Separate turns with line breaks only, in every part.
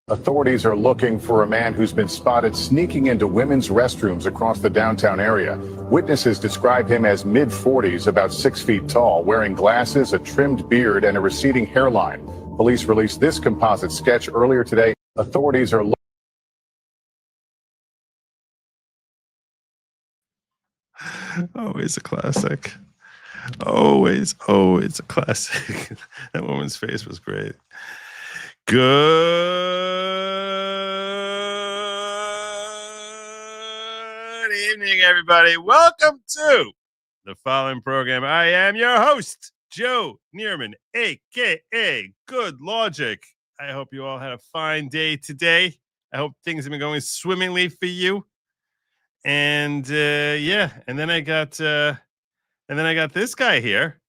Authorities are looking for a man who's been spotted sneaking into women's restrooms across the downtown area. Witnesses describe him as mid-40s, about 6 feet tall, wearing glasses, a trimmed beard, and a receding hairline. Police released this composite sketch earlier today. Authorities are
Always a classic. Always a classic. That woman's face was great. Good evening, everybody. Welcome to the following program. I am your host, Joe Neerman, a.k.a. Good Logic. I hope you all had a fine day today. I hope things have been going swimmingly for you. And and then I got this guy here.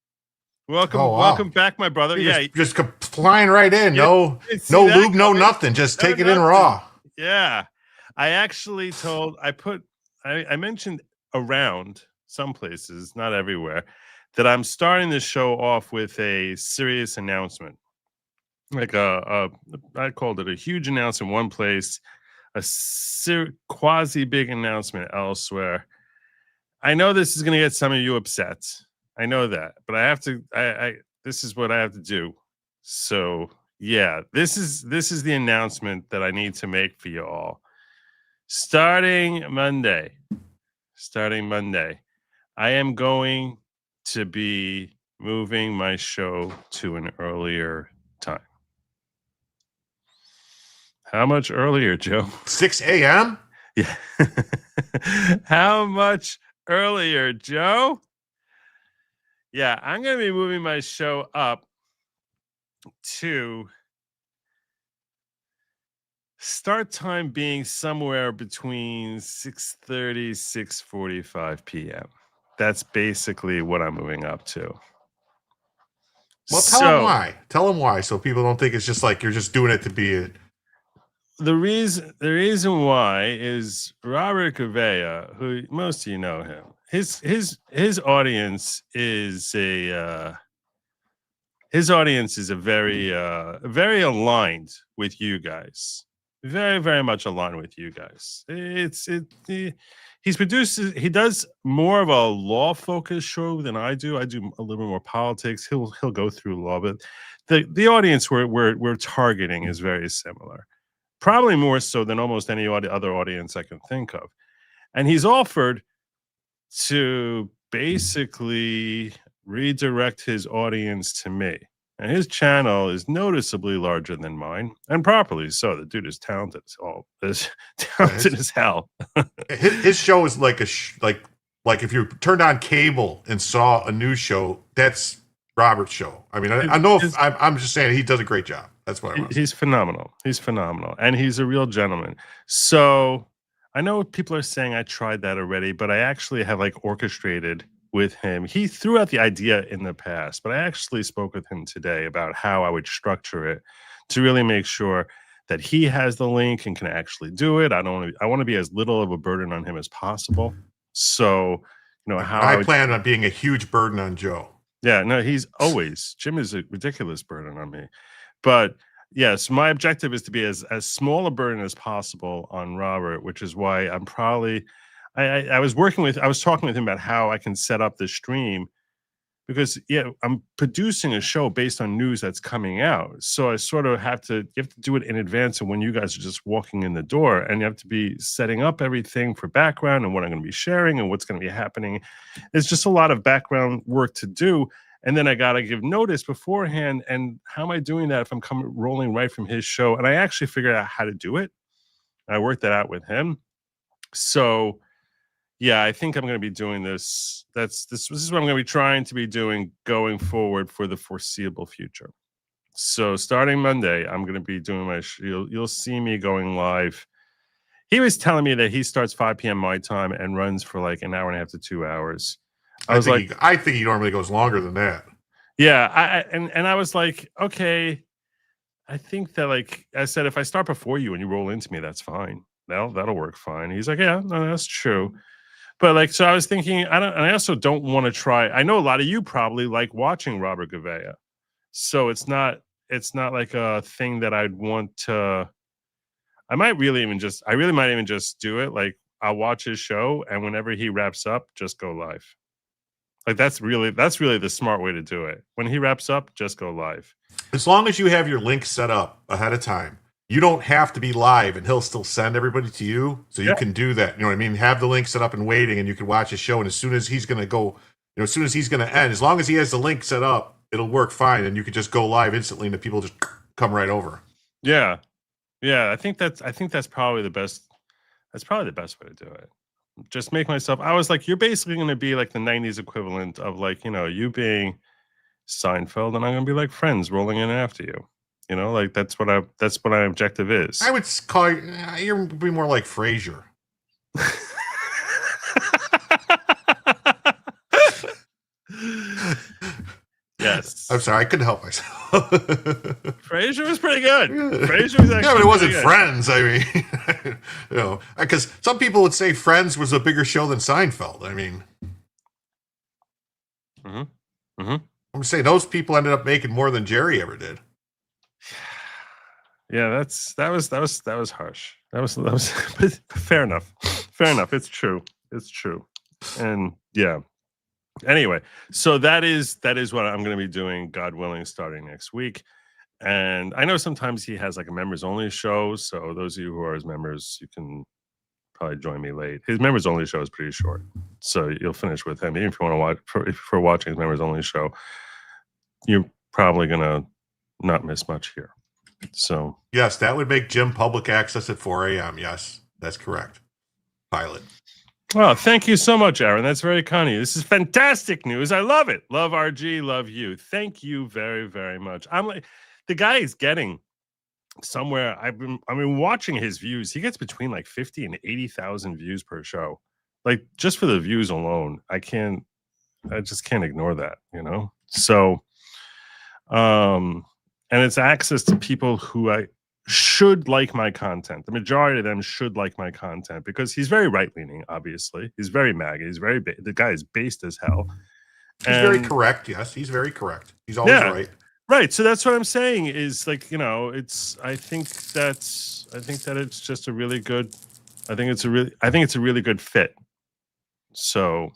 Welcome back, my brother.
Just flying right in. No lube, no nothing. Just take it in raw.
Yeah, I actually I mentioned around some places, not everywhere, that I'm starting the show off with a serious announcement. Like I called it a huge announcement one place, a quasi big announcement elsewhere. I know this is going to get some of you upset. I know that, but I have to. This is what I have to do. So yeah, this is the announcement that I need to make for you all. Starting Monday, I am going to be moving my show to an earlier time. How much earlier, Joe?
6 a.m.?
Yeah. How much earlier, Joe? Yeah, I'm going to be moving my show up to start time being somewhere between 6:30, 6:45 p.m. That's basically what I'm moving up to.
Well, tell them why. Tell them why, so people don't think it's just like you're just doing it to be it.
The reason why is Robert Gouveia, who most of you know him. His audience is a very aligned with you guys. Very, very much aligned with you guys. He does more of a law focused show than I do. I do a little bit more politics. He'll go through law, but the audience we're targeting is very similar. Probably more so than almost any other audience I can think of. And he's offered to basically redirect his audience to me. And his channel is noticeably larger than mine, and properly so. The dude is talented as hell.
His show is like like if you turned on cable and saw a news show, that's Robert's show. I mean, I know I'm just saying he does a great job. That's what I want.
He's phenomenal. And he's a real gentleman. So I know people are saying I tried that already, but I actually have orchestrated with him. He threw out the idea in the past, but I actually spoke with him today about how I would structure it to really make sure that he has the link and can actually do it. I want to be as little of a burden on him as possible. So,
I plan on being a huge burden on Joe.
Yeah, no, Jim is a ridiculous burden on me. But yes, my objective is to be as small a burden as possible on Robert, which is why I'm probably I was talking with him about how I can set up the stream, because I'm producing a show based on news that's coming out. So I sort of you have to do it in advance of when you guys are just walking in the door, and you have to be setting up everything for background and what I'm going to be sharing and what's going to be happening. It's just a lot of background work to do. And then I got to give notice beforehand. And how am I doing that if I'm rolling right from his show? And I actually figured out how to do it. I worked that out with him. So yeah, I think I'm going to be doing this. This is what I'm going to be trying to be doing going forward for the foreseeable future. So starting Monday, I'm going to be doing my you'll see me going live. He was telling me that he starts 5 p.m. my time and runs for like an hour and a half to 2 hours.
I think he normally goes longer than that.
Yeah, I was like, okay, I think that, like I said, if I start before you and you roll into me, that's fine. That'll work fine. He's like, yeah, no, that's true. But so I was thinking, I also don't want to try. I know a lot of you probably like watching Robert Gouveia, so it's not like a thing that I'd want to I really might even just do it. Like I'll watch his show, and whenever he wraps up, just go live. Like that's really the smart way to do it. When he wraps up, just go live.
As long as you have your link set up ahead of time, you don't have to be live, and he'll still send everybody to you. So you can do that. You know what I mean? Have the link set up and waiting, and you can watch his show. And as soon as he's going to go, as soon as he's going to end, as long as he has the link set up, it'll work fine, and you can just go live instantly, and the people just come right over.
Yeah, yeah. I think that's probably the best. That's probably the best way to do it. Just make myself. I was like, you're basically going to be like the '90s equivalent of like you being Seinfeld, and I'm going to be like Friends rolling in after you. Like that's what my objective is.
I would call you're be more like Frasier.
Yes.
I'm sorry, I couldn't help myself.
Frasier was pretty good. Frasier was actually
but it wasn't
good.
Friends. I mean, because some people would say Friends was a bigger show than Seinfeld. I mean, I'm saying those people ended up making more than Jerry ever did.
Yeah, that was harsh. That was fair enough. Fair enough. It's true. And yeah. Anyway, so that is what I'm going to be doing, God willing, starting next week. And I know sometimes he has like a members only show. So those of you who are his members, you can probably join me late. His members only show is pretty short, so you'll finish with him. Even if you want to watch, if you're watching his members only show, you're probably gonna not miss much here. So
yes, that would make Jim public access at 4 a.m. Yes, that's correct. Pilot.
Well, thank you so much, Aaron. That's very kind of you. This is fantastic news. I love it. Love RG. Love you. Thank you very, very much. I'm like, the guy is getting somewhere. I've been watching his views. He gets between like 50 and 80,000 views per show. Like just for the views alone, I just can't ignore that, So, and it's access to people who I should like my content. The majority of them should like my content because he's very right-leaning, obviously. He's very MAGA. He's very, the guy is based as hell.
He's very correct. Yes, he's very correct. He's always right.
Right. So that's what I'm saying is like, I think that it's just a really good, I think it's a really good fit. So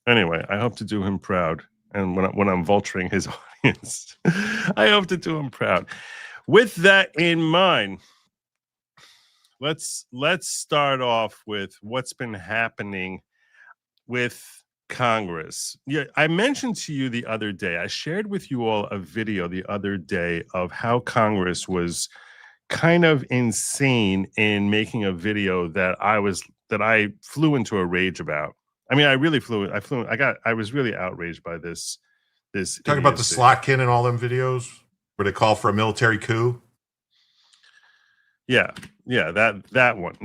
anyway, I hope to do him proud. And when I'm vulturing his audience, I hope to do him proud. With that in mind, let's start off with what's been happening with Congress. Yeah, I mentioned to you the other day, I shared with you all a video the other day of how Congress was kind of insane in making a video that I flew into a rage about. I mean, I was really outraged by this.
Talking about the Slotkin and all them videos where they call for a military coup.
Yeah, that one,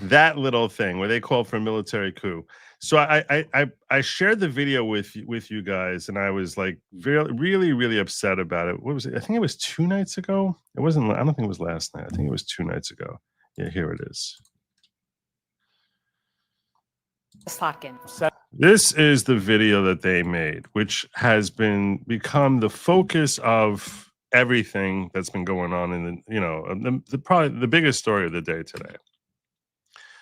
that little thing where they called for a military coup. So I shared the video with you guys, and I was like really, really upset about it. What was it? I think it was 2 nights ago. It wasn't. I don't think it was last night. I think it was 2 nights ago. Yeah, here it is. This is the video that they made, which has become the focus of everything that's been going on in probably the biggest story of the day today.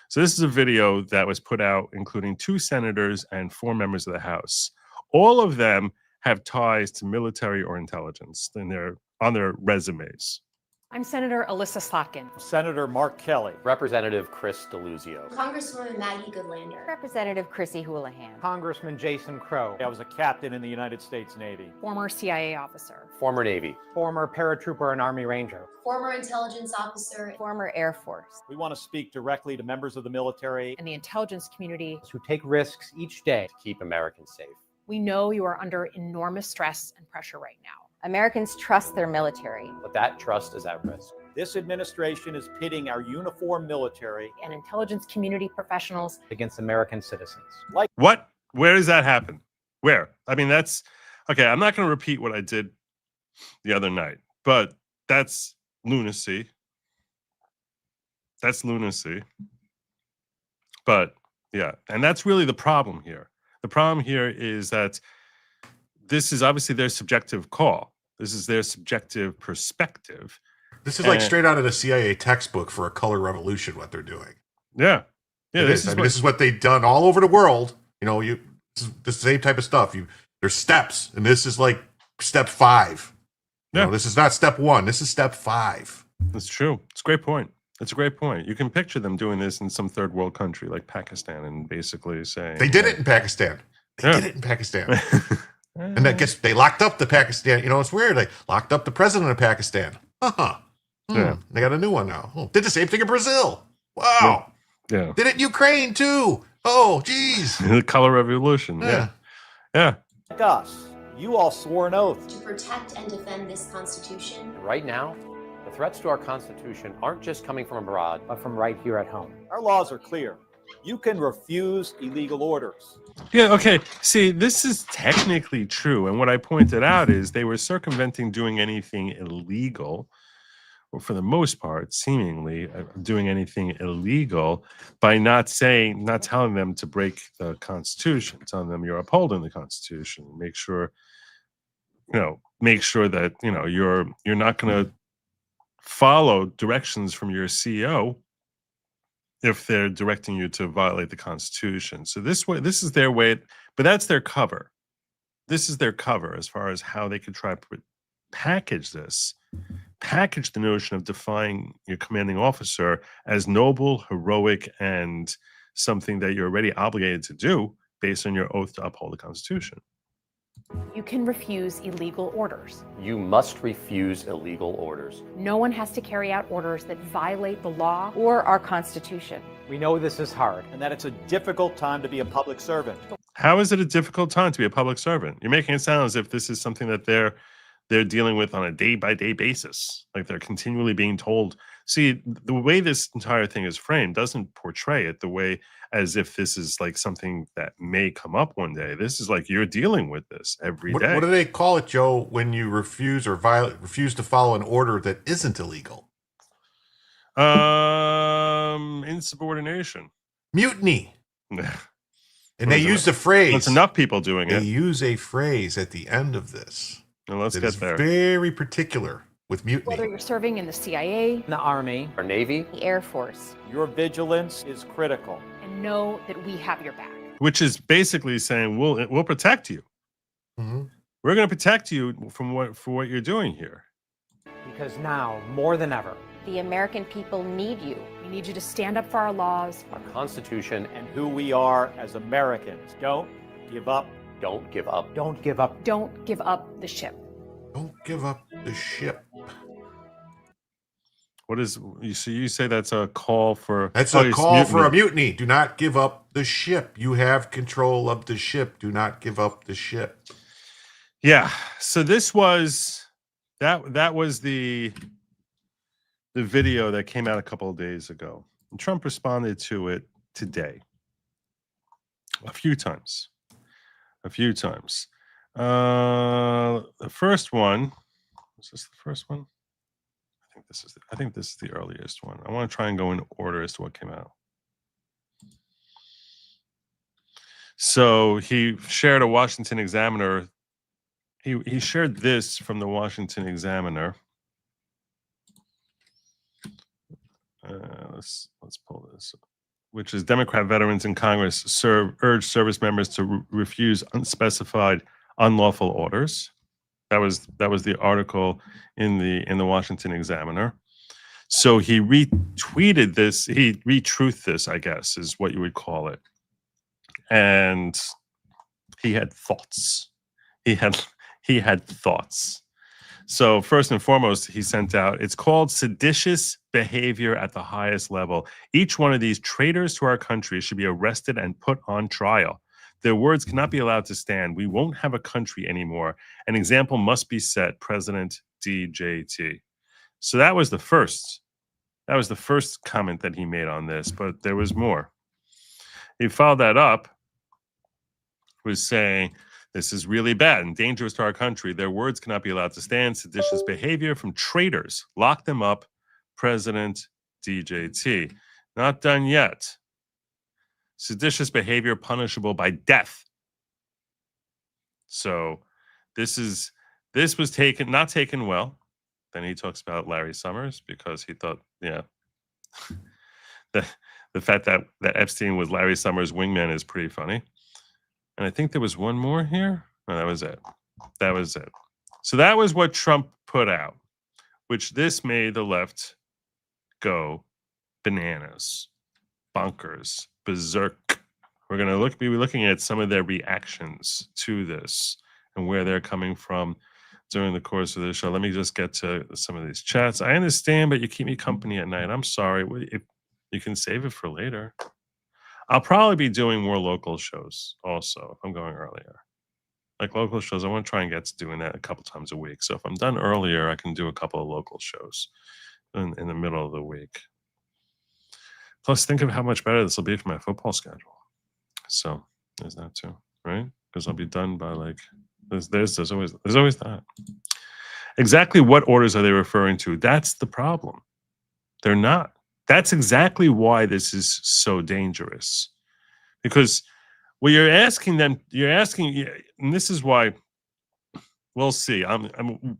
So this is a video that was put out, including 2 senators and 4 members of the House. All of them have ties to military or intelligence on their resumes.
I'm Senator Alyssa Slotkin.
Senator Mark Kelly.
Representative Chris DeLuzio.
Congresswoman Maggie Goodlander.
Representative Chrissy Houlihan.
Congressman Jason Crow. I was a captain in the United States Navy.
Former CIA officer.
Former Navy.
Former paratrooper and Army Ranger.
Former intelligence officer.
Former Air Force.
We want to speak directly to members of the military
and the intelligence community
who take risks each day
to keep Americans safe.
We know you are under enormous stress and pressure right now.
Americans trust their military.
But that trust is at risk.
This administration is pitting our uniformed military
and intelligence community professionals
against American citizens.
What? Where does that happen? Where? I mean, that's okay. I'm not going to repeat what I did the other night, but that's lunacy. That's lunacy. But yeah, and that's really the problem here. The problem here is that this is obviously their subjective call. This is their subjective perspective.
This is like straight out of the CIA textbook for a color revolution. What they're doing.
Yeah, yeah.
This is what they've done all over the world. You know, this is the same type of stuff. There's steps, and this is like step 5. You know, this is not step 1. This is step 5.
That's true. It's a great point. It's a great point. You can picture them doing this in some third world country like Pakistan and basically saying
they did it in Pakistan. They did it in Pakistan. And I guess they locked up the Pakistan. You know, it's weird. They locked up the president of Pakistan. Yeah. They got a new one now. Did the same thing in Brazil. Wow.
Yeah.
Did it in Ukraine too. Oh, geez.
The color revolution. Yeah.
Like us, you all swore an oath
to protect and defend this Constitution.
Right now, the threats to our Constitution aren't just coming from abroad,
but from right here at home. Our laws are clear. You can refuse illegal orders.
Yeah, okay. See, this is technically true. And what I pointed out is they were circumventing doing anything illegal, or for the most part, seemingly doing anything illegal by not telling them to break the Constitution, telling them you're upholding the Constitution. Make sure that, you're not going to follow directions from your CEO if they're directing you to violate the Constitution. So this is their way, but that's their cover. This is their cover as far as how they could try to package the notion of defying your commanding officer as noble, heroic, and something that you're already obligated to do based on your oath to uphold the Constitution.
You can refuse illegal orders.
you must refuse illegal orders.
No one has to carry out orders that violate the law.
or our Constitution.
We know this is hard and that it's a difficult time to be a public servant.
How is it a difficult time to be a public servant? You're making it sound as if this is something that they're dealing with on a day-by-day basis. Like they're continually being told. See, the way this entire thing is framed doesn't portray it the way as if this is like something that may come up one day. This is like you're dealing with this every day.
What do they call it, Joe, when you refuse or refuse to follow an order that isn't illegal?
Insubordination.
Mutiny. And they use the phrase.
It's enough people doing it.
They use a phrase at the end of this.
Now let's
that
get
is
there.
very particular with mutiny.
Whether you're serving in the CIA,
In the Army,
Our Navy,
The Air Force.
your vigilance is critical.
and know that we have your back.
Which is basically saying we'll protect you.
Mhm.
We're going to protect you for what you're doing here.
Because now, more than ever,
The American people need you.
We need you to stand up for our laws.
our Constitution,
and who we are as Americans. Don't give up.
don't give up.
Don't give up.
Don't give up the ship.
Don't give up the ship.
What is you see? You say that's a call for.
That's
oh,
a
it's
call for a
mutiny.
mutiny. Do not give up the ship. You have control of the ship. Do not give up the ship.
Yeah. So this was that was the video that came out a couple of days ago. And Trump responded to it today. A few times. The first one, was this the first one? I think this is the earliest one. I want to try and go in order as to what came out. So he shared a Washington Examiner. He shared this from the Washington Examiner. Let's pull this up. Which is Democrat veterans in Congress urge service members to refuse unspecified unlawful orders. That was the article in the Washington Examiner. So he retweeted this. He retruthed this, I guess, is what you would call it. And he had thoughts. He had thoughts. So first and foremost, he sent out, it's called seditious behavior at the highest level. Each one of these traitors to our country should be arrested and put on trial. Their words cannot be allowed to stand. We won't have a country anymore. An example must be set, President DJT. So that was the first comment that he made on this, but there was more. He followed that up with saying, this is really bad and dangerous to our country. Their words cannot be allowed to stand. Seditious behavior from traitors. Lock them up, President DJT. Not done yet. Seditious behavior punishable by death. So this was not taken well. Then he talks about Larry Summers because he thought, yeah, the fact that Epstein was Larry Summers' wingman is pretty funny. And I think there was one more here. No, that was it. That was it. So that was what Trump put out, which this made the left go bananas, bonkers, berserk. We're going to be looking at some of their reactions to this and where they're coming from during the course of the show. Let me just get to some of these chats. I understand, but you keep me company at night. I'm sorry. If you can save it for later. I'll probably be doing more local shows also if I'm going earlier. Like local shows, I want to try and get to doing that a couple times a week. So if I'm done earlier, I can do a couple of local shows in the middle of the week. Plus, think of how much better this will be for my football schedule. So there's that too, right? Because I'll be done by like there's always that. Exactly what orders are they referring to? That's the problem. They're not. That's exactly why this is so dangerous. Because what you're asking them, and this is why we'll see.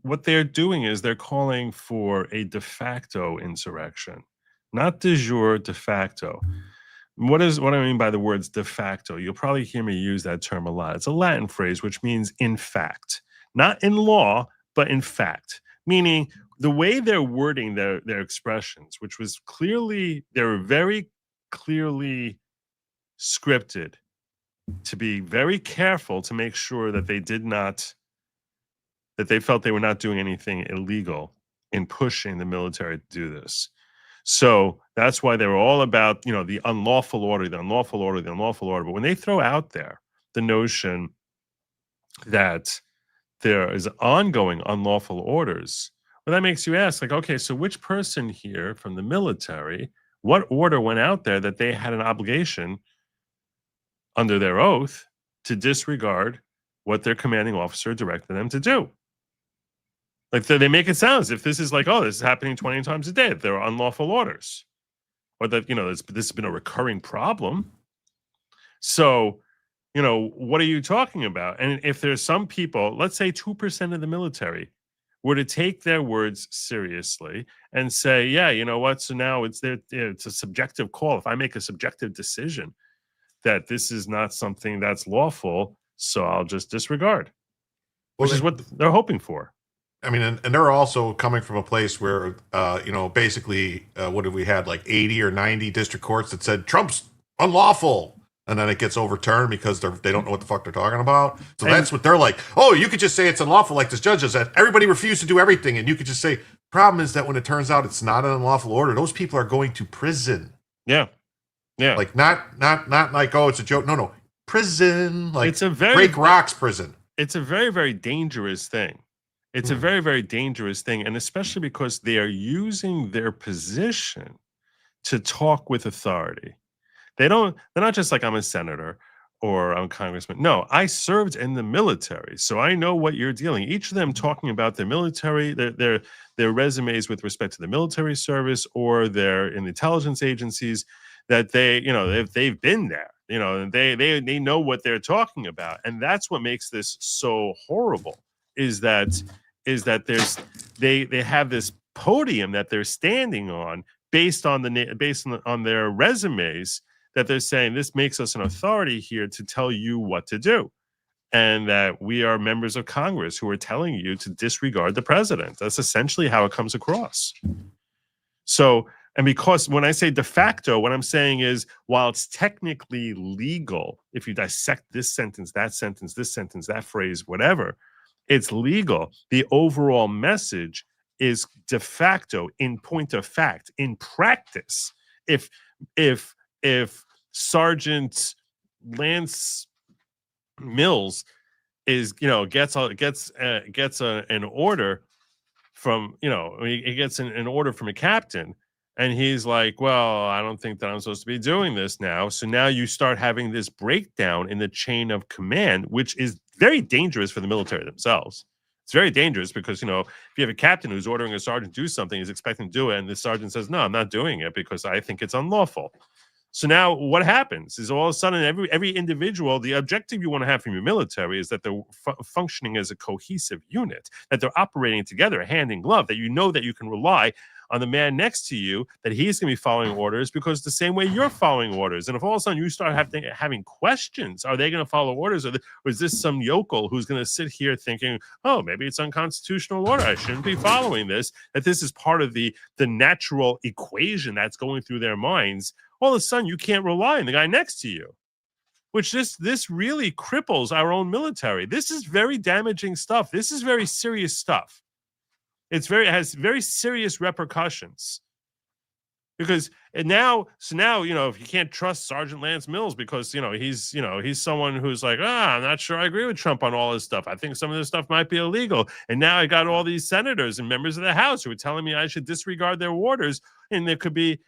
What they're doing is they're calling for a de facto insurrection, not de jure, de facto. What I mean by the words de facto? You'll probably hear me use that term a lot. It's a Latin phrase which means in fact, not in law, but in fact, meaning the way they're wording their expressions, which was clearly, they were very clearly scripted to be very careful to make sure that they felt they were not doing anything illegal in pushing the military to do this. So that's why they were all about, the unlawful order, the unlawful order, the unlawful order. But when they throw out there the notion that there is ongoing unlawful orders, well, that makes you ask, like, okay, so which person here from the military, what order went out there that they had an obligation under their oath to disregard what their commanding officer directed them to do? Like they make it sound as if this is like, oh, this is happening 20 times a day. There are unlawful orders, or that this has been a recurring problem. So, what are you talking about? And if there's some people, let's say 2% of the military, were to take their words seriously and say, yeah, you know what? So now it's a subjective call. If I make a subjective decision that this is not something that's lawful, so I'll just disregard, which is what they're hoping for.
I mean, and they're also coming from a place where, basically, what have we had, like 80 or 90 district courts that said Trump's unlawful, and then it gets overturned because they don't know what the fuck they're talking about. So that's what they're like. Oh, you could just say it's unlawful, like this judge said. Everybody refused to do everything, and you could just say. Problem is that when it turns out it's not an unlawful order, those people are going to prison.
Yeah, yeah.
Like not like, oh, it's a joke. No, prison. Like
it's a very
break rocks prison.
It's a very, very dangerous thing. It's a very, very dangerous thing, and especially because they are using their position to talk with authority. They're not just like, I'm a senator or I'm a congressman. No, I served in the military, so I know what you're dealing. Each of them talking about their military, their resumes with respect to the military service or their in the intelligence agencies, that they've been there, and they know what they're talking about, and that's what makes this so horrible. Is that they have this podium that they're standing on based on their resumes, that they're saying this makes us an authority here to tell you what to do, and that we are members of Congress who are telling you to disregard the president. That's essentially how it comes across. So, and because when I say de facto, what I'm saying is, while it's technically legal, if you dissect this sentence, this sentence, that phrase, whatever, it's legal. The overall message is de facto in point of fact. In practice, if Sergeant Lance Mills gets an order from he gets an order from a captain, and he's like, well, I don't think that I'm supposed to be doing this now. So now you start having this breakdown in the chain of command, which is very dangerous for the military themselves. It's very dangerous because, if you have a captain who's ordering a sergeant to do something, he's expecting to do it, and the sergeant says, no, I'm not doing it because I think it's unlawful. So now what happens is all of a sudden every individual, the objective you want to have from your military is that they're functioning as a cohesive unit, that they're operating together hand in glove, that you know that you can rely on the man next to you, that he's going to be following orders because the same way you're following orders. And if all of a sudden you start having questions, are they going to follow orders, or is this some yokel who's going to sit here thinking, oh, maybe it's unconstitutional order, I shouldn't be following this, that this is part of the natural equation that's going through their minds, all of a sudden you can't rely on the guy next to you, which this really cripples our own military. This is very damaging stuff. This is very serious stuff. It has very serious repercussions, because now, if you can't trust Sergeant Lance Mills because he's someone who's like, I'm not sure I agree with Trump on all this stuff. I think some of this stuff might be illegal. And now I got all these senators and members of the House who are telling me I should disregard their orders, and there could be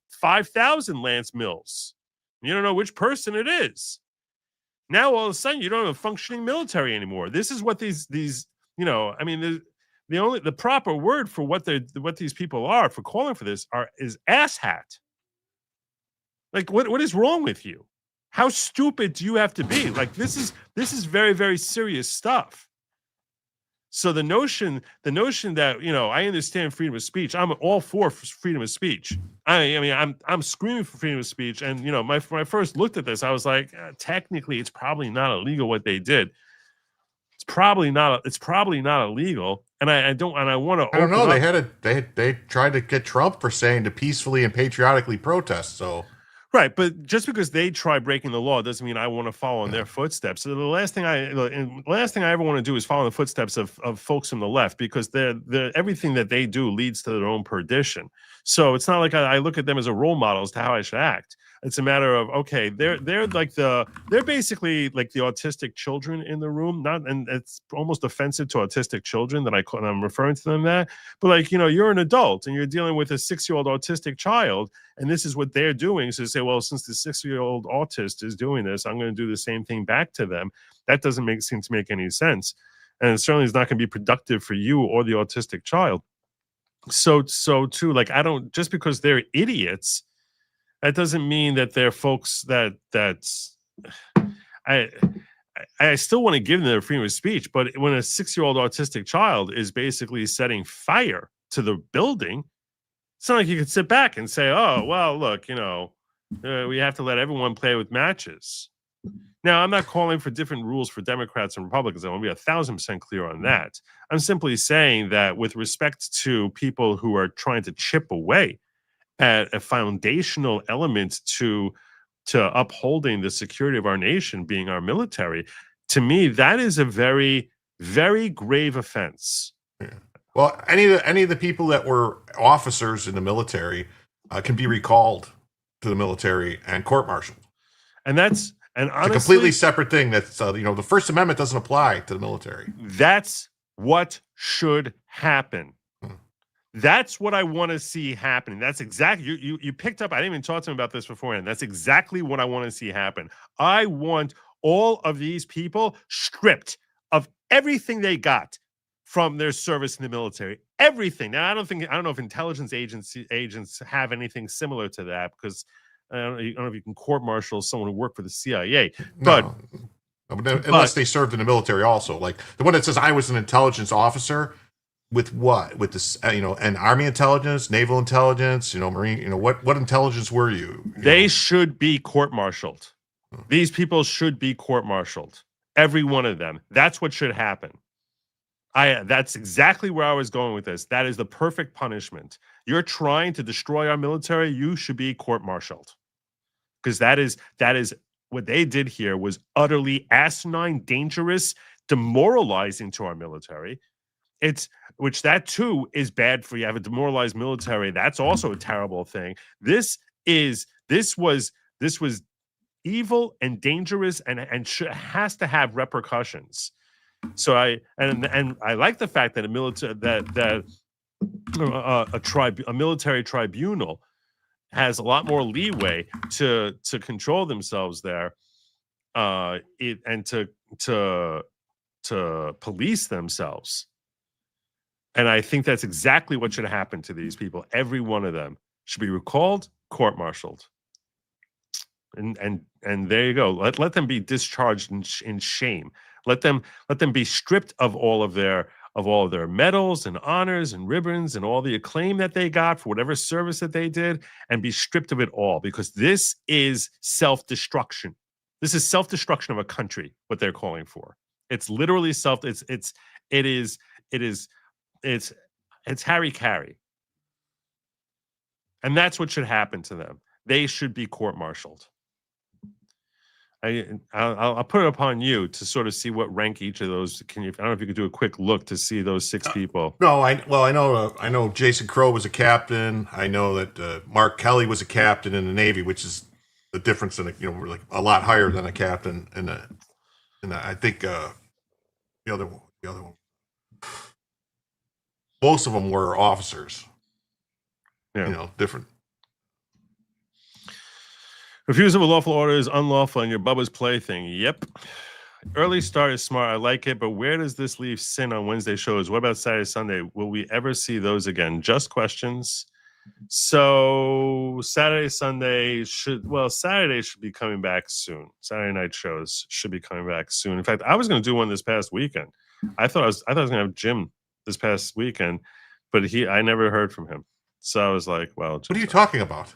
5,000 Lance Mills. You don't know which person it is. Now all of a sudden you don't have a functioning military anymore. This is what these the proper word for what these people are for calling for this is asshat. Like what is wrong with you? How stupid do you have to be? Like this is very, very serious stuff. So the notion that I understand freedom of speech. I'm all for freedom of speech. I'm screaming for freedom of speech. And when I first looked at this, I was like, technically, it's probably not illegal what they did. It's probably not illegal. And I want to.
I don't know. They tried to get Trump for saying to peacefully and patriotically protest. So.
Right, but just because they try breaking the law doesn't mean I want to follow in their footsteps. So the last thing I ever want to do is follow in the footsteps of folks from the left, because everything that they do leads to their own perdition. So it's not like I look at them as a role model as to how I should act. It's a matter of, okay, they're basically like the autistic children in the room. And it's almost offensive to autistic children that I'm referring to them that. But you're an adult and you're dealing with a 6-year-old autistic child, and this is what they're doing. So they say, well, since the 6-year-old autist is doing this, I'm going to do the same thing back to them. That doesn't seem to make any sense, and it certainly is not going to be productive for you or the autistic child. So too, I don't, just because they're idiots, that doesn't mean that they're folks that's I still want to give them their freedom of speech, but when a 6-year-old autistic child is basically setting fire to the building, it's not like you could sit back and say, oh, well, look, we have to let everyone play with matches. Now, I'm not calling for different rules for Democrats and Republicans. I want to be 1,000% clear on that. I'm simply saying that with respect to people who are trying to chip away at a foundational element to upholding the security of our nation, being our military, to me, that is a very, very grave offense.
Yeah. Well, any of the people that were officers in the military can be recalled to the military and court-martialed. And honestly, it's a completely separate thing. That's the First Amendment doesn't apply to the military.
That's what should happen. That's what I want to see happening. That's exactly you picked up. I didn't even talk to him about this beforehand. That's exactly what I want to see happen. I want all of these people stripped of everything they got from their service in the military. Everything. Now, I don't know if intelligence agents have anything similar to that, because I don't know if you can court-martial someone who worked for the CIA. But
unless they served in the military also. Like the one that says I was an intelligence officer. With what? With this, and Army intelligence, naval intelligence, Marine, what intelligence were you?
They should be court-martialed. These people should be court-martialed. Every one of them. That's what should happen. That's exactly where I was going with this. That is the perfect punishment. You're trying to destroy our military. You should be court-martialed, because that is what they did here was utterly asinine, dangerous, demoralizing to our military. Which that too is bad for you. Have a demoralized military. That's also a terrible thing. This was evil and dangerous and has to have repercussions. So I like the fact that a military tribunal has a lot more leeway to control themselves there, and to police themselves. And I think that's exactly what should happen to these people, every one of them. should be recalled, court-martialed. And there you go. Let them be discharged in shame. Let them be stripped of all of their medals and honors and ribbons and all the acclaim that they got for whatever service that they did, and be stripped of it all, because this is self-destruction. This is self-destruction of a country, what they're calling for. It's literally it's Harry Carey. And that's what should happen to them. They should be court-martialed. I'll put it upon you to sort of see what rank each of those. I don't know if you could do a quick look to see those 6 people.
No, I know Jason Crow was a captain. I know that Mark Kelly was a captain in the Navy, which is the difference in like a lot higher than a captain. And I think the other one, most of them were officers.
Yeah,
different.
Refusal of a lawful order is unlawful and your Bubba's plaything. Yep. Early start is smart. I like it, but where does this leave sin on Wednesday shows? What about Saturday, Sunday? Will we ever see those again? Just questions. So Saturday, Sunday Saturday should be coming back soon. Saturday night shows should be coming back soon. In fact, I was going to do one this past weekend. I thought I was going to have Jim this past weekend, but I never heard from him. So I was like, well,
what are you talking about?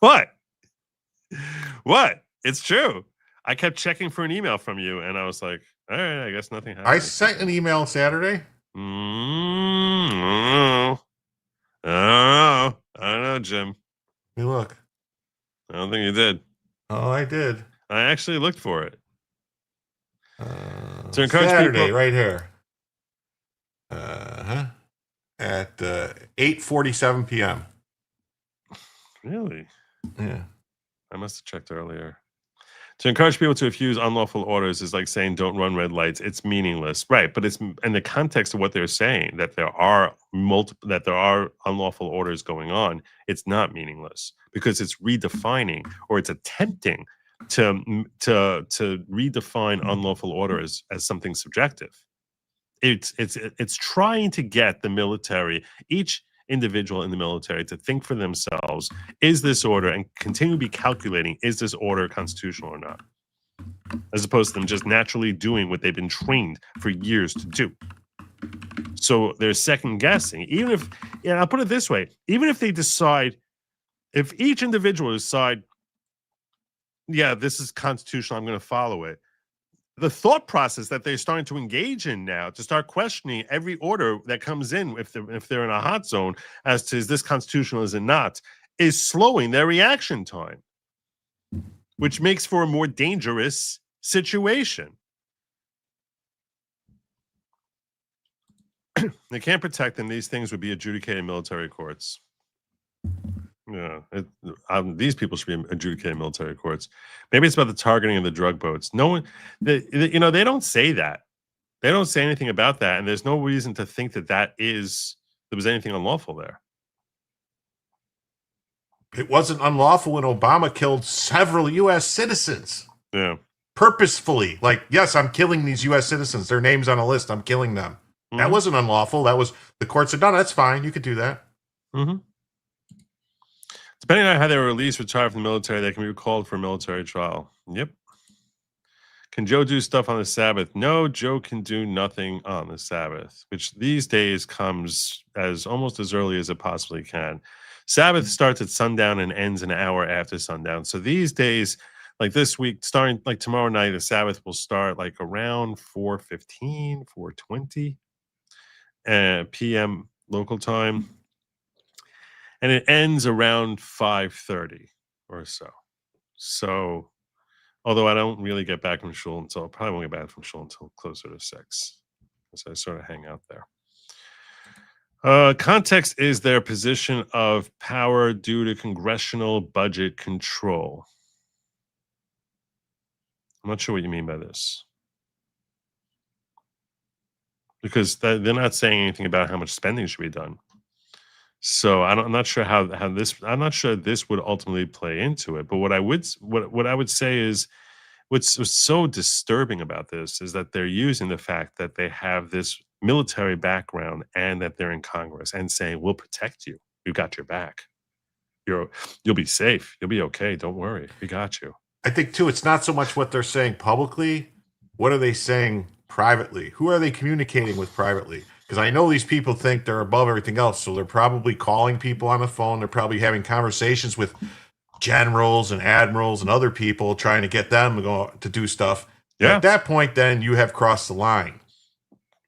What? It's true. I kept checking for an email from you, and I was like, all right, I guess nothing happened.
I sent an email Saturday.
I don't know, Jim.
Let me look.
I don't think you did.
Oh, I did.
I actually looked for it.
To encourage Saturday, people, right here. At 8:47 p.m.
Really?
Yeah.
I must have checked earlier. To encourage people to refuse unlawful orders is like saying don't run red lights. It's meaningless, right? But it's in the context of what they're saying, that there are unlawful orders going on. It's not meaningless because it's redefining, or it's attempting to redefine unlawful orders as something subjective. It's trying to get the military, each individual in the military, to think for themselves, is this order, and continue to be calculating, is this order constitutional or not, as opposed to them just naturally doing what they've been trained for years to do. So they're second guessing. Even if, I'll put it this way, even if they decide, if each individual decide, yeah, this is constitutional, I'm going to follow it, the thought process that they're starting to engage in now, to start questioning every order that comes in, if they're in a hot zone, as to is this constitutional, is it not, is slowing their reaction time, which makes for a more dangerous situation. They can't protect them. These things would be adjudicated in military courts. Yeah, these people should be adjudicated in military courts. Maybe it's about the targeting of the drug boats. No one, they don't say that. They don't say anything about that, and there's no reason to think that there was anything unlawful there.
It wasn't unlawful when Obama killed several U.S. citizens.
Yeah,
purposefully. Like, yes, I'm killing these U.S. citizens. Their names on a list. I'm killing them. Mm-hmm. That wasn't unlawful. That was, the court said, no, that's fine. You could do that.
Mm-hmm. Depending on how they were released, retired from the military, they can be recalled for a military trial. Yep. Can Joe do stuff on the Sabbath? No, Joe can do nothing on the Sabbath, which these days comes almost as early as it possibly can. Sabbath starts at sundown and ends an hour after sundown. So these days, like this week, starting like tomorrow night, the Sabbath will start like around 4:15, 4:20 p.m. local time. And it ends around 5:30 or so. So, although I don't really get back from shul until, probably won't get back from shul until closer to 6. So I sort of hang out there. Context is their position of power due to congressional budget control. I'm not sure what you mean by this. Because they're not saying anything about how much spending should be done. So I'm not sure how this. I'm not sure this would ultimately play into it. But what I would say is, what's so disturbing about this is that they're using the fact that they have this military background and that they're in Congress and saying we'll protect you. We've got your back. You'll be safe. You'll be okay. Don't worry. We got you.
I think too, it's not so much what they're saying publicly. What are they saying privately? Who are they communicating with privately? Because I know these people think they're above everything else, so they're probably calling people on the phone. They're probably having conversations with generals and admirals and other people, trying to get them to do stuff.
Yeah.
At that point, then you have crossed the line.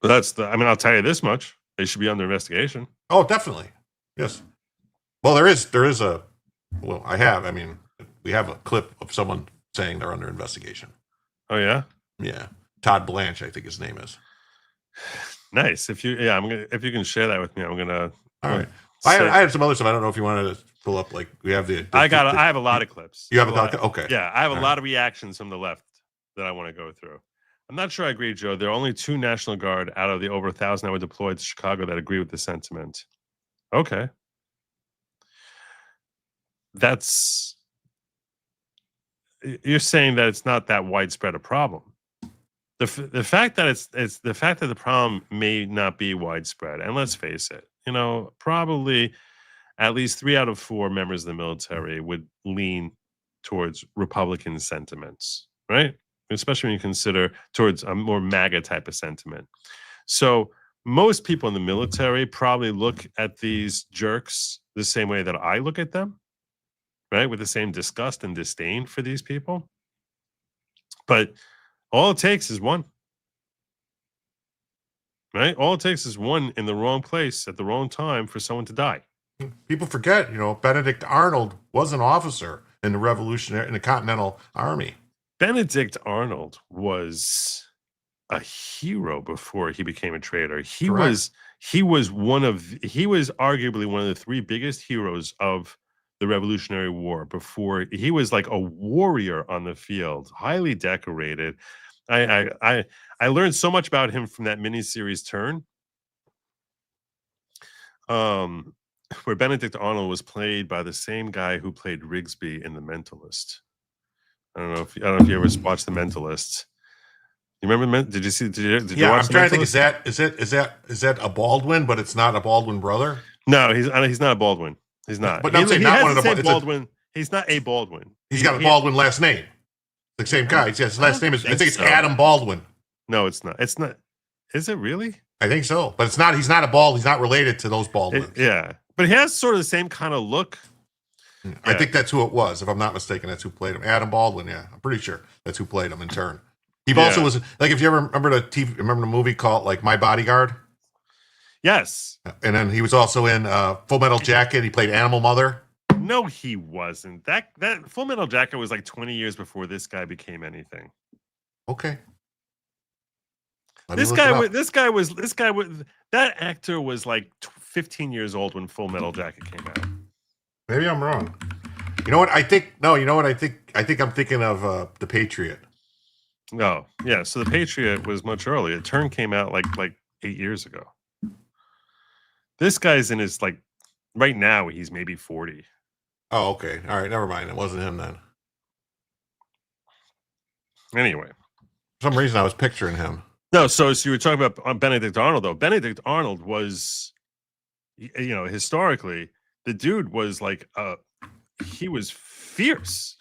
But I'll tell you this much: they should be under investigation.
Oh, definitely. Yes. Well, there is a. Well, we have a clip of someone saying they're under investigation.
Oh yeah.
Yeah, Todd Blanche, I think his name is.
Nice. If you can share that with me, I'm gonna.
All right. I have some other stuff. I don't know if you wanted to pull up. Like we have I
have a lot of clips.
You have a lot. Okay.
Yeah, I have a lot of reactions from the left that I want to go through. I'm not sure I agree, Joe. There are only 2 National Guard out of the over 1,000 that were deployed to Chicago that agree with the sentiment. Okay. You're saying that it's not that widespread a problem. The fact that it's the fact that the problem may not be widespread, and let's face it, probably at least 3 out of 4 members of the military would lean towards Republican sentiments, right? Especially when you consider towards a more MAGA type of sentiment. So most people in the military probably look at these jerks the same way that I look at them, right? With the same disgust and disdain for these people. But all it takes is one, right? All it takes is one in the wrong place at the wrong time for someone to die.
People forget, Benedict Arnold was an officer in the Continental Army.
Benedict Arnold was a hero before he became a traitor. He
Correct.
was arguably one of the 3 biggest heroes of the Revolutionary War. Before he was like a warrior on the field, highly decorated. I learned so much about him from that miniseries Turn, where Benedict Arnold was played by the same guy who played Rigsby in The Mentalist. I don't know if you ever watched The Mentalist. You remember? Did you see? Did you watch?
I'm trying to think. Is that a Baldwin? But it's not a Baldwin brother.
No, he's not a Baldwin. He's not.
But I'm saying not one of the
Baldwin. He's not a Baldwin.
He's got a Baldwin last name. The same guy. His last name is. I think it's Adam Baldwin.
No, it's not. It's not. Is it really?
I think so. But it's not. He's not a Bald. He's not related to those Baldwins.
Yeah, but he has sort of the same kind of look.
Yeah. I think that's who it was. If I'm not mistaken, that's who played him. Adam Baldwin. Yeah, I'm pretty sure that's who played him in Turn. He also was like, if you ever remember the movie called like My Bodyguard.
Yes.
And then he was also in Full Metal Jacket. He played Animal Mother.
No, he wasn't. That Full Metal Jacket was like 20 years before this guy became anything.
Okay.
That actor was like 15 years old when Full Metal Jacket came out.
Maybe I'm wrong. You know what? I think I'm thinking of The Patriot.
Oh, yeah. So The Patriot was much earlier. Turn came out like 8 years ago. This guy's in his right now he's maybe 40.
Oh, okay. All right, never mind. It wasn't him then.
Anyway.
For some reason I was picturing him.
No, so you were talking about Benedict Arnold, though. Benedict Arnold was, historically, the dude was he was fierce.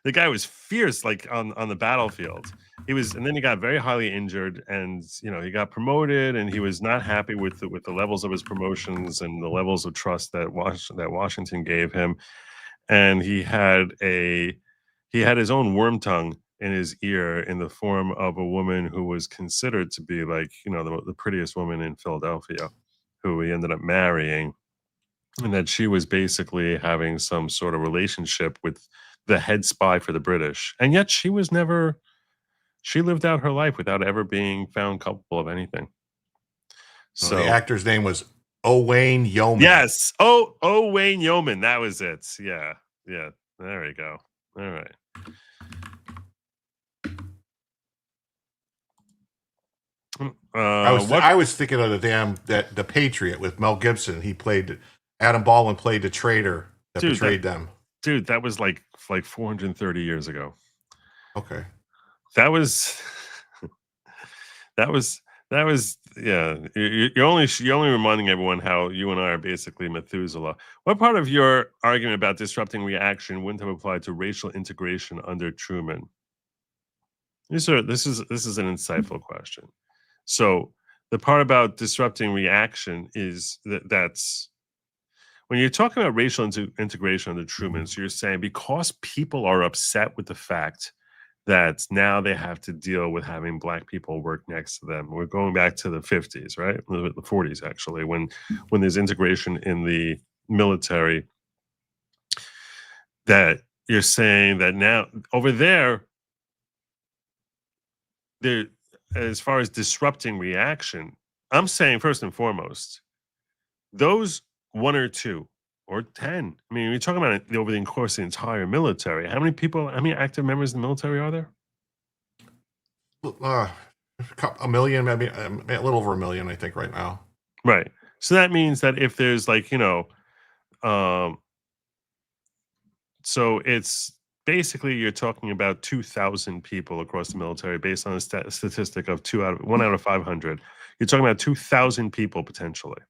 The guy was fierce, on the battlefield. And then he got very highly injured, and he got promoted, and he was not happy with the levels of his promotions and the levels of trust that Washington gave him, and he had his own worm tongue in his ear in the form of a woman who was considered to be the prettiest woman in Philadelphia, who he ended up marrying, and that she was basically having some sort of relationship with the head spy for the British. And yet she lived out her life without ever being found culpable of anything. So
the actor's name was Owain Yeoman.
Yes. Owain Yeoman. That was it. Yeah. Yeah. There we go. All right.
I was thinking of the Patriot with Mel Gibson. Adam Baldwin played the traitor that betrayed them.
Dude, that was like 430 years ago.
Okay.
That was That was, yeah. You're only reminding everyone how you and I are basically Methuselah. What part of your argument about disrupting reaction wouldn't have applied to racial integration under Truman? This is an insightful question. So the part about disrupting reaction is that's when you're talking about racial integration under Truman. So you're saying because people are upset with the fact that now they have to deal with having black people work next to them. We're going back to the 50s, right? The 40s, actually, when there's integration in the military, that you're saying that now over there, as far as disrupting reaction, I'm saying first and foremost, those 1 or 2 or 10, I mean, we're talking about it over the course of the entire military. How many active members in the military are there?
A million, maybe a little over a million, I think, right now.
Right. So that means that if there's so it's basically you're talking about 2,000 people across the military based on a statistic of 1 out of 500. You're talking about 2,000 people potentially.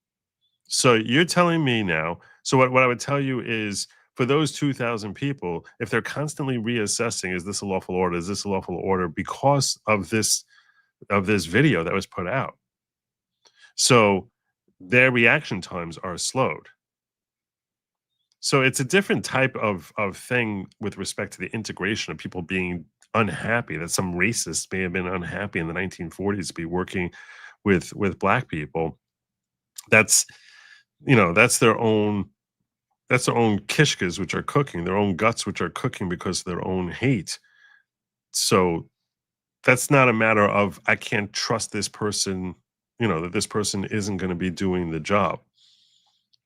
So you're telling me now. So what I would tell you is, for those 2,000 people, if they're constantly reassessing, is this a lawful order? Is this a lawful order because of this video that was put out? So their reaction times are slowed. So it's a different type of thing with respect to the integration of people being unhappy, that some racists may have been unhappy in the 1940s to be working with black people. That's their own kishkas, which are cooking, their own guts, which are cooking because of their own hate. So that's not a matter of, I can't trust this person, that this person isn't going to be doing the job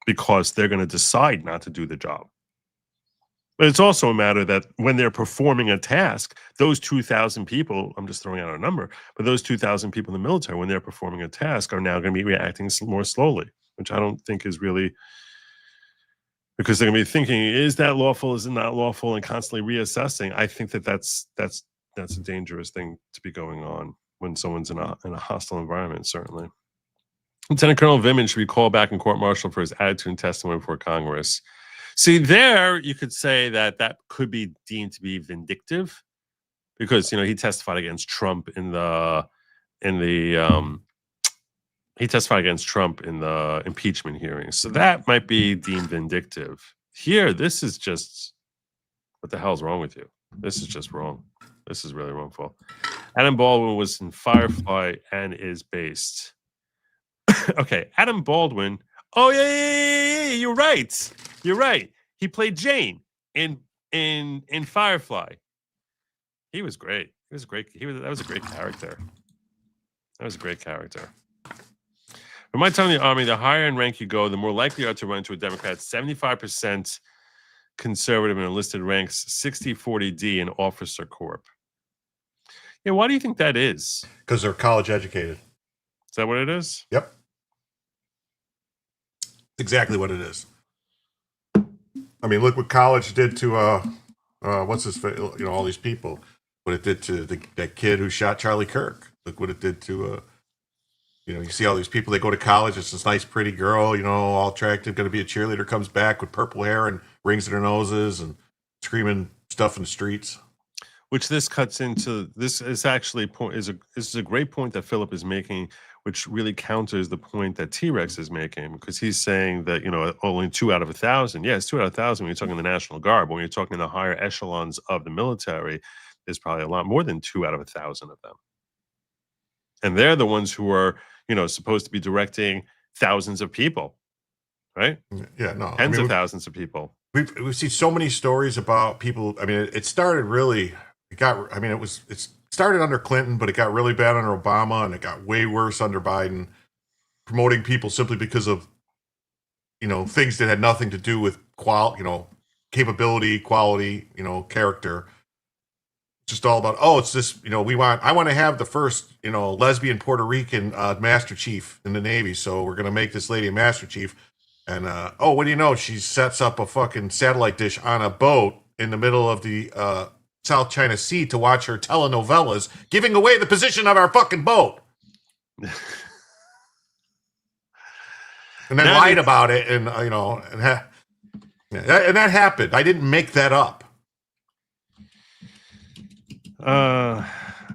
because they're going to decide not to do the job. But it's also a matter that when they're performing a task, those 2,000 people, I'm just throwing out a number, but those 2,000 people in the military, when they're performing a task, are now going to be reacting more slowly, which I don't think is really, because they're going to be thinking, is that lawful? Is it not lawful? And constantly reassessing. I think that's a dangerous thing to be going on when someone's in a hostile environment, certainly. Lieutenant Colonel Vimmen should be called back in court-martial for his attitude and testimony before Congress. See, there you could say that could be deemed to be vindictive, because he testified against Trump in the impeachment hearings. So that might be deemed vindictive. Here, this is just, what the hell's wrong with you? This is just wrong. This is really wrongful. Adam Baldwin was in Firefly and is based. Okay, Adam Baldwin. Oh yeah, you're right. You're right. He played Jane in Firefly. He was great. He was great. That was a great character. That was a great character. From my time in the Army, the higher in rank you go, the more likely you are to run into a Democrat. 75% conservative in enlisted ranks, 60-40 D in officer corp. Yeah, why do you think that is?
Because they're college educated.
Is that what it is?
Yep. Exactly what it is. I mean, look what college did to all these people. What it did to that kid who shot Charlie Kirk. Look what it did to you see all these people. They go to college. It's this nice, pretty girl, all attractive, going to be a cheerleader. Comes back with purple hair and rings in her noses and screaming stuff in the streets.
Which this cuts into. This is actually this is a great point that Philip is making, which really counters the point that T-Rex is making, because he's saying that, only 2 out of 1,000. Yeah, it's 2 out of 1,000 when you're talking the National Guard, but when you're talking the higher echelons of the military, there's probably a lot more than 2 out of 1,000 of them. And they're the ones who are, supposed to be directing thousands of people, right?
Yeah, no.
Tens of thousands of people.
We've seen so many stories about people. I mean, it started really, it started under Clinton, but it got really bad under Obama, and it got way worse under Biden, promoting people simply because of, things that had nothing to do with capability, quality, character. Just all about, it's this, I want to have the first, lesbian Puerto Rican Master Chief in the Navy, so we're going to make this lady a Master Chief. And, what do you know? She sets up a fucking satellite dish on a boat in the middle of the South China Sea to watch her telenovelas, giving away the position of our fucking boat. And then lied about it, and and that happened. I didn't make that up.
Now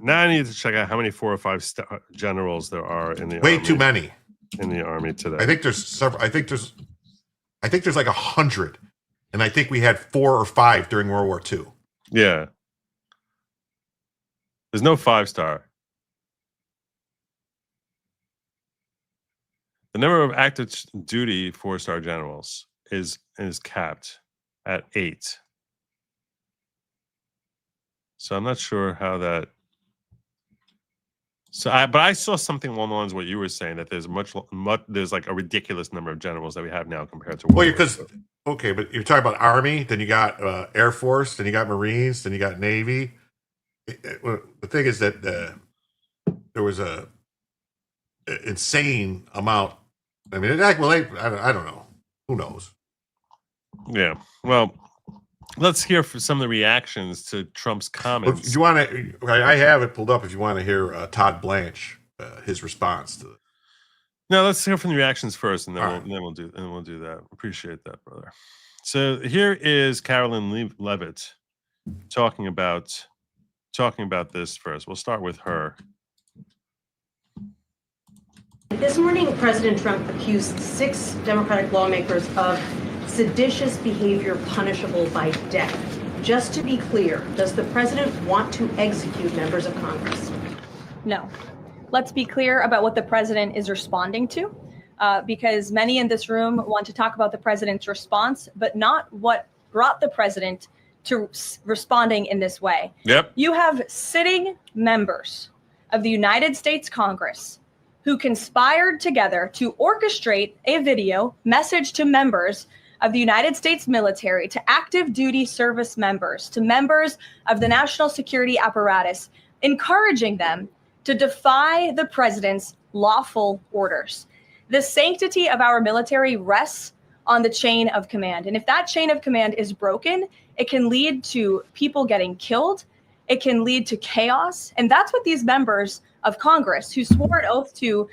I need to check out how many 4 or 5 generals there are in the
Way
army.
too many
in the army today.
I think there's several. I think there's like 100, and I think we had 4 or 5 during World War II.
Yeah, there's no 5-star. The number of active duty 4-star generals is capped at 8. So I'm not sure how that. But I saw something along the lines of what you were saying, that there's there's like a ridiculous number of generals that we have now compared to.
Well, because okay, but you're talking about Army, then you got Air Force, then you got Marines, then you got Navy. The thing is that there was a insane amount. I mean, I don't know. Who knows?
Yeah. Well, let's hear from some of the reactions to Trump's comments.
If you want to, I have it pulled up. If you want to hear Todd Blanche, his response to it.
No, let's hear from the reactions first, and then
All
we'll do that. Appreciate that, brother. So here is Carolyn Levitt talking about this first. We'll start with her.
This morning, President Trump accused 6 Democratic lawmakers of seditious behavior punishable by death. Just to be clear, does the president want to execute members of Congress?
No. Let's be clear about what the president is responding to, because many in this room want to talk about the president's response, but not what brought the president to responding in this way.
Yep.
You have sitting members of the United States Congress who conspired together to orchestrate a video message to members of the United States military, to active duty service members, to members of the national security apparatus, encouraging them to defy the president's lawful orders. The sanctity of our military rests on the chain of command. And if that chain of command is broken, it can lead to people getting killed. It can lead to chaos. And that's what these members of Congress who swore an oath to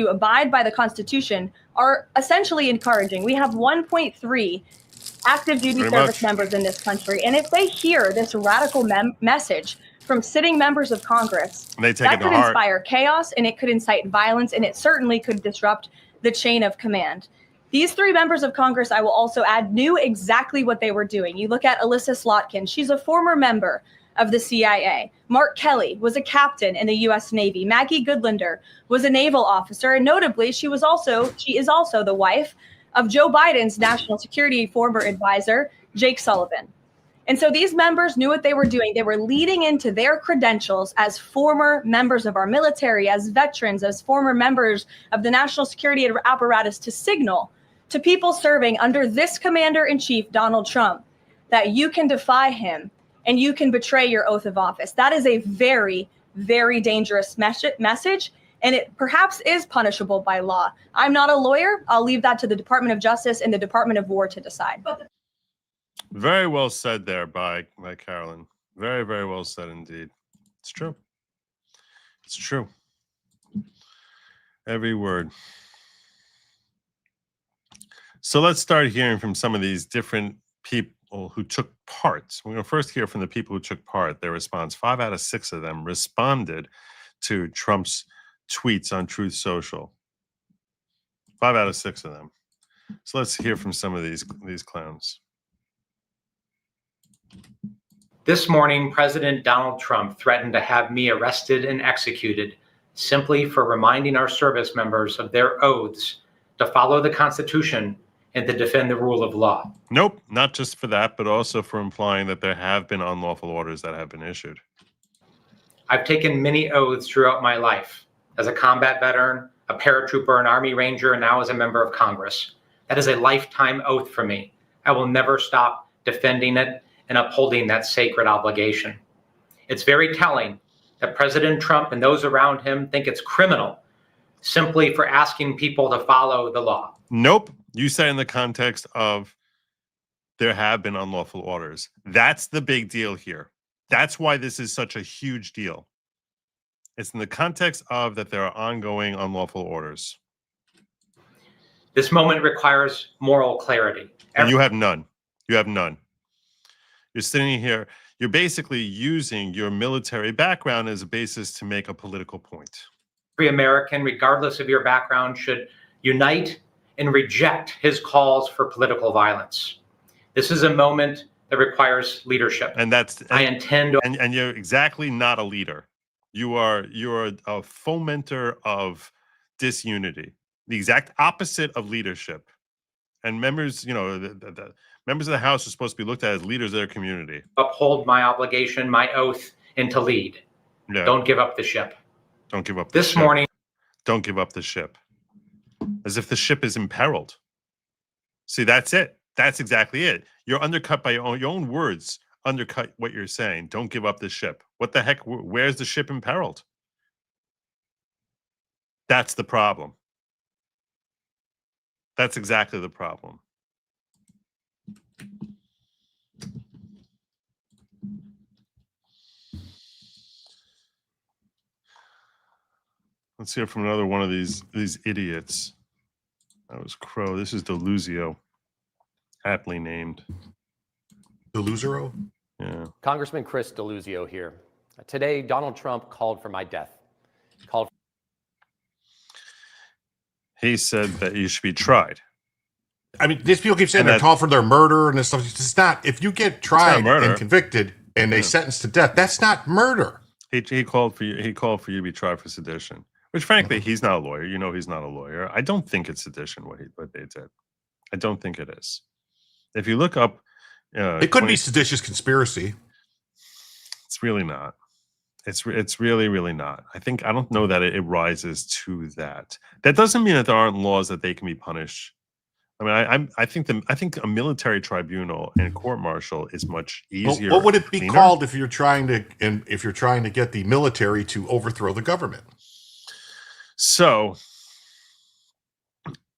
abide by the Constitution are essentially encouraging. We have 1.3 active duty service members in this country. And if they hear this radical message from sitting members of Congress, that could inspire chaos, and it could incite violence, and it certainly could disrupt the chain of command. These 3 members of Congress, I will also add, knew exactly what they were doing. You look at Alyssa Slotkin. She's a former member of the CIA. Mark Kelly was a captain in the U.S. Navy. Maggie Goodlander was a naval officer, and notably, she is also the wife of Joe Biden's national security former advisor, Jake Sullivan. And so these members knew what they were doing. They were leading into their credentials as former members of our military, as veterans, as former members of the national security apparatus to signal to people serving under this commander-in-chief, Donald Trump, that you can defy him and you can betray your oath of office. That is a very, very dangerous message, and it perhaps is punishable by law. I'm not a lawyer. I'll leave that to the Department of Justice and the Department of War to decide.
Very well said there by Carolyn. Very, very well said indeed. It's true. It's true. Every word. So let's start hearing from some of these different people who took part. We're going to first hear from the people who took part, their response. 5 out of 6 of them responded to Trump's tweets on Truth Social. 5 out of 6 of them. So let's hear from some of these clowns.
This morning, President Donald Trump threatened to have me arrested and executed simply for reminding our service members of their oaths to follow the Constitution and to defend the rule of law.
Nope, not just for that, but also for implying that there have been unlawful orders that have been issued.
I've taken many oaths throughout my life as a combat veteran, a paratrooper, an Army Ranger, and now as a member of Congress. That is a lifetime oath for me. I will never stop defending it and upholding that sacred obligation. It's very telling that President Trump and those around him think it's criminal simply for asking people to follow the law.
Nope. You say in the context of there have been unlawful orders. That's the big deal here. That's why this is such a huge deal. It's in the context of that there are ongoing unlawful orders.
This moment requires moral clarity.
And you have none. You have none. You're sitting here, you're basically using your military background as a basis to make a political point.
Every American, regardless of your background, should unite and reject his calls for political violence. This is a moment that requires leadership.
And
I intend to,
and you're exactly not a leader. You're a fomenter of disunity, the exact opposite of leadership. And members, you know, the members of the House are supposed to be looked at as leaders of their community.
uphold my obligation, my oath, and to lead.
Yeah.
Don't give up the ship.
Don't give up the
This
ship.
morning,
Don't give up the ship. As if the ship is imperiled. See, that's it. That's exactly it. You're undercut by your own words, undercut what you're saying. Don't give up the ship. What the heck? Where's the ship imperiled? That's the problem. That's exactly the problem. Let's hear from another one of these idiots. That was Crow. This is Deluzio, aptly named.
Deluzero?
Yeah.
Congressman Chris Deluzio here. Today, Donald Trump called for my death.
He said that you should be tried.
I mean, these people keep saying
And
they're
that-
calling for their murder and this stuff. It's not. If you get tried
murder.
and convicted and they sentence to death, that's not murder.
He called for you. He called for you to be tried for sedition. Which, frankly, he's not a lawyer. You know, he's not a lawyer. I don't think it's sedition what they did. I don't think it is. If you look up,
It could be seditious conspiracy.
It's really not. It's really, really not. I don't know that it rises to that. That doesn't mean that there aren't laws that they can be punished. I mean, I think a military tribunal and court martial is much easier.
What would it be
cleaner.
called if you're trying to get the military to overthrow the government?
So,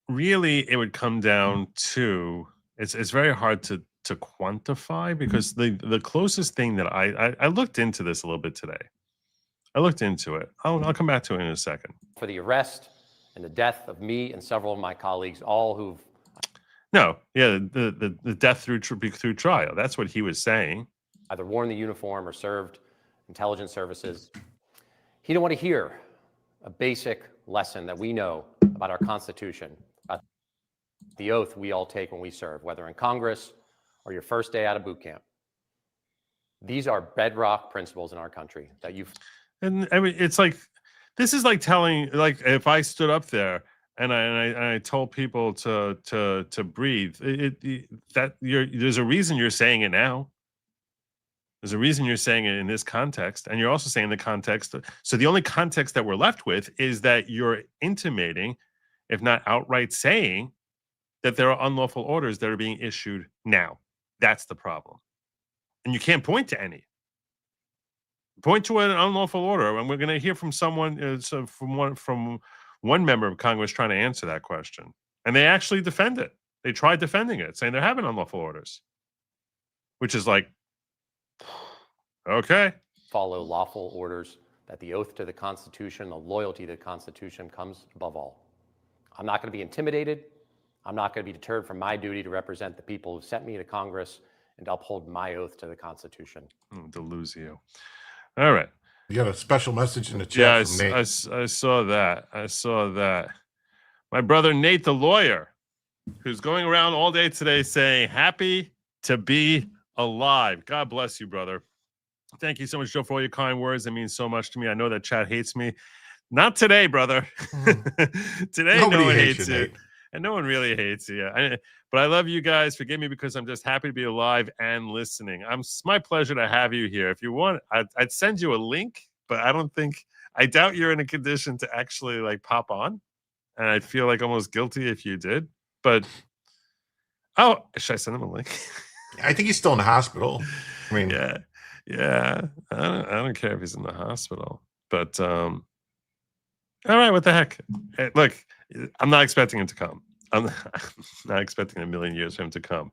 really, it would come down to it's very hard to quantify, because the closest thing that I looked into this a little bit today. I looked into it. I'll come back to it in a second.
For the arrest and the death of me and several of my colleagues, all who've
the death through trial. That's what he was saying.
either worn the uniform or served intelligence services. He didn't want to hear a basic lesson that we know about our Constitution, about the oath we all take when we serve, whether in Congress or your first day out of boot camp. These are bedrock principles in our country that you've.
And I mean, it's like, this is like telling, like, if I stood up there and I told people to breathe, there's a reason you're saying it now. There's a reason you're saying it in this context, and you're also saying the context. So the only context that we're left with is that you're intimating, if not outright saying, that there are unlawful orders that are being issued now. That's the problem. And you can't point to any. Point to an unlawful order, and we're going to hear from someone, from one member of Congress trying to answer that question. And they actually defend it. They tried defending it, saying they're having unlawful orders, which is like, okay.
Follow lawful orders, that the oath to the Constitution, the loyalty to the Constitution comes above all. I'm not going to be intimidated. I'm not going to be deterred from my duty to represent the people who sent me to Congress and to uphold my oath to the Constitution.
Deluzio. All right.
You got a special message in the chat from Nate.
I saw that. I saw that. My brother Nate, the lawyer, who's going around all day today saying, happy to be alive. God bless you, brother. Thank you so much, Joe, for all your kind words. It means so much to me. I know that chat hates me. Not today, brother. Today,
Nobody
no one
hates
hates
you,
you.
Nate.
And no one really hates you. But I love you guys. Forgive me, because I'm just happy to be alive and listening. It's my pleasure to have you here. If you want, I'd send you a link, but I doubt you're in a condition to actually like pop on. And I'd feel like almost guilty if you did. But, should I send him a link?
I think he's still in the hospital. I mean,
yeah. I don't care if he's in the hospital. But, all right, what the heck? Hey, look, I'm not expecting him to come. I'm not expecting a million years for him to come.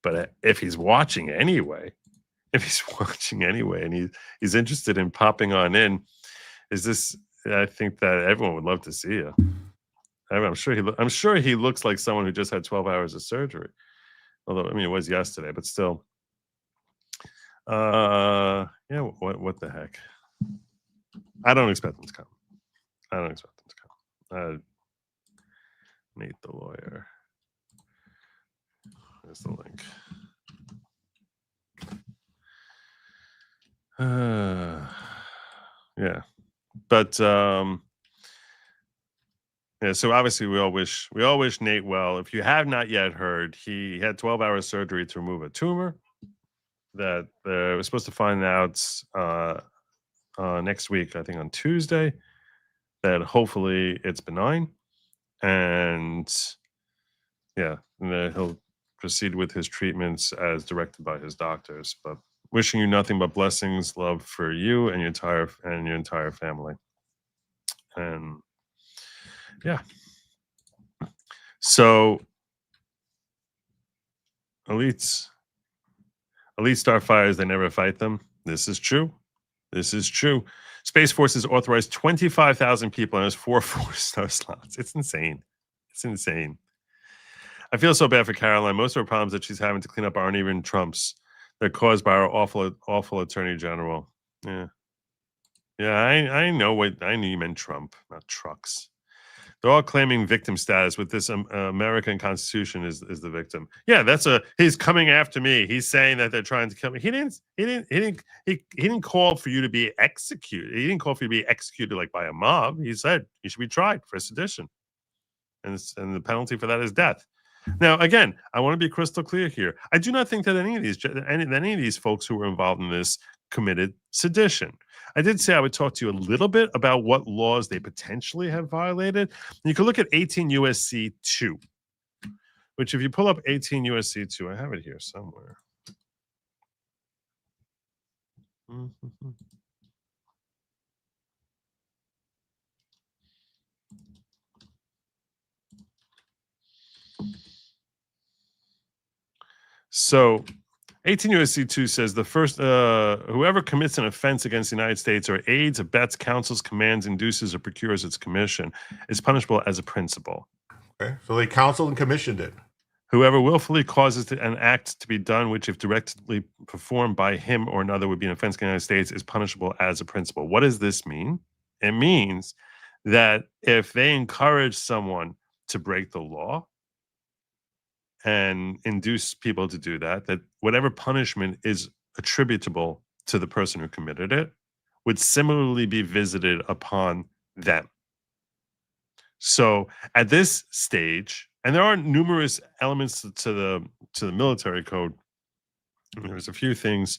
But if he's watching anyway, and he's interested in popping on in, is this? I think that everyone would love to see you. I'm sure he looks like someone who just had 12 hours of surgery. Although, I mean, it was yesterday, but still. Yeah, what the heck? I don't expect them to come. Nate the lawyer. There's the link. Yeah. But yeah, so obviously we all wish Nate well. If you have not yet heard, he had 12-hour surgery to remove a tumor that we're supposed to find out next week, I think on Tuesday, that hopefully it's benign. And yeah, and then he'll proceed with his treatments as directed by his doctors. But wishing you nothing but blessings, love for you and your entire family. And yeah. So elites start fires, they never fight them. This is true. Space Force has authorized 25,000 people and has 4 4-star slots. It's insane. I feel so bad for Caroline. Most of her problems that she's having to clean up aren't even Trump's. They're caused by our awful attorney general. Yeah, I know you meant Trump, not trucks. They're all claiming victim status with this American Constitution is the victim. Yeah, he's coming after me. He's saying that they're trying to kill me. He didn't call for you to be executed. He didn't call for you to be executed like by a mob. He said you should be tried for sedition, and the penalty for that is death. Now, again, I want to be crystal clear here. I do not think that any of these folks who were involved in this committed sedition. I did say I would talk to you a little bit about what laws they potentially have violated. You can look at 18 USC 2, which if you pull up 18 USC 2, I have it here somewhere. So 18 USC 2 says the first, whoever commits an offense against the United States or aids, abets, counsels, commands, induces, or procures its commission is punishable as a principle.
Okay, so they counseled and commissioned it.
Whoever willfully causes an act to be done, which if directly performed by him or another would be an offense against the United States, is punishable as a principle. What does this mean? It means that if they encourage someone to break the law and induce people to do that whatever punishment is attributable to the person who committed it would similarly be visited upon them. So at this stage, and there are numerous elements to the military code. There's a few things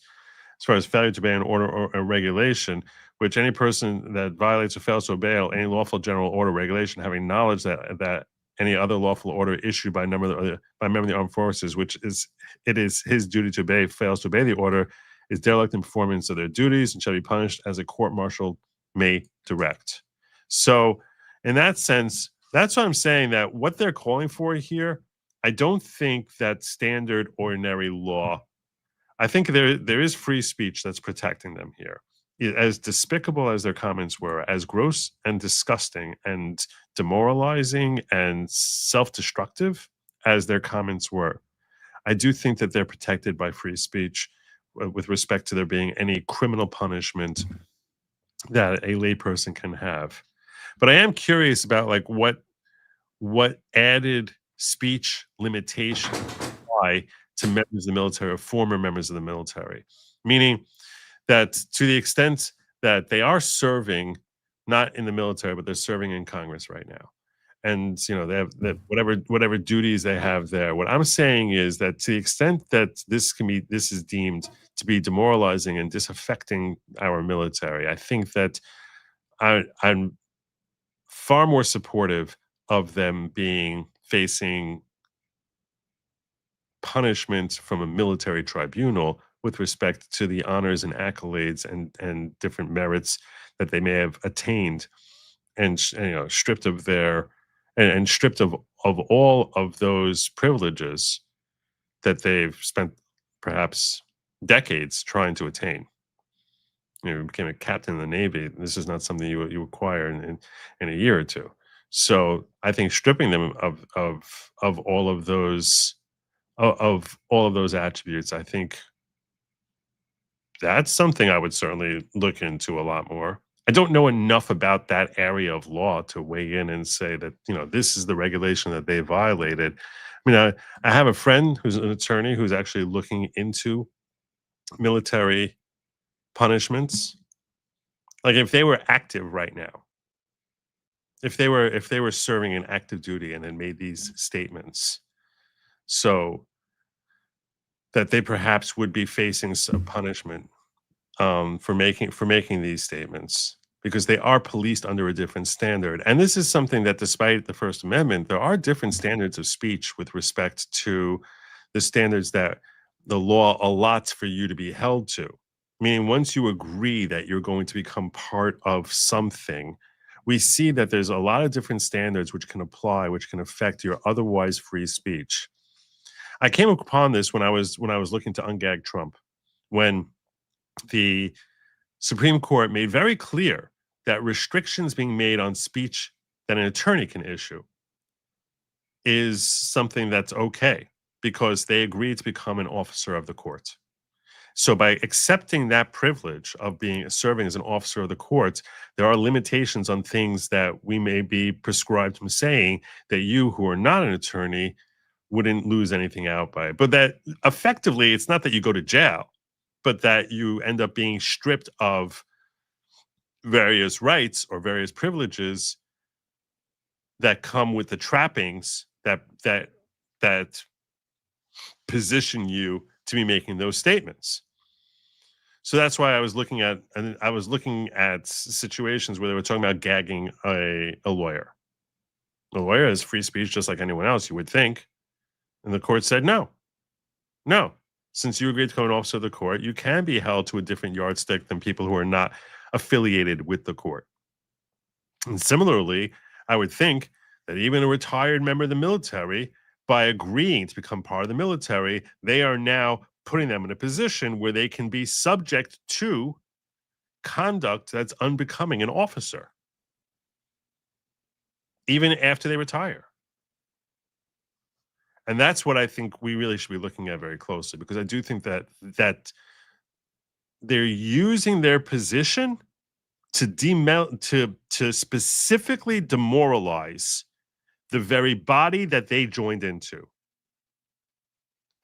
as far as failure to obey an order or a regulation, which any person that violates or fails to obey any lawful general order or regulation, having knowledge that any other lawful order issued by a member of the armed forces, it is his duty to obey, fails to obey the order, is derelict in performance of their duties and shall be punished as a court-martial may direct. So in that sense, that's what I'm saying, that what they're calling for here, I don't think that standard ordinary law, I think there is free speech that's protecting them here. As despicable as their comments were, as gross and disgusting and demoralizing and self-destructive as their comments were, I do think that they're protected by free speech with respect to there being any criminal punishment that a layperson can have. But I am curious about like what added speech limitation apply to members of the military or former members of the military, meaning that to the extent that they are serving, not in the military, but they're serving in Congress right now. And, they have whatever duties they have there. What I'm saying is that to the extent that this is deemed to be demoralizing and disaffecting our military, I think that I'm far more supportive of them facing punishment from a military tribunal with respect to the honors and accolades and different merits that they may have attained, and stripped of their and stripped of all of those privileges that they've spent perhaps decades trying to attain. became a captain in the Navy. This is not something you acquire in a year or two. So I think stripping them of all of those attributes, I think that's something I would certainly look into a lot more. I don't know enough about that area of law to weigh in and say that, this is the regulation that they violated. I mean, I have a friend who's an attorney who's actually looking into military punishments. Like if they were active right now, if they were serving in active duty and then made these statements, so that they perhaps would be facing some punishment for making these statements, because they are policed under a different standard. And this is something that, despite the First Amendment, there are different standards of speech with respect to the standards that the law allots for you to be held to. Meaning, once you agree that you're going to become part of something, we see that there's a lot of different standards which can apply, which can affect your otherwise free speech. I came upon this when I was looking to ungag Trump, when the Supreme Court made very clear that restrictions being made on speech that an attorney can issue is something that's okay because they agreed to become an officer of the court. So by accepting that privilege of serving as an officer of the court, there are limitations on things that we may be prescribed from saying that you, who are not an attorney, wouldn't lose anything out by. But that effectively, it's not that you go to jail, but that you end up being stripped of various rights or various privileges that come with the trappings that position you to be making those statements. So that's why I was looking at situations where they were talking about gagging a lawyer. A lawyer has free speech just like anyone else, you would think. And the court said, no. Since you agreed to become an officer of the court, you can be held to a different yardstick than people who are not affiliated with the court. And similarly, I would think that even a retired member of the military, by agreeing to become part of the military, they are now putting them in a position where they can be subject to conduct that's unbecoming an officer, even after they retire. And that's what I think we really should be looking at very closely, because I do think that they're using their position to specifically demoralize the very body that they joined into.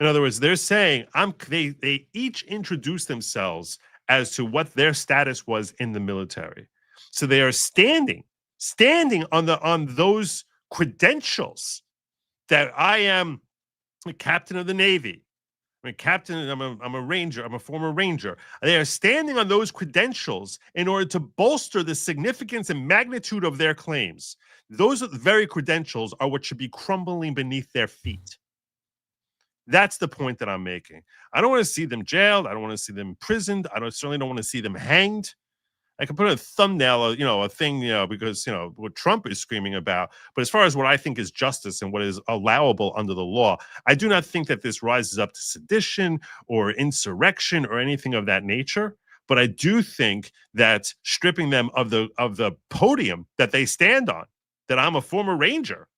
In other words, they're saying they each introduce themselves as to what their status was in the military. So they are standing on those credentials that I am a captain of the Navy. I'm a captain. I'm a ranger. I'm a former ranger. They are standing on those credentials in order to bolster the significance and magnitude of their claims. Those very credentials are what should be crumbling beneath their feet. That's the point that I'm making. I don't want to see them jailed. I don't want to see them imprisoned. Certainly don't want to see them hanged. I can put a thumbnail, a thing, because, what Trump is screaming about. But as far as what I think is justice and what is allowable under the law, I do not think that this rises up to sedition or insurrection or anything of that nature. But I do think that stripping them of the podium that they stand on, that I'm a former ranger,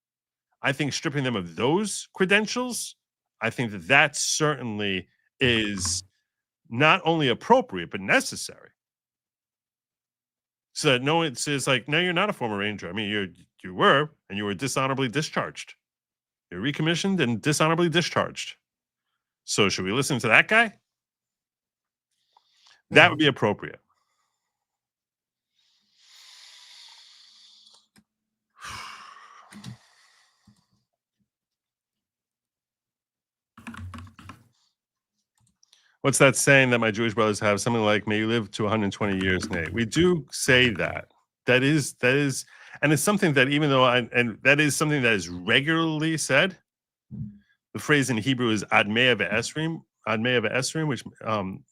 I think stripping them of those credentials, I think that certainly is not only appropriate, but necessary. So no, it's like, no, you're not a former ranger. I mean, you were, and you were dishonorably discharged. You're recommissioned and dishonorably discharged. So should we listen to that guy? That would be appropriate. What's that saying that my Jewish brothers have? Something like, may you live to 120 years, Nate. We do say that. That is, and it's something that even though that is something that is regularly said. The phrase in Hebrew is ad mea ve'esrim, which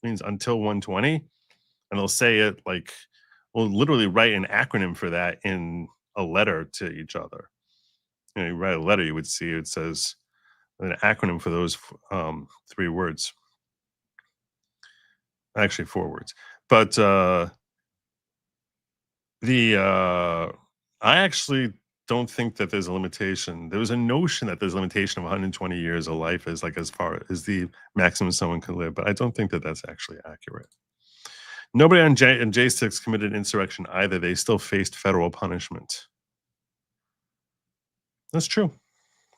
means until 120. And they'll say it like, we'll literally write an acronym for that in a letter to each other. You write a letter, you would see it says an acronym for those 3 words. Actually 4 words. But I actually don't think that there's a limitation. There was a notion that there's a limitation of 120 years of life as like as far as the maximum someone can live, but I don't think that that's actually accurate. Nobody on J6 committed insurrection either. They still faced federal punishment. That's true.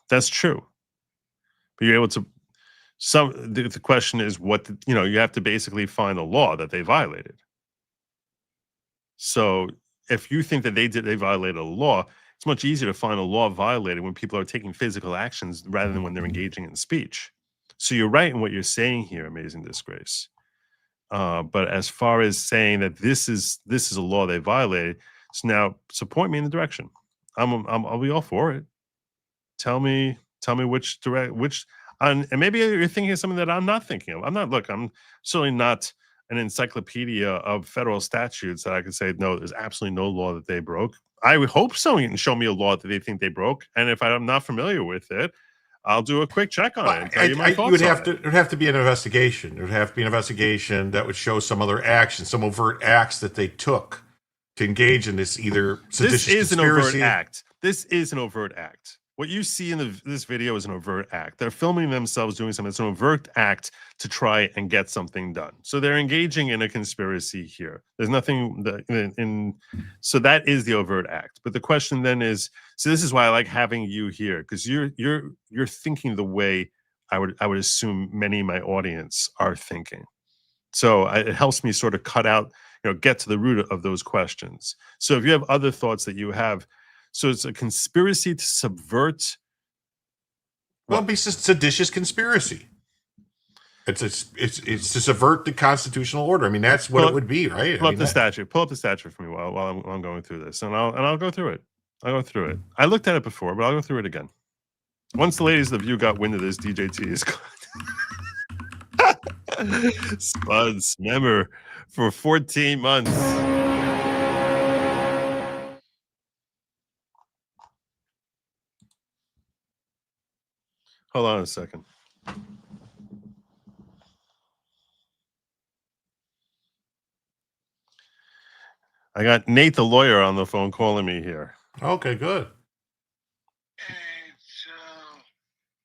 That's true. But you're able to. The question is what you have to basically find a law that they violated. So if you think that they violated a law, it's much easier to find a law violated when people are taking physical actions rather than when they're engaging in speech. So you're right in what you're saying here, Amazing Disgrace. But as far as saying that this is a law they violated, so point me in the direction. I'll be all for it. Tell me which and maybe you're thinking of something that I'm not thinking of. I'm certainly not an encyclopedia of federal statutes that I could say, no, there's absolutely no law that they broke. I would hope someone can show me a law that they think they broke. And if I'm not familiar with it, I'll do a quick check on it and tell you my thoughts on it.
It would have to be an investigation. It would have to be an investigation that would show some other action, some overt acts that they took to engage in this either seditious conspiracy.
This is an overt act. This is an overt act. What you see in this video is an overt act. They're filming themselves doing something. It's an overt act to try and get something done. So they're engaging in a conspiracy here. There's nothing so that is the overt act. But the question then is, so this is why I like having you here, because you're thinking the way I would assume many of my audience are thinking. So it helps me sort of cut out, get to the root of those questions. So if you have other thoughts that you have. So it's a conspiracy to subvert.
Well, it's a seditious conspiracy. It's to subvert the constitutional order. I mean, that's what it would be, right?
Pull up the statute for me while I'm going through this, and I'll go through it. I looked at it before, but I'll go through it again. Once the ladies of the View got wind of this, DJT is Spuds member for 14 months. Hold on a second. I got Nate the lawyer on the phone calling me here.
Okay, good.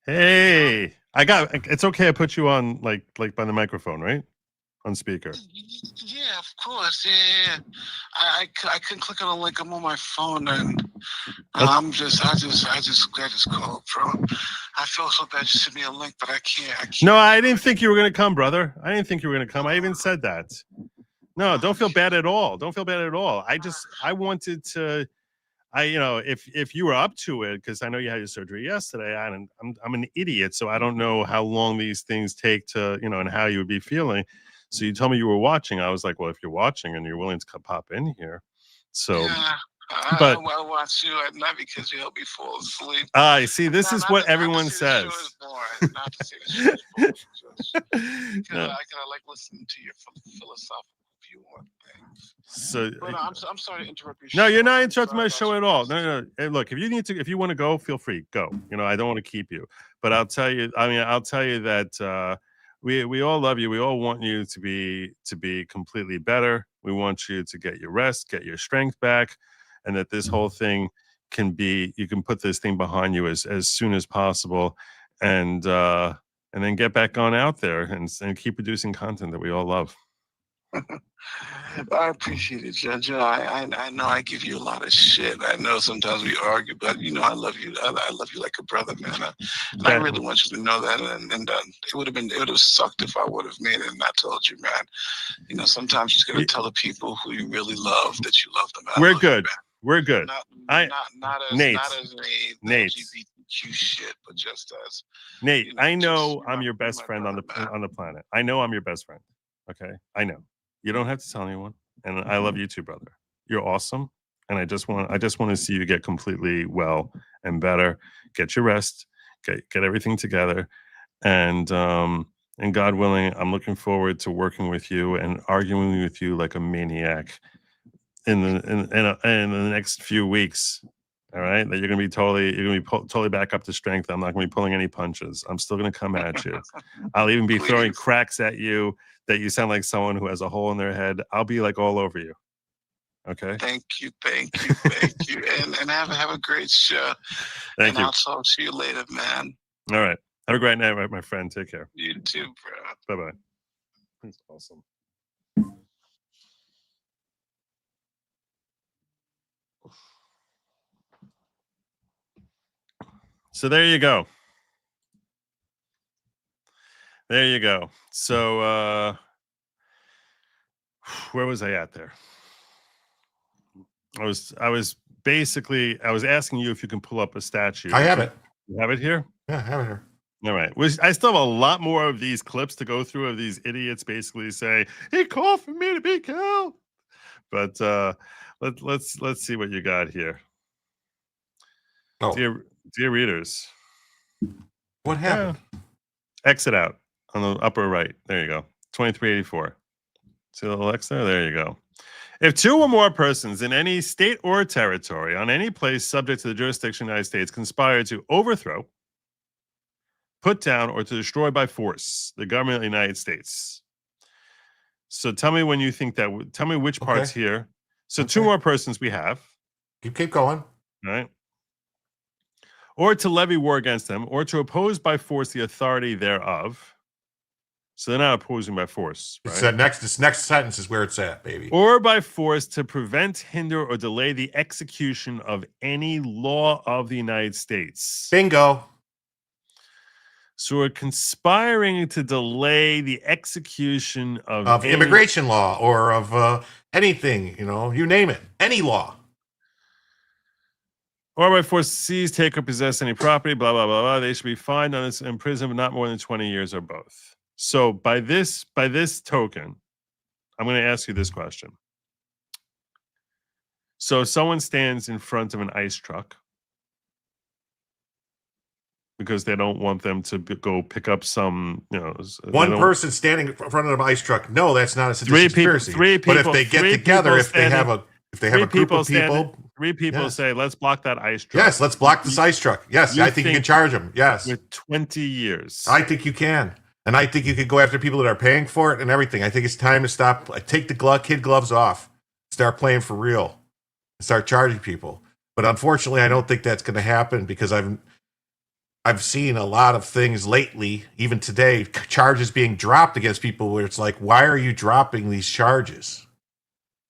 Hey, it's okay. I put you on like by the microphone, right? On speaker.
Yeah, of course. Yeah. I couldn't click on the link. I'm on my phone, and I just called, bro. I feel so bad. Just send me a link, but I can't.
No, I didn't think you were gonna come, brother. I didn't think you were gonna come. I even said that. No, don't feel bad at all. Don't feel bad at all. I wanted to. If you were up to it, because I know you had your surgery yesterday, I'm an idiot, so I don't know how long these things take to, and how you would be feeling. So you told me you were watching. I was like, well, if you're watching and you're willing to pop in here, so.
Yeah,
but
I watch you at night because you help me fall asleep.
I see. This is what everyone says.
Not to say the show is boring, because I like listening to your philosophical view on things.
So,
but I'm sorry to interrupt your show.
No, you're not interrupting my show at all. No. Hey, look, if you want to go, feel free. Go. I don't want to keep you. But I'll tell you that we all love you. We all want you to be completely better. We want you to get your rest, get your strength back, and that this whole thing you can put this thing behind you as soon as possible, and then get back on out there and keep producing content that we all love.
I appreciate it, Judge. I know I give you a lot of shit. I know sometimes we argue, but I love you. I love you like a brother, man. I really want you to know that. And it would have sucked if I would have made it and not told you, man. Sometimes you just gotta tell the people who you really love that you love them.
We're good. We're good.
Not as
Nate.
Nate. LGBTQ shit, but just as
Nate. I know I'm your best friend on the planet. I know I'm your best friend. Okay, I know. You don't have to tell anyone, and I love you too, brother. You're awesome, and I just want to see you get completely well and better. Get your rest, get everything together, and God willing, I'm looking forward to working with you and arguing with you like a maniac in the next few weeks. All right, that you're going to be totally back up to strength. I'm not going to be pulling any punches. I'm still going to come at you. I'll even be throwing cracks at you that you sound like someone who has a hole in their head. I'll be like all over you. Okay.
Thank you. And have a great show.
Thank you.
I'll talk to you later, man.
All right. Have a great night, my friend. Take care.
You too, bro.
Bye-bye. That's awesome. So there you go. There you go. So where was I at there? I was asking you if you can pull up a statue.
I have it.
You have it here?
Yeah, I have it here.
All right. I still have a lot more of these clips to go through of these idiots basically say, he called for me to be killed. But let's see what you got here.
Oh.
Dear readers.
What happened?
Exit out on the upper right. There you go. 2384. See the little X there? There you go. If two or more persons in any state or territory on any place subject to the jurisdiction of the United States conspire to overthrow, put down, or to destroy by force the government of the United States. So tell me when you think that. Tell me which parts here. So two more persons we have.
Keep going.
All right. Or to levy war against them, or to oppose by force the authority thereof. So they're not opposing by force, right?
This next sentence is where it's at, baby.
Or by force to prevent, hinder, or delay the execution of any law of the United States.
Bingo.
So we're conspiring to delay the execution of
immigration law or of anything, you name it, any law.
Or by force seize, take, or possess any property, blah, blah, blah, blah. They should be fined on this in prison, but not more than 20 years or both. So by this token, I'm going to ask you this question. So someone stands in front of an ice truck because they don't want them to go pick up some,
one person standing in front of an ice truck. No, that's not a seditious conspiracy. But if they get together, if they have a group of people,
three people say, let's block that ice truck.
Yes, let's block this ice truck. Yes, I think you can charge them. Yes.
With 20 years.
I think you can. And I think you could go after people that are paying for it and everything. I think it's time to stop. Take the kid gloves off. Start playing for real. Start charging people. But unfortunately, I don't think that's going to happen because I've seen a lot of things lately, even today, charges being dropped against people where it's like, why are you dropping these charges?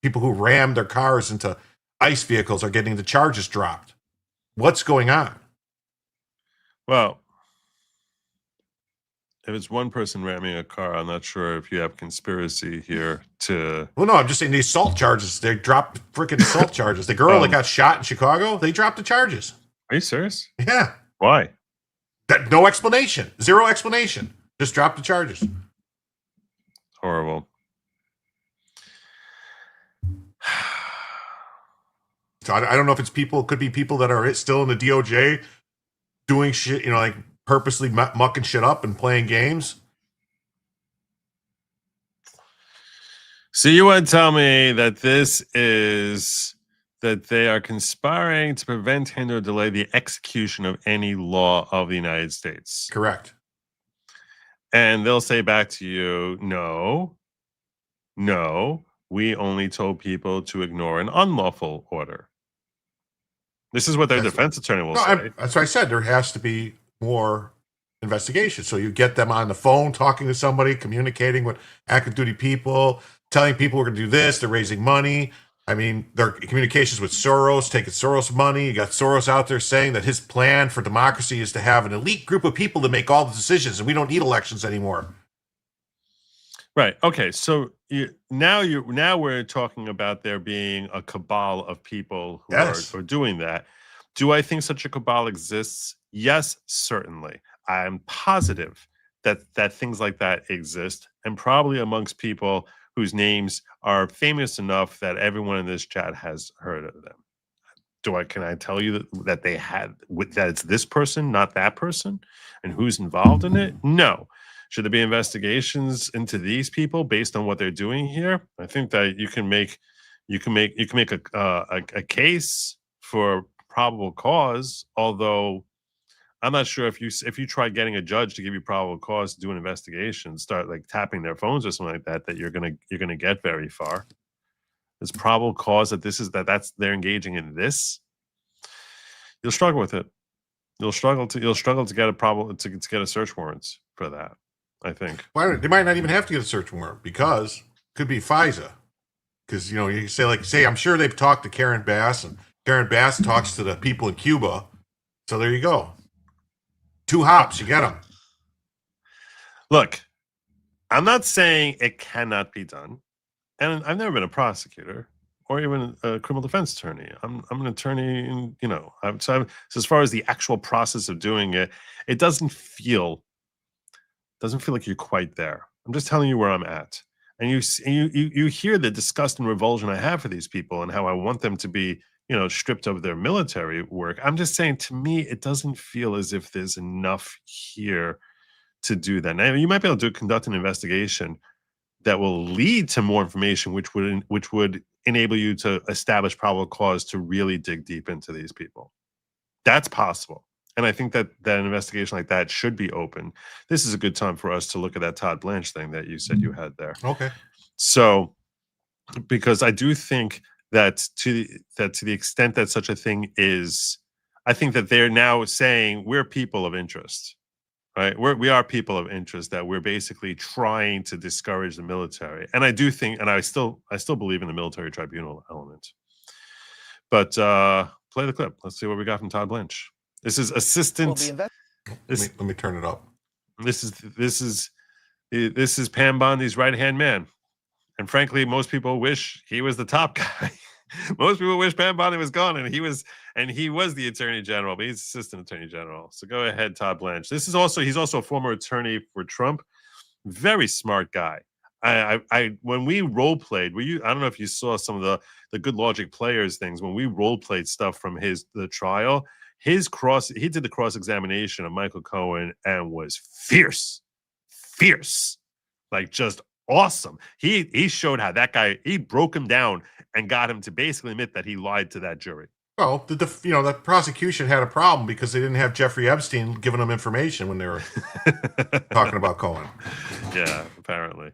People who rammed their cars into ICE vehicles are getting the charges dropped. What's going on?
Well, if it's one person ramming a car, I'm not sure if you have conspiracy here to...
Well, no, I'm just saying the assault charges. They dropped freaking assault charges. The girl that got shot in Chicago, they dropped the charges.
Are you serious?
Yeah.
Why?
No explanation. Zero explanation. Just drop the charges.
Horrible.
So I don't know if it's people. It could be people that are still in the DOJ doing shit, like purposely mucking shit up and playing games.
So you want to tell me that that they are conspiring to prevent, hinder, or delay the execution of any law of the United States?
Correct.
And they'll say back to you, no, we only told people to ignore an unlawful order. This is what their defense attorney will say.
That's what I said. There has to be more investigation. So you get them on the phone, talking to somebody, communicating with active duty people, telling people we're going to do this. They're raising money. I mean, their communications with Soros, taking Soros money. You got Soros out there saying that his plan for democracy is to have an elite group of people to make all the decisions, and we don't need elections anymore.
Right. Okay. So now we're talking about there being a cabal of people who are doing that. Do I think such a cabal exists? Yes, certainly. I'm positive that things like that exist, and probably amongst people whose names are famous enough that everyone in this chat has heard of them. Can I tell you that that it's this person, not that person, and who's involved in it? No. Should there be investigations into these people based on what they're doing here? I think that you can make a case for probable cause, although I'm not sure if you try getting a judge to give you probable cause to do an investigation, start like tapping their phones or something like that, that you're gonna get very far. There's probable cause that that's they're engaging in this. You'll struggle with it. You'll struggle to get to get a search warrant for that, I think.
Why they might not even have to get a search warrant because it could be FISA. Because you say I'm sure they've talked to Karen Bass, and Karen Bass talks to the people in Cuba. So there you go. 2 hops, you get them.
Look, I'm not saying it cannot be done, and I've never been a prosecutor or even a criminal defense attorney. I'm an attorney, and so as far as the actual process of doing it, it doesn't feel like you're quite there. I'm just telling you where I'm at, and you hear the disgust and revulsion I have for these people and how I want them to be stripped of their military work. I'm just saying, to me, it doesn't feel as if there's enough here to do that. Now, you might be able to conduct an investigation that will lead to more information, which would enable you to establish probable cause to really dig deep into these people. That's possible. And I think that an investigation like that should be open. This is a good time for us to look at that Todd Blanche thing that you said you had there.
Okay.
So, because I do think that to the extent that such a thing is, I think that they're now saying we're people of interest, right? We are people of interest, that we're basically trying to discourage the military. And I do think, and I still believe in the military tribunal element. But play the clip. Let's see what we got from Todd Blanche. This is assistant.
Let me turn it up.
This is Pam Bondi's right-hand man. And frankly, most people wish he was the top guy. Most people wish Pam Bondi was gone, and he was the attorney general, but he's assistant attorney general. So go ahead, Todd Blanche. He's also a former attorney for Trump. Very smart guy. When we role played, I don't know if you saw some of the Good Logic Players things. When we role played stuff from the trial, he did the cross examination of Michael Cohen and was fierce, like just awesome. He showed how that guy, he broke him down and got him to basically admit that he lied to that jury.
Well, the prosecution had a problem because they didn't have Jeffrey Epstein giving them information when they were talking about Cohen.
Yeah, apparently.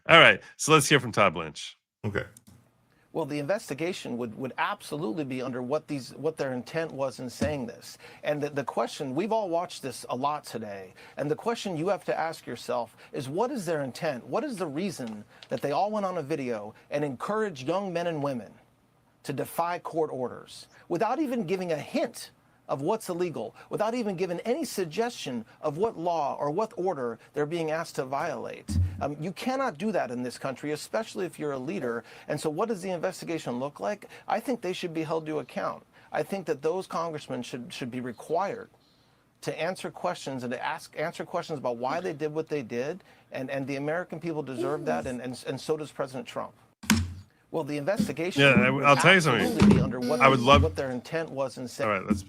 All right, so let's hear from Todd Blanche.
Okay.
Well, the investigation would absolutely be under what their intent was in saying this. And the question, we've all watched this a lot today, and the question you have to ask yourself is, what is their intent? What is the reason that they all went on a video and encouraged young men and women to defy court orders without even giving a hint of what's illegal, without even giving any suggestion of what law or what order they're being asked to violate? You cannot do that in this country, especially if you're a leader. And so what does the investigation look like? I think they should be held to account. I think that those congressmen should be required to answer questions and to answer questions about why they did what they did. And the American people deserve that, and so does President Trump. Well, the investigation.
Yeah, I'll tell you something.
Be under what
I would love
what their intent was in saying.
All right, let's.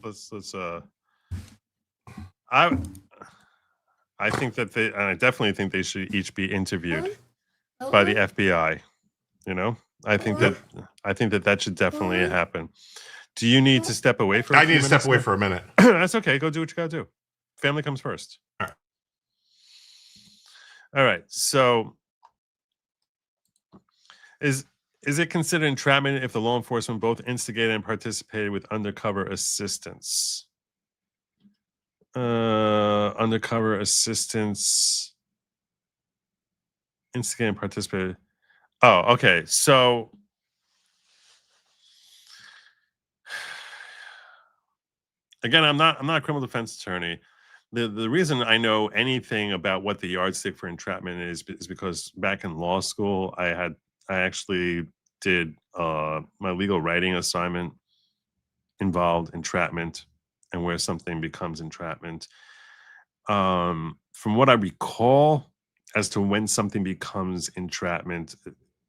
I think that I definitely think they should each be interviewed by the FBI. I think that should definitely happen. Do you need to step away for?
I need to step away for a minute.
That's okay. Go do what you gotta do. Family comes first. All right. So, is it considered entrapment if the law enforcement both instigated and participated with undercover assistance? Undercover assistance, instigated and participated. Oh, okay. So, again, I'm not a criminal defense attorney. The reason I know anything about what the yardstick for entrapment is because back in law school, I actually did my legal writing assignment involved entrapment and where something becomes entrapment. From what I recall as to when something becomes entrapment,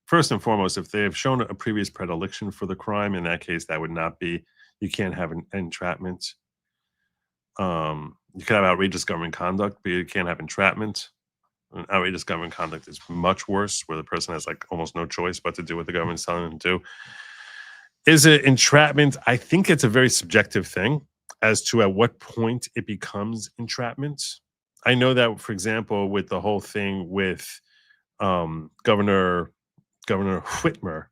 first and foremost, if they have shown a previous predilection for the crime, in that case, that would not be, you can't have an entrapment. You can have outrageous government conduct, but you can't have entrapment. And outrageous government conduct is much worse, where the person has like almost no choice but to do what the government's telling them to do. Is it entrapment? I think it's a very subjective thing as to at what point it becomes entrapment. I know that, for example, with the whole thing with Governor Whitmer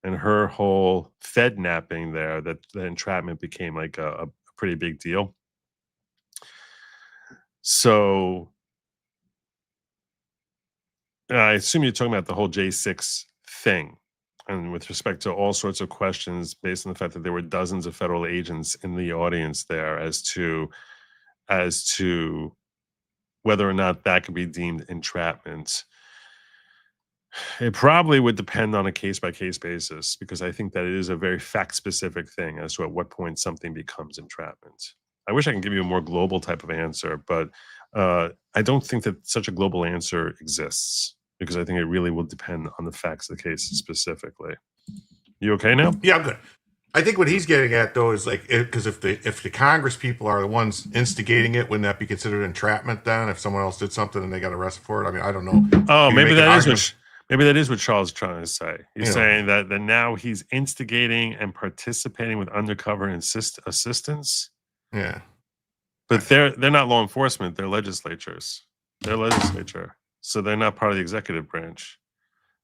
and her whole Fed napping there, that the entrapment became like a pretty big deal. So I assume you're talking about the whole J6 thing. And with respect to all sorts of questions based on the fact that there were dozens of federal agents in the audience there as to whether or not that could be deemed entrapment. It probably would depend on a case-by-case basis, because I think that it is a very fact-specific thing as to at what point something becomes entrapment. I wish I could give you a more global type of answer, but I don't think that such a global answer exists, because I think it really will depend on the facts of the case specifically. You okay now?
Yeah, I'm good. I think what he's getting at, though, is like, because if the Congress people are the ones instigating it, wouldn't that be considered entrapment then? If someone else did something and they got arrested for it? I mean, I don't know.
Oh, maybe that is what Charles is trying to say. He's saying that now he's instigating and participating with undercover assistance.
Yeah,
but they're not law enforcement; they're legislatures. They're legislature, so they're not part of the executive branch.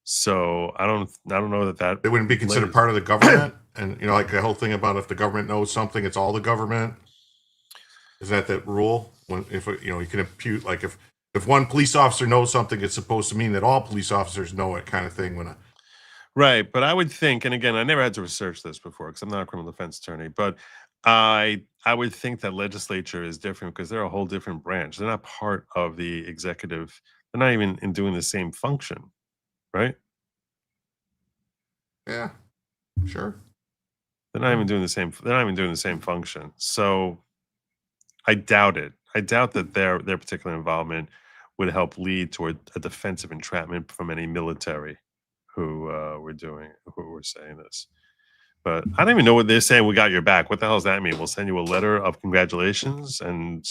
So I don't know that
they wouldn't be considered part of the government. And like the whole thing about if the government knows something, it's all the government. Is that rule? When if you can impute, like if one police officer knows something, it's supposed to mean that all police officers know it, kind of thing.
Right, but I would think, and again, I never had to research this before because I'm not a criminal defense attorney, but I would think that legislature is different because they're a whole different branch. They're not part of the executive. They're not even doing the same function, right?
Yeah, sure.
They're not even doing the same. They're not even doing the same function. So I doubt it. I doubt that their particular involvement would help lead toward a defensive entrapment from any military who were saying this. But I don't even know what they're saying. We got your back. What the hell does that mean? We'll send you a letter of congratulations, and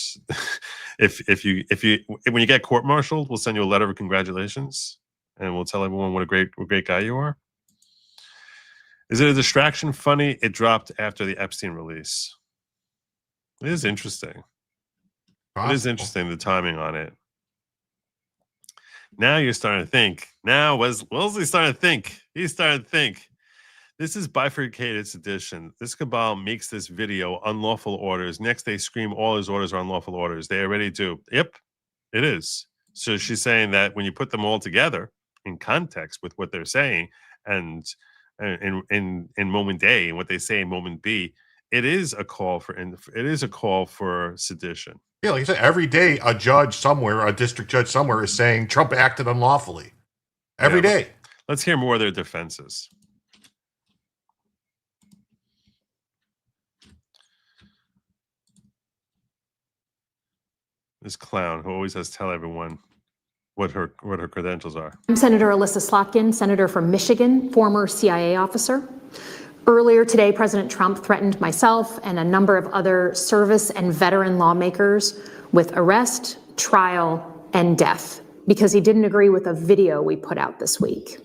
when you get court-martialed, we'll send you a letter of congratulations, and we'll tell everyone what a great guy you are. Is it a distraction? Funny, it dropped after the Epstein release. It is interesting. It is interesting, the timing on it. Now you're starting to think. Now Wellesley's starting to think. He's starting to think. This is bifurcated sedition. This cabal makes this video unlawful orders. Next, they scream all his orders are unlawful orders. They already do. Yep, it is. So she's saying that when you put them all together in context with what they're saying and in moment A and what they say in moment B, it is a call for sedition.
Yeah, like I said, every day a judge somewhere, a district judge somewhere, is saying Trump acted unlawfully. Every day.
Let's hear more of their defenses. This clown who always has to tell everyone what her credentials are.
I'm Senator Alyssa Slotkin, senator from Michigan, former CIA officer. Earlier today, President Trump threatened myself and a number of other service and veteran lawmakers with arrest, trial, and death because he didn't agree with a video we put out this week.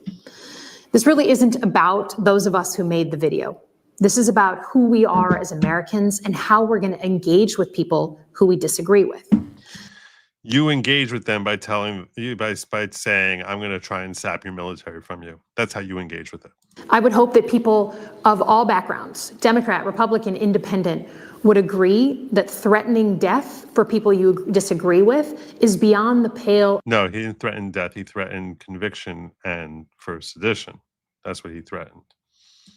This really isn't about those of us who made the video. This is about who we are as Americans and how we're going to engage with people who we disagree with.
You engage with them by saying, I'm going to try and sap your military from you. That's how you engage with it.
I would hope that people of all backgrounds, Democrat, Republican, Independent, would agree that threatening death for people you disagree with is beyond the pale.
No, he didn't threaten death. He threatened conviction and for sedition. That's what he threatened.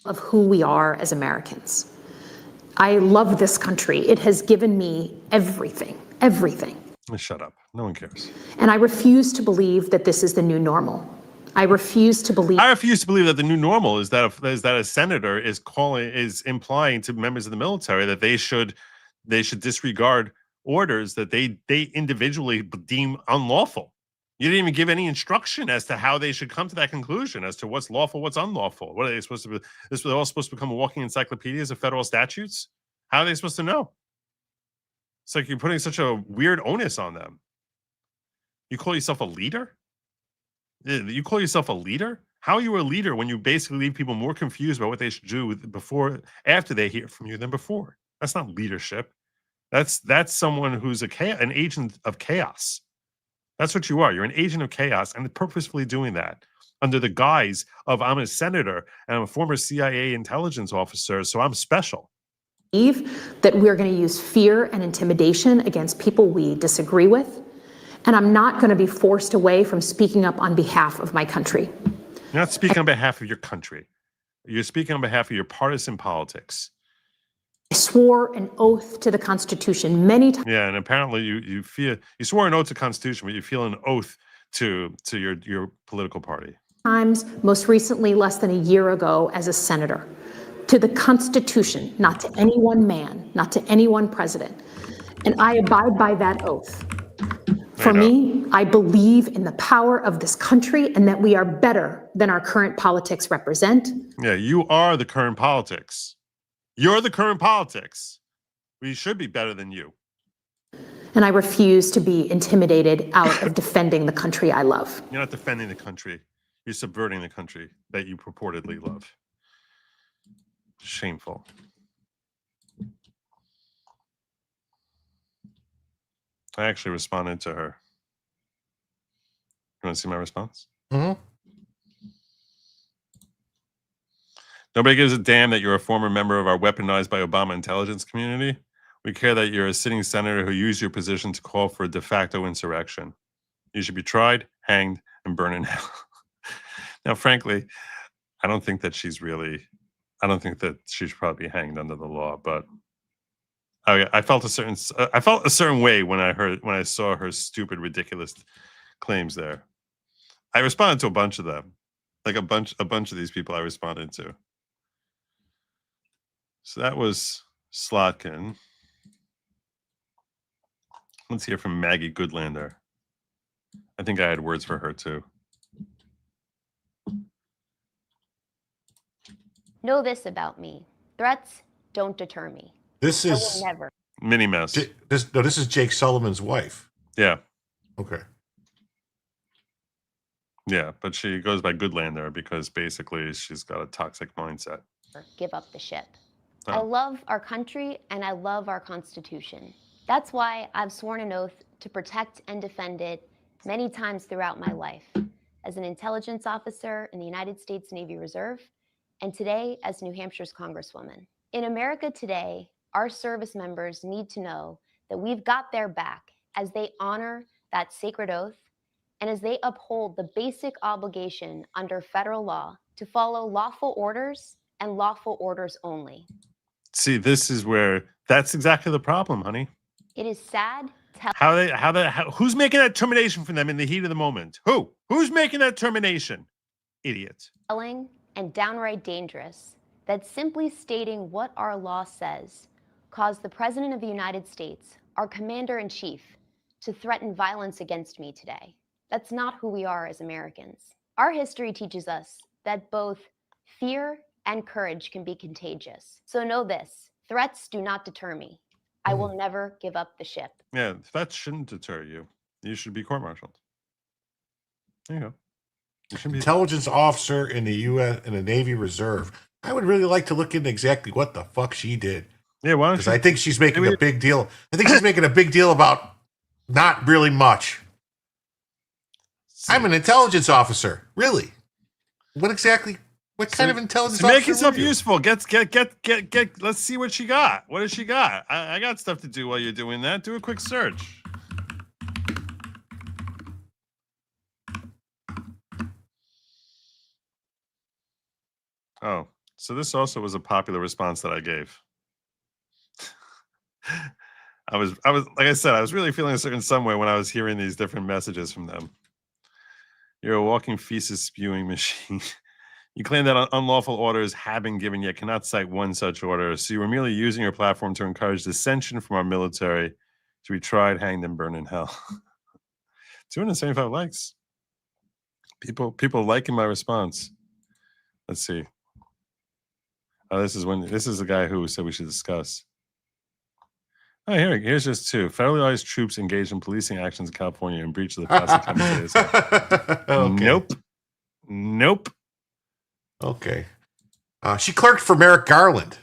Of who we are as Americans. I love this country. It has given me everything, everything.
Shut up. No one cares.
And I refuse to believe that this is the new normal. I refuse to believe
that the new normal is that a senator is implying to members of the military that they should disregard orders that they individually deem unlawful. You didn't even give any instruction as to how they should come to that conclusion as to what's lawful, what's unlawful. What are they supposed to be? They're all supposed to become walking encyclopedias of federal statutes? How are they supposed to know? It's like you're putting such a weird onus on them. You call yourself a leader? You call yourself a leader? How are you a leader when you basically leave people more confused about what they should do after they hear from you than before? That's not leadership. That's someone who's an agent of chaos. That's what you are. You're an agent of chaos, and purposefully doing that under the guise of I'm a senator and I'm a former CIA intelligence officer, so I'm special.
That we're going to use fear and intimidation against people we disagree with, and I'm not going to be forced away from speaking up on behalf of my country.
You're not speaking on behalf of your country. You're speaking on behalf of your partisan politics.
I swore an oath to the Constitution many times.
Yeah, and apparently you swore an oath to the Constitution, but you feel an oath to your political party.
Most recently, less than a year ago, as a senator, to the Constitution, not to any one man, not to any one president. And I abide by that oath. For me, I believe in the power of this country and that we are better than our current politics represent.
Yeah, you are the current politics. You're the current politics. We should be better than you.
And I refuse to be intimidated out of defending the country I love.
You're not defending the country. You're subverting the country that you purportedly love. Shameful. I actually responded to her. You want to see my response?
Mm-hmm.
Nobody gives a damn that you're a former member of our weaponized by Obama intelligence community. We care that you're a sitting senator who used your position to call for a de facto insurrection. You should be tried, hanged, and burned in hell. Now, frankly, I don't think that she should probably be hanged under the law, but I felt a certain way when I saw her stupid, ridiculous claims there. I responded to a bunch of them, like a bunch of these people I responded to. So that was Slotkin. Let's hear from Maggie Goodlander. I think I had words for her too.
Know this about me. Threats don't deter me.
This
I
is
will never.
Minnie Mouse.
This is Jake Sullivan's wife.
Yeah.
Okay.
Yeah, but she goes by Goodlander because basically she's got a toxic mindset.
Give up the ship.
Oh.
I love our country and I love our Constitution. That's why I've sworn an oath to protect and defend it many times throughout my life, as an intelligence officer in the United States Navy Reserve, and today as New Hampshire's Congresswoman. In America today, our service members need to know that we've got their back as they honor that sacred oath and as they uphold the basic obligation under federal law to follow lawful orders and lawful orders only.
See, that's exactly the problem, honey.
It is sad.
Who's making that determination for them in the heat of the moment? Who's making that determination? Idiot.
Telling and downright dangerous that simply stating what our law says caused the President of the United States, our Commander-in-Chief, to threaten violence against me today. That's not who we are as Americans. Our history teaches us that both fear and courage can be contagious. So know this, threats do not deter me. I will never give up the ship.
Yeah, that shouldn't deter you. You should be court-martialed. There you go.
Intelligence officer in the U.S. in the Navy Reserve. I would really like to look into exactly what the fuck she did.
Yeah, why don't you?
Because I think she's making a big deal. I think she's making a big deal about not really much. I'm an intelligence officer. Really? What exactly? What kind of intelligence officer?
Make yourself useful. Get. Let's see what she got. What has she got? I got stuff to do while you're doing that. Do a quick search. Oh, so this also was a popular response that I gave. I was like I said, I was really feeling a certain some way when I was hearing these different messages from them. You're a walking feces spewing machine. You claim that unlawful orders have been given, yet cannot cite one such order. So you were merely using your platform to encourage dissension from our military to be tried, hanged, and burned in hell. 275 likes. People liking my response. Let's see. Oh, this is the guy who said we should discuss. Oh, here's just two. Federalized troops engaged in policing actions in California in breach of the Classic Commentators.
Okay.
Nope.
Okay. She clerked for Merrick Garland.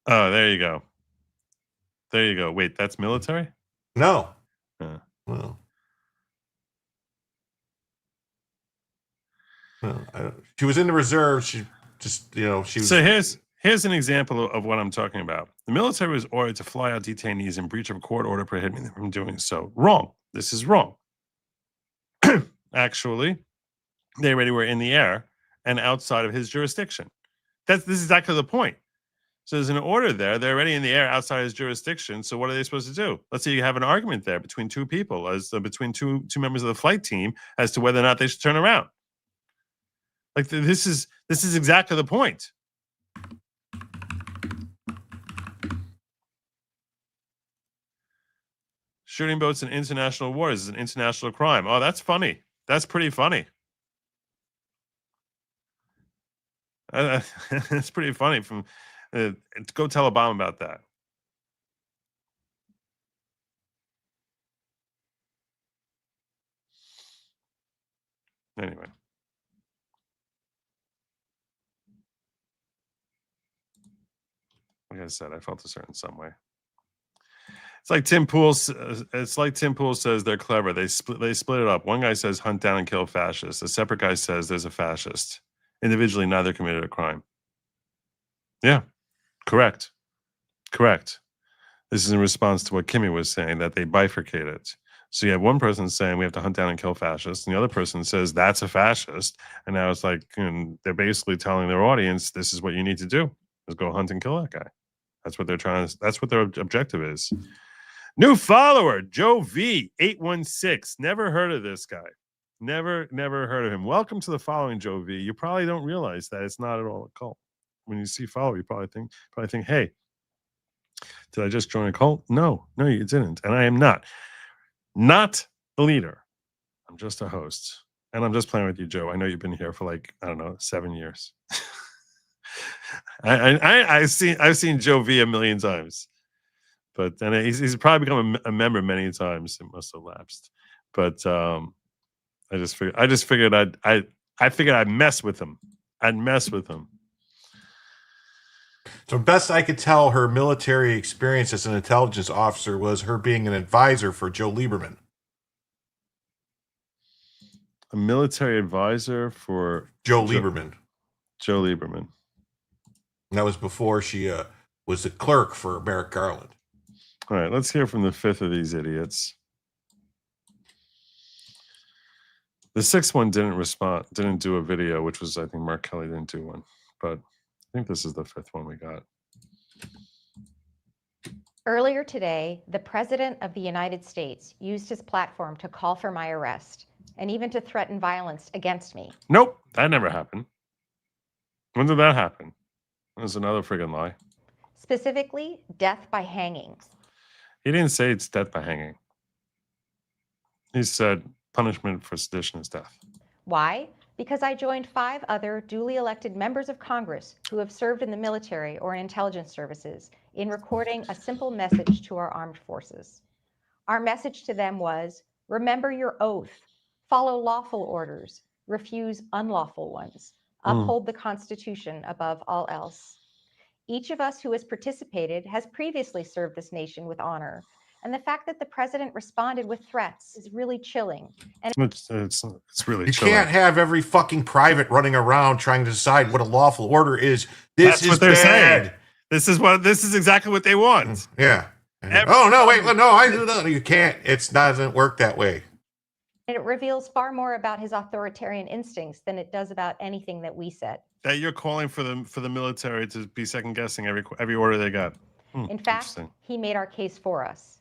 Oh, there you go. There you go. Wait, that's military?
No.
Well.
She was in the reserve. She just, she was.
So here's an example of what I'm talking about. The military was ordered to fly out detainees in breach of a court order prohibiting them from doing so. Wrong. This is wrong. Actually, they already were in the air and outside of his jurisdiction. This is exactly the point. So there's an order there. They're already in the air outside his jurisdiction. So what are they supposed to do? Let's say you have an argument there between two people, between two members of the flight team, as to whether or not they should turn around. Like this is exactly the point. Shooting boats in international waters is an international crime. Oh, that's funny. That's pretty funny. It's pretty funny. Go tell Obama about that. Anyway. Like I said, I felt a certain some way. It's like Tim Pool says they're clever. They split it up. One guy says hunt down and kill fascists. A separate guy says there's a fascist. Individually, neither committed a crime. Yeah, correct. This is in response to what Kimmy was saying, that they bifurcate it. So you have one person saying we have to hunt down and kill fascists, and the other person says that's a fascist. And now it's like they're basically telling their audience, this is what you need to do, is go hunt and kill that guy. That's what they're trying to. That's what their objective is. New follower, Joe V 816. Never heard of this guy. Never heard of him. Welcome to the following, Joe V. You probably don't realize that it's not at all a cult. When you see follow, you probably think, hey, did I just join a cult? No, you didn't. And I am not the leader. I'm just a host. And I'm just playing with you, Joe. I know you've been here for 7 years. I've seen Joe V a million times, but then he's probably become a member many times. It must have lapsed, but I just figured I'd mess with him. I'd mess with him.
So best I could tell, her military experience as an intelligence officer was her being an advisor for Joe Lieberman.
A military advisor for
Joe Lieberman.
Joe Lieberman.
And that was before she was a clerk for Merrick Garland.
All right, let's hear from the fifth of these idiots. The sixth one didn't do a video, which was, I think Mark Kelly didn't do one. But I think this is the fifth one we got.
Earlier today, the President of the United States used his platform to call for my arrest and even to threaten violence against me.
Nope, that never happened. When did that happen? There's another friggin' lie.
Specifically, death by hanging.
He didn't say it's death by hanging. He said punishment for sedition is death.
Why? Because I joined 5 other duly elected members of Congress who have served in the military or in intelligence services in recording a simple message to our armed forces. Our message to them was, remember your oath, follow lawful orders, refuse unlawful ones, uphold the Constitution above all else. Each of us who has participated has previously served this nation with honor. And the fact that the president responded with threats is really chilling. And
it's really
you
chilling.
Can't have every fucking private running around trying to decide what a lawful order is. That's
what they're saying. This is exactly what they want.
Yeah. Oh no, wait, no, you can't. It doesn't work that way.
it reveals far more about his authoritarian instincts than it does about anything that we said.
That you're calling for the military to be second guessing every order they got.
In fact, he made our case for us.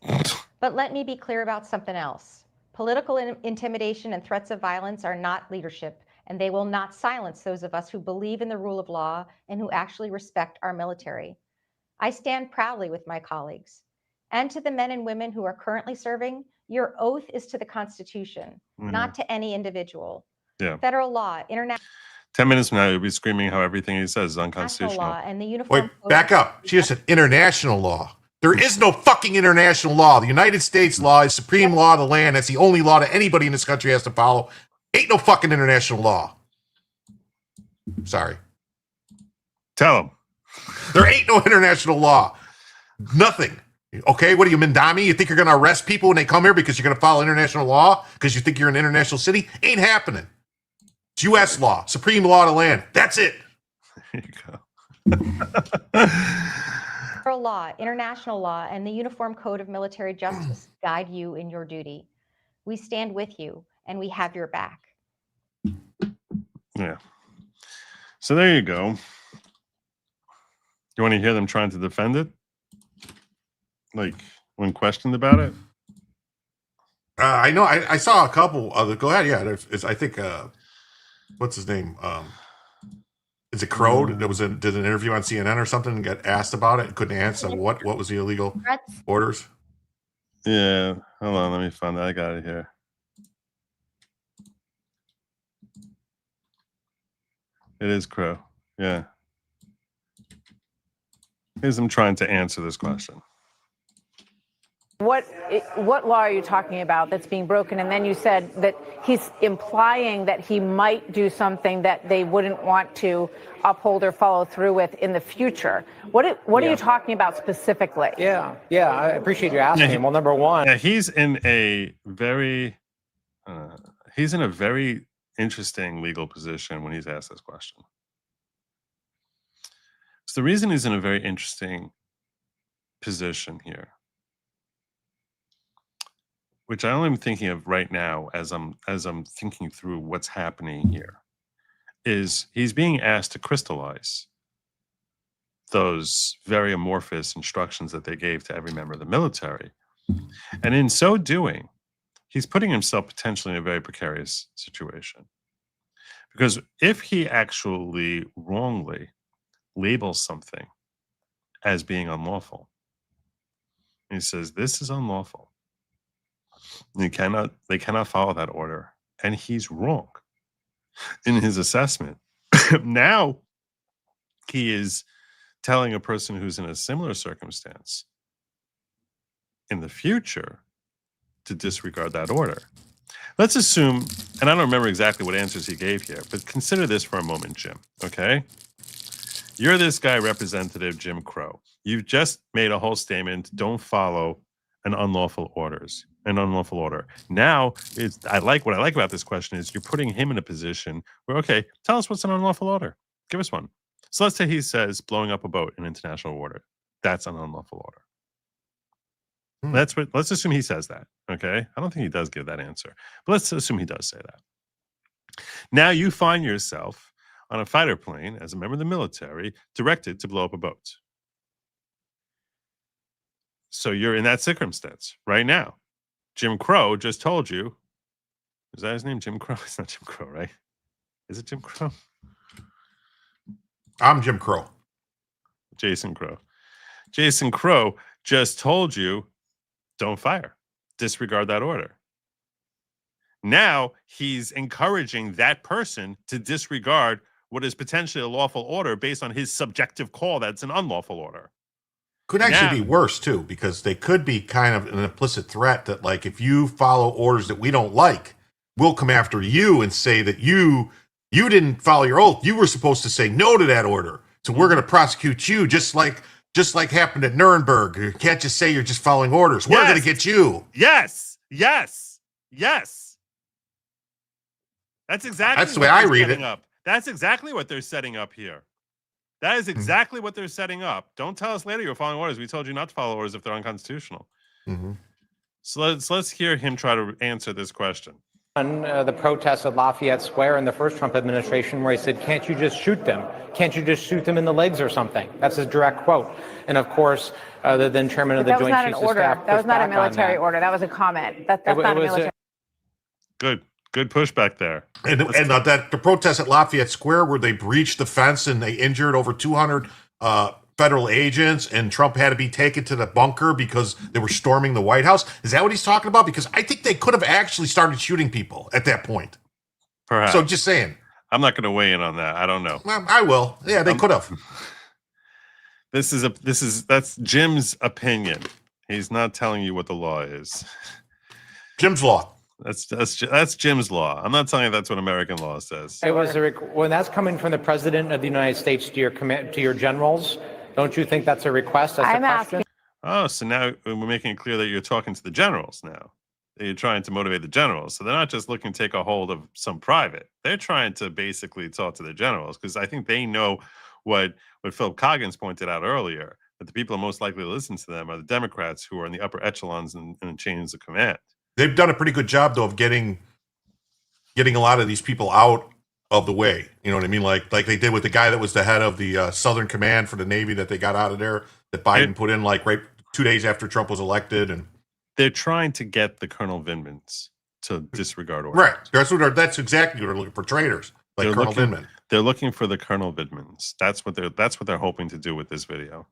But let me be clear about something else. Political intimidation and threats of violence are not leadership, and they will not silence those of us who believe in the rule of law and who actually respect our military. I stand proudly with my colleagues. And to the men and women who are currently serving, your oath is to the Constitution, not to any individual.
Yeah.
Federal law, international
10 minutes from now, you'll be screaming how everything he says is unconstitutional.
law, and the uniform.
Wait, back up. She just said international law. There is no fucking international law. The United States law is supreme law of the land. That's the only law that anybody in this country has to follow. Ain't no fucking international law. Sorry.
Tell him.
There ain't no international law. Nothing. Okay, what are you, Mindami? You think you're going to arrest people when they come here because you're going to follow international law because you think you're an international city? Ain't happening. It's U.S. law, supreme law of the land. That's it.
There you go.
Federal law, international law, and the Uniform Code of Military Justice guide you in your duty. We stand with you, and we have your back.
Yeah. So there you go. You want to hear them trying to defend it? Like, when questioned about it?
I know. I saw a couple other. Go ahead. Yeah. I think, what's his name? Is it Crow that did an interview on CNN or something and got asked about it and couldn't answer what was the illegal orders?
Yeah. Hold on. Let me find that. I got it here. It is Crow. Yeah. Here's him trying to answer this question.
What law are you talking about that's being broken? And then you said that he's implying that he might do something that they wouldn't want to uphold or follow through with in the future. What are you talking about specifically?
Yeah, I appreciate you asking him. Well, number one,
he's in a very interesting legal position when he's asked this question. So the reason he's in a very interesting position here, which I am thinking of right now as I'm thinking through what's happening here, is he's being asked to crystallize those very amorphous instructions that they gave to every member of the military. And in so doing, he's putting himself potentially in a very precarious situation. Because if he actually wrongly labels something as being unlawful, he says, this is unlawful, they cannot follow that order, and he's wrong in his assessment. Now he is telling a person who's in a similar circumstance in the future to disregard that order. Let's assume, and I don't remember exactly what answers he gave here, but consider this for a moment, Jim, okay? You're this guy, Representative Jim Crow. You've just made a whole statement, don't follow an unlawful order. Now, what I like about this question is you're putting him in a position where, okay, tell us what's an unlawful order. Give us one. So let's say he says blowing up a boat in international water. That's an unlawful order. Let's assume he says that. Okay. I don't think he does give that answer, but let's assume he does say that. Now you find yourself on a fighter plane as a member of the military directed to blow up a boat. So you're in that circumstance right now. Jim Crow just told you. Is that his name? Jim Crow? It's not Jim Crow, right? Is it Jim Crow?
I'm Jim Crow.
Jason Crow. Jason Crow just told you, don't fire. Disregard that order. Now he's encouraging that person to disregard what is potentially a lawful order based on his subjective call that's an unlawful order.
Could actually be worse, too, because they could be kind of an implicit threat that, like, if you follow orders that we don't like, we'll come after you and say that you didn't follow your oath. You were supposed to say no to that order. So we're going to prosecute you just like happened at Nuremberg. You can't just say you're just following orders. We're going to get you.
Yes. That's exactly
the way I read it.
That's exactly what they're setting up here. That is exactly what they're setting up. Don't tell us later you're following orders. We told you not to follow orders if they're unconstitutional.
Mm-hmm.
So let's hear him try to answer this question.
the protests at Lafayette Square in the first Trump administration, where he said, "Can't you just shoot them? Can't you just shoot them in the legs or something?" That's his direct quote. And of course, the then chairman of the Joint Chiefs of Staff.
That was not a military order. That was a comment. That's not a military.
Good pushback there.
And that the protests at Lafayette Square, where they breached the fence and they injured over 200 federal agents, and Trump had to be taken to the bunker because they were storming the White House. Is that what he's talking about? Because I think they could have actually started shooting people at that point.
Perhaps.
So just saying.
I'm not going to weigh in on that. I don't know.
I will. Yeah, they could have.
That's Jim's opinion. He's not telling you what the law is.
Jim's law.
That's Jim's law. I'm not telling you that's what American law says.
It was when that's coming from the president of the United States to your generals. Don't you think that's a request? That's a question.
Oh, so now we're making it clear that you're talking to the generals now. That you're trying to motivate the generals. So they're not just looking to take a hold of some private. They're trying to basically talk to the generals because I think they know what Philip Coggins pointed out earlier, that the people most likely to listen to them are the Democrats who are in the upper echelons and the chains of command.
They've done a pretty good job, though, of getting a lot of these people out of the way. You know what I mean? Like they did with the guy that was the head of the Southern Command for the Navy that they got out of there, that Biden put in like right 2 days after Trump was elected. And
they're trying to get the Colonel Vindmans to disregard orders.
Right. That's exactly what they're looking for, traitors like Colonel Vindman.
They're looking for the Colonel Vindmans. That's what they're hoping to do with this video.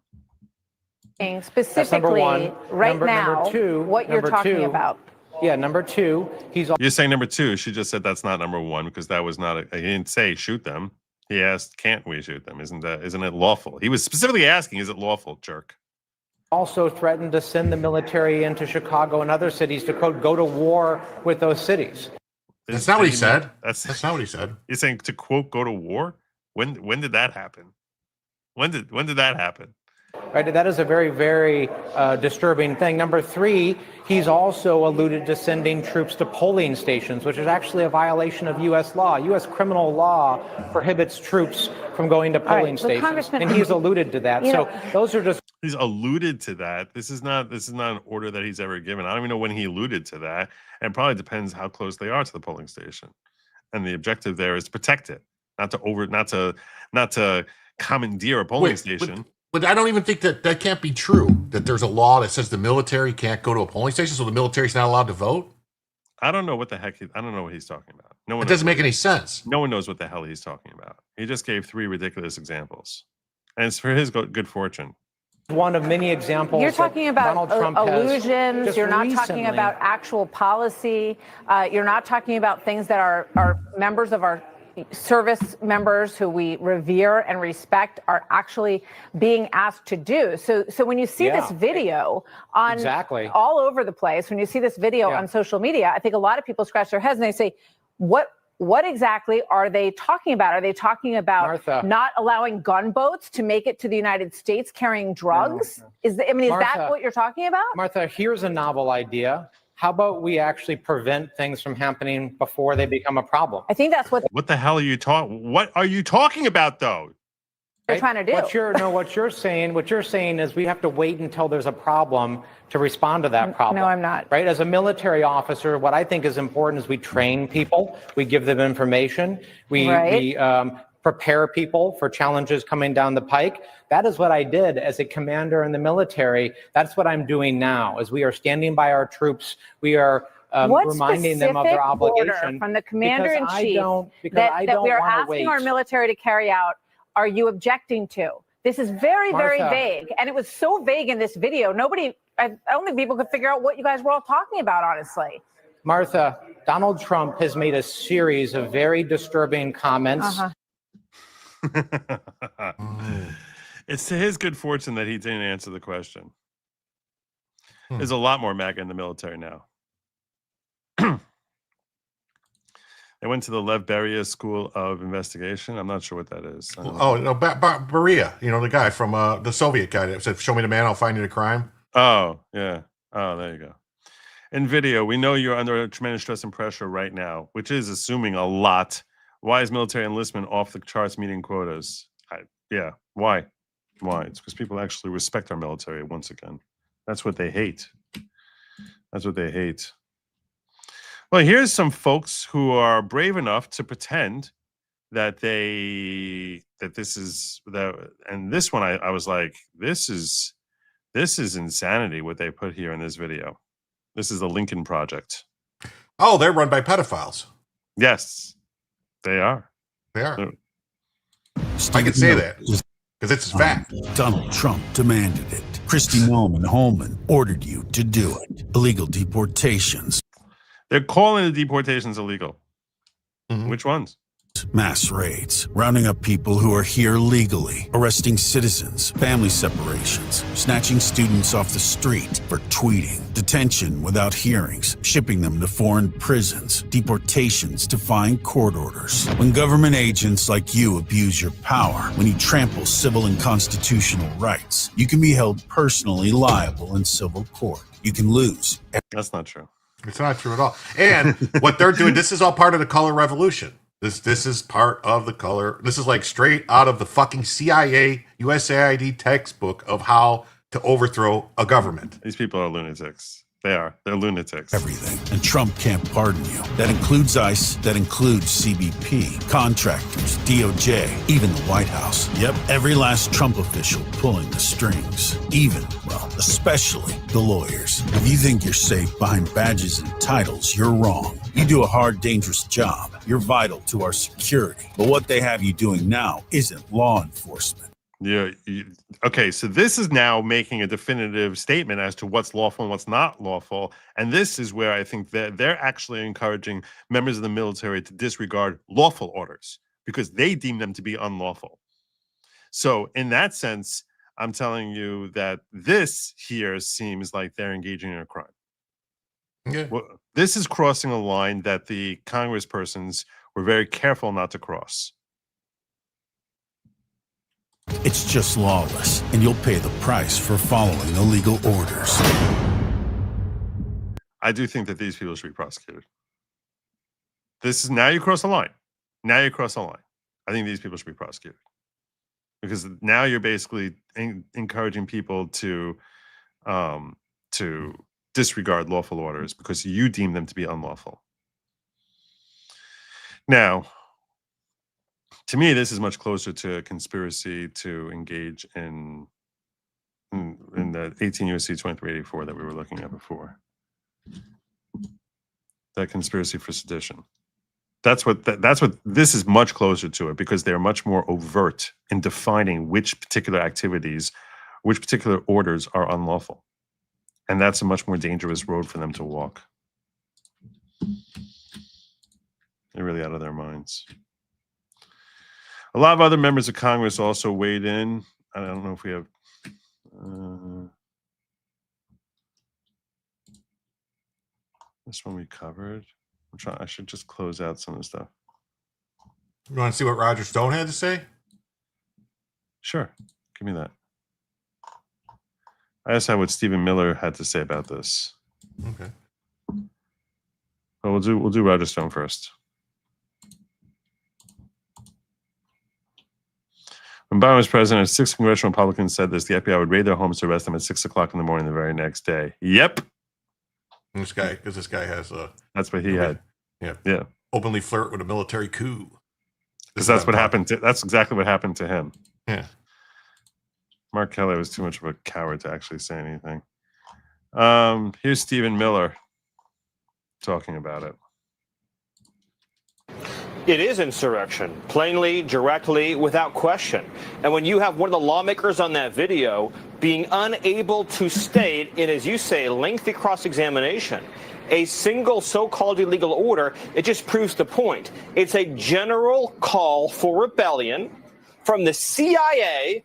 Specifically, right now,
number two,
what you're talking about.
Yeah, number two,
You're saying number two. She just said that's not number one because that was not. He didn't say shoot them. He asked, "Can't we shoot them? Isn't it lawful?" He was specifically asking, "Is it lawful, jerk?"
Also threatened to send the military into Chicago and other cities to, quote, go to war with those cities.
That's not what he said. That's not what he said.
You're saying to, quote, go to war? When did that happen? When did that happen?
Right, that is a very, very disturbing thing. Number three, he's also alluded to sending troops to polling stations, which is actually a violation of U.S. law. U.S. criminal law prohibits troops from going to polling stations, and he's alluded to that. So those are just.
He's alluded to that. This is not an order that he's ever given. I don't even know when he alluded to that, and it probably depends how close they are to the polling station. And the objective there is to protect it, not to commandeer a polling station.
But I don't even think that can't be true, that there's a law that says the military can't go to a polling station, so the military's not allowed to vote?
I don't know what the heck I don't know what he's talking about. No one.
It doesn't make any sense.
No one knows what the hell he's talking about. He just gave 3 ridiculous examples. And it's for his good fortune.
One of many examples.
You're talking about
Trump
illusions. You're not talking about actual policy. You're not talking about things that are members of our service members who we revere and respect are actually being asked to do. So when you see this video on all over the place, when you see this video on social media, I think a lot of people scratch their heads and they say, what exactly are they talking about? Are they talking about
Martha,
not allowing gunboats to make it to the United States carrying drugs?
No.
Is that what you're talking about?
Martha, here's a novel idea. How about we actually prevent things from happening before they become a problem?
I think that's what
the hell are you talking? What are you talking about, though?
They're trying to do.
What you're saying is we have to wait until there's a problem to respond to that problem.
No, I'm not.
Right? As a military officer, what I think is important is we train people, we give them information, we prepare people for challenges coming down the pike. That is what I did as a commander in the military. That's what I'm doing now, as we are standing by our troops. We are reminding them of their obligation.
From the commander-in-chief that we are asking our military to carry out, are you objecting to? This is very, very vague. And it was so vague in this video. I don't think people could figure out what you guys were all talking about, honestly.
Martha, Donald Trump has made a series of very disturbing comments.
It's to his good fortune that he didn't answer the question. There's a lot more MAGA in the military now. They went to the Lev Beria School of Investigation. I'm not sure what that is.
Oh, no, Beria, the guy from the Soviet guy that said, "Show me the man, I'll find you the crime."
Oh, yeah. Oh, there you go. In video, we know you're under tremendous stress and pressure right now, which is assuming a lot. Why is military enlistment off the charts meeting quotas? Why? Why? It's because people actually respect our military once again. That's what they hate. That's what they hate. Well, here's some folks who are brave enough to pretend that this is and this one I was like, this is insanity what they put here in this video. This is the Lincoln Project.
Oh, they're run by pedophiles.
Yes, they are.
They are. I can say that because it's a fact.
Donald Trump demanded it. Kristi Noem Holman ordered you to do it. Illegal deportations.
They're calling the deportations illegal.
Mm-hmm.
Which ones?
Mass raids, rounding up people who are here legally, arresting citizens, family separations, snatching students off the street for tweeting, detention without hearings, shipping them to foreign prisons, deportations, defying court orders. When government agents like you abuse your power, when you trample civil and constitutional rights, you can be held personally liable in civil court. You can lose.
That's not true.
It's not true at all. And what they're doing, this is all part of the color revolution. This is part of the color. This is like straight out of the fucking CIA, USAID textbook of how to overthrow a government.
These people are lunatics. They are. They're lunatics.
Everything. And Trump can't pardon you. That includes ICE. That includes CBP, contractors, DOJ, even the White House. Yep, every last Trump official pulling the strings. Even, well, especially the lawyers. If you think you're safe behind badges and titles, you're wrong. You do a hard, dangerous job. You're vital to our security. But what they have you doing now isn't law enforcement.
Yeah. Okay. So this is now making a definitive statement as to what's lawful and what's not lawful. And this is where I think that they're actually encouraging members of the military to disregard lawful orders because they deem them to be unlawful. So in that sense, I'm telling you that this here seems like they're engaging in a crime.
Yeah.
Well, this is crossing a line that the congresspersons were very careful not to cross.
It's just lawless, and you'll pay the price for following illegal orders.
I do think that these people should be prosecuted. This is now you cross a line. Now you cross a line. I think these people should be prosecuted because now you're basically encouraging people to disregard lawful orders because you deem them to be unlawful. Now, to me, this is much closer to a conspiracy to engage in the 18 U.S.C. 2384 that we were looking at before. That conspiracy for sedition. That's what this is much closer to it because they're much more overt in defining which particular activities, which particular orders are unlawful. And that's a much more dangerous road for them to walk. They're really out of their minds. A lot of other members of Congress also weighed in. I don't know if we have. This one we covered. I should just close out some of the stuff.
You want to see what Roger Stone had to say?
Sure. Give me that. I also have what Stephen Miller had to say about this.
Okay.
Well, we'll do Roger Stone first. When Biden was president, 6 congressional Republicans said this. The FBI would raid their homes to arrest them at 6 o'clock in the morning the very next day. Yep.
This guy has a.
That's what he had.
Yeah.
Yeah.
Openly flirt with a military coup.
Because that's what happened to. That's exactly what happened to him.
Yeah.
Mark Kelly was too much of a coward to actually say anything. Here's Stephen Miller talking about it.
It is insurrection, plainly, directly, without question. And when you have one of the lawmakers on that video being unable to state in, as you say, lengthy cross-examination, a single so-called illegal order, it just proves the point. It's a general call for rebellion from the CIA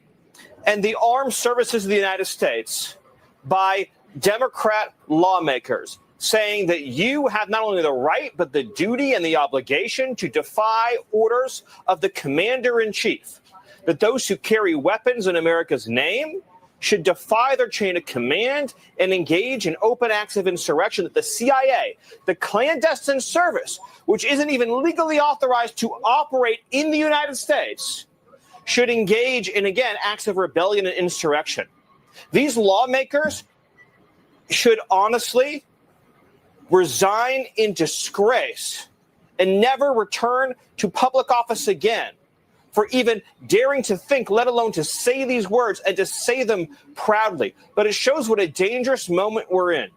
and the armed services of the United States by Democrat lawmakers, saying that you have not only the right, but the duty and the obligation to defy orders of the commander-in-chief, that those who carry weapons in America's name should defy their chain of command and engage in open acts of insurrection, that the CIA, the clandestine service, which isn't even legally authorized to operate in the United States, should engage in, again, acts of rebellion and insurrection. These lawmakers should honestly resign in disgrace and never return to public office again for even daring to think, let alone to say these words and to say them proudly. But it shows what a dangerous moment we're in.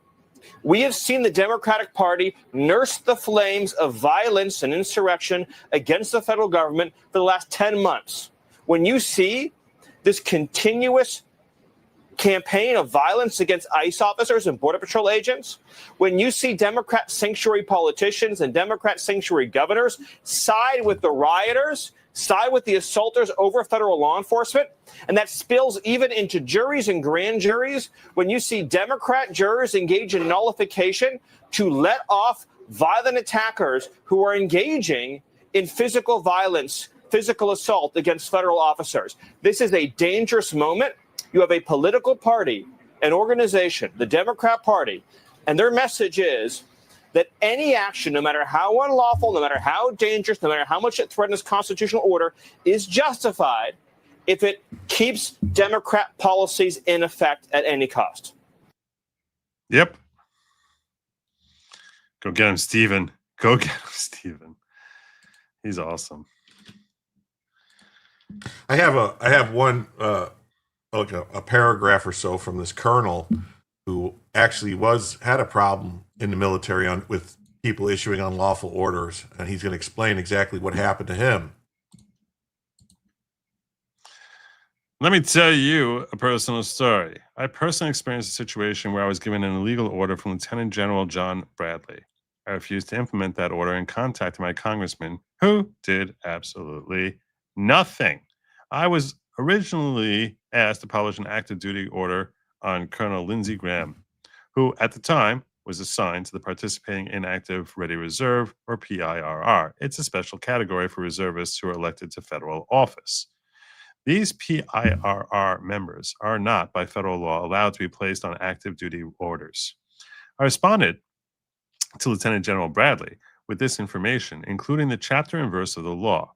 We have seen the Democratic Party nurse the flames of violence and insurrection against the federal government for the last 10 months. When you see this continuous campaign of violence against ICE officers and Border Patrol agents, when you see Democrat sanctuary politicians and Democrat sanctuary governors side with the rioters, side with the assaulters over federal law enforcement, and that spills even into juries and grand juries, when you see Democrat jurors engage in nullification to let off violent attackers who are engaging in physical violence, physical assault against federal officers. This is a dangerous moment. You have a political party, an organization, the Democrat Party, and their message is that any action, no matter how unlawful, no matter how dangerous, no matter how much it threatens constitutional order, is justified if it keeps Democrat policies in effect at any cost.
Yep. Go get him, Stephen. Go get him, Stephen. He's awesome.
I have one like a paragraph or so from this colonel who actually had a problem in the military with people issuing unlawful orders, and he's going to explain exactly what happened to him.
Let me tell you a personal story. I personally experienced a situation where I was given an illegal order from Lieutenant General John Bradley. I refused to implement that order and contacted my congressman, who did absolutely nothing. I was originally asked to publish an active duty order on Colonel Lindsey Graham, who at the time was assigned to the Participating Inactive Ready Reserve, or PIRR. It's a special category for reservists who are elected to federal office. These PIRR members are not, by federal law, allowed to be placed on active duty orders. I responded to Lieutenant General Bradley with this information, including the chapter and verse of the law,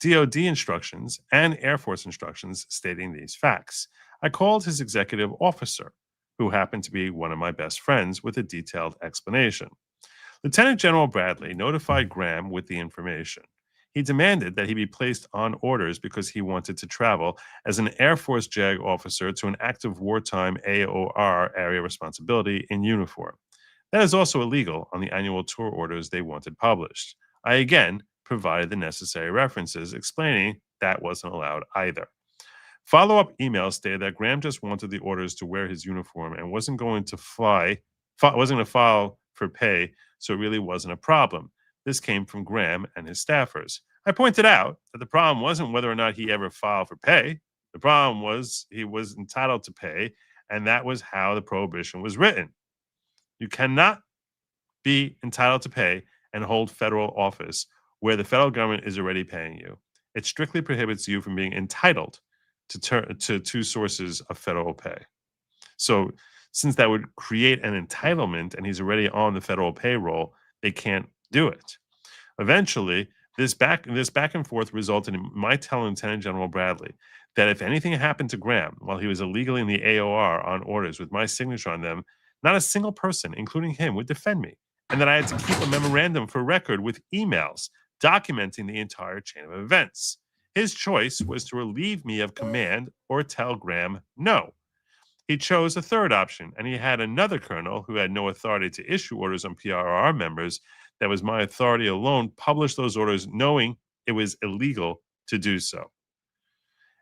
DoD instructions, and Air Force instructions stating these facts. I called his executive officer, who happened to be one of my best friends, with a detailed explanation. Lieutenant General Bradley notified Graham with the information. He demanded that he be placed on orders because he wanted to travel as an Air Force JAG officer to an active wartime AOR area responsibility in uniform. That is also illegal on the annual tour orders they wanted published. I again provided the necessary references explaining that wasn't allowed either. Follow-up emails stated that Graham just wanted the orders to wear his uniform and wasn't going to file for pay, so it really wasn't a problem. This came from Graham and his staffers. I pointed out that the problem wasn't whether or not he ever filed for pay. The problem was he was entitled to pay, and that was how the prohibition was written. You cannot be entitled to pay and hold federal office where the federal government is already paying you. It strictly prohibits you from being entitled to two sources of federal pay. So since that would create an entitlement and he's already on the federal payroll, they can't do it. Eventually, this back and forth resulted in my telling Lieutenant General Bradley that if anything happened to Graham while he was illegally in the AOR on orders with my signature on them, not a single person, including him, would defend me, and that I had to keep a memorandum for record with emails documenting the entire chain of events. His choice was to relieve me of command or tell Graham no. He chose a third option, and he had another colonel who had no authority to issue orders on PRR members. That was my authority alone, publish those orders knowing it was illegal to do so.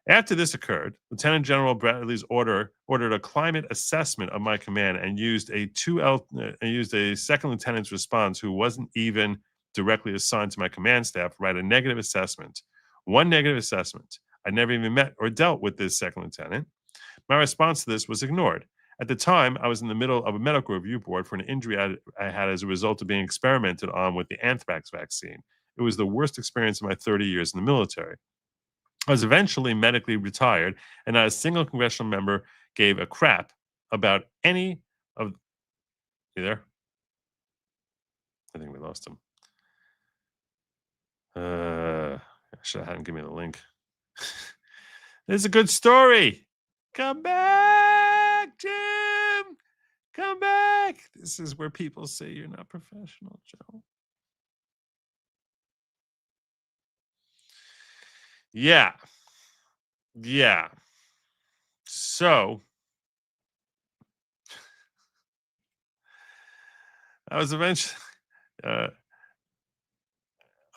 After this occurred, Lieutenant General Bradley's ordered a climate assessment of my command and used a second lieutenant's response, who wasn't even directly assigned to my command staff, write a negative assessment. One negative assessment. I never even met or dealt with this second lieutenant. My response to this was ignored. At the time, I was in the middle of a medical review board for an injury I had as a result of being experimented on with the anthrax vaccine. It was the worst experience of my 30 years in the military. I was eventually medically retired, and not a single congressional member gave a crap about any of... You there? I think we lost him. I should have had him give me the link. It's a good story. Come back, Jim. Come back. This is where people say you're not professional, Joe. Yeah. So I was eventually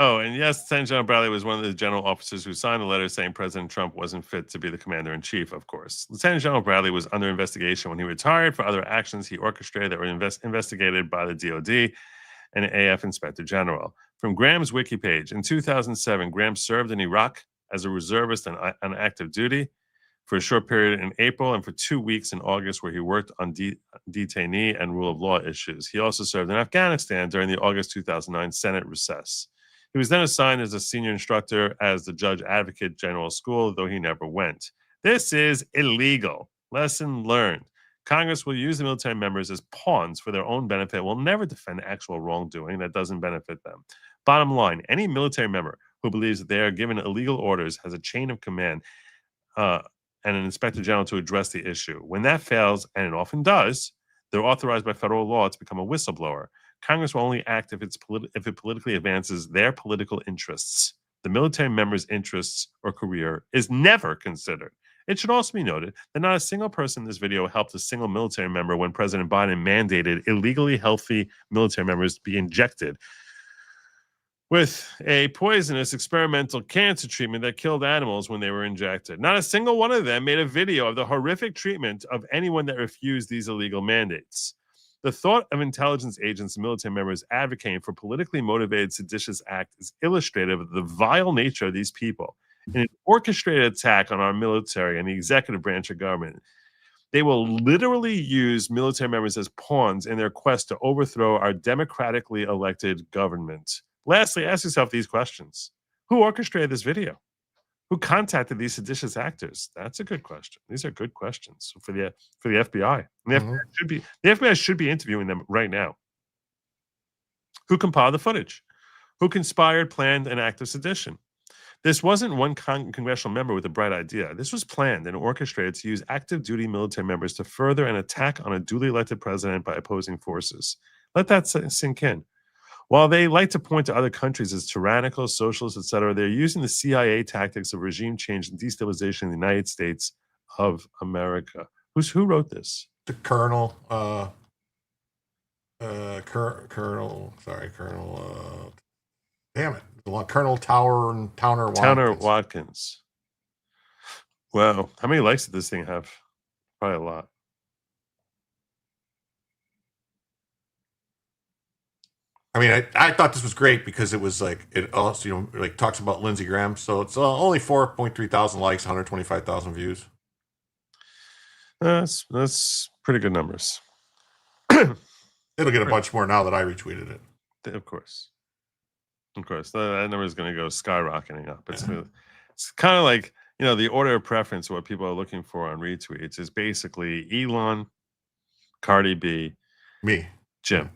Oh, and yes, Lieutenant General Bradley was one of the general officers who signed the letter saying President Trump wasn't fit to be the commander-in-chief, of course. Lieutenant General Bradley was under investigation when he retired for other actions he orchestrated that were investigated by the DOD and AF Inspector General. From Graham's wiki page, in 2007, Graham served in Iraq as a reservist on active duty for a short period in April and for 2 weeks in August, where he worked on detainee and rule of law issues. He also served in Afghanistan during the August 2009 Senate recess. He was then assigned as a senior instructor as the Judge Advocate General School, though he never went. This is illegal. Lesson learned. Congress will use the military members as pawns for their own benefit, will never defend actual wrongdoing that doesn't benefit them. Bottom line, any military member who believes that they are given illegal orders has a chain of command and an inspector general to address the issue. When that fails, and it often does, they're authorized by federal law to become a whistleblower. Congress will only act if it politically advances their political interests. The military member's interests or career is never considered. It should also be noted that not a single person in this video helped a single military member when President Biden mandated illegally healthy military members be injected with a poisonous experimental cancer treatment that killed animals when they were injected. Not a single one of them made a video of the horrific treatment of anyone that refused these illegal mandates. The thought of intelligence agents and military members advocating for politically motivated seditious act is illustrative of the vile nature of these people. In an orchestrated attack on our military and the executive branch of government, they will literally use military members as pawns in their quest to overthrow our democratically elected government. Lastly, ask yourself these questions. Who orchestrated this video? Who contacted these seditious actors? That's a good question. These are good questions for the FBI. And the FBI should be interviewing them right now. Who compiled the footage? Who conspired, planned, and acted sedition? This wasn't one congressional member with a bright idea. This was planned and orchestrated to use active duty military members to further an attack on a duly elected president by opposing forces. Let that sink in. While they like to point to other countries as tyrannical, socialist, etc., they're using the CIA tactics of regime change and destabilization in the United States of America. Who wrote this?
The Colonel. Damn it. Colonel Towner
Watkins. Wow. How many likes did this thing have? Probably a lot.
I mean, I thought this was great because it was like, it also, like talks about Lindsey Graham. So it's only 4.3 thousand likes, 125,000 views.
That's pretty good numbers.
It'll get a bunch more now that I retweeted it.
Of course. That number is going to go skyrocketing up. It's kind of like, the order of preference of what people are looking for on retweets is basically Elon, Cardi B,
me,
Jim.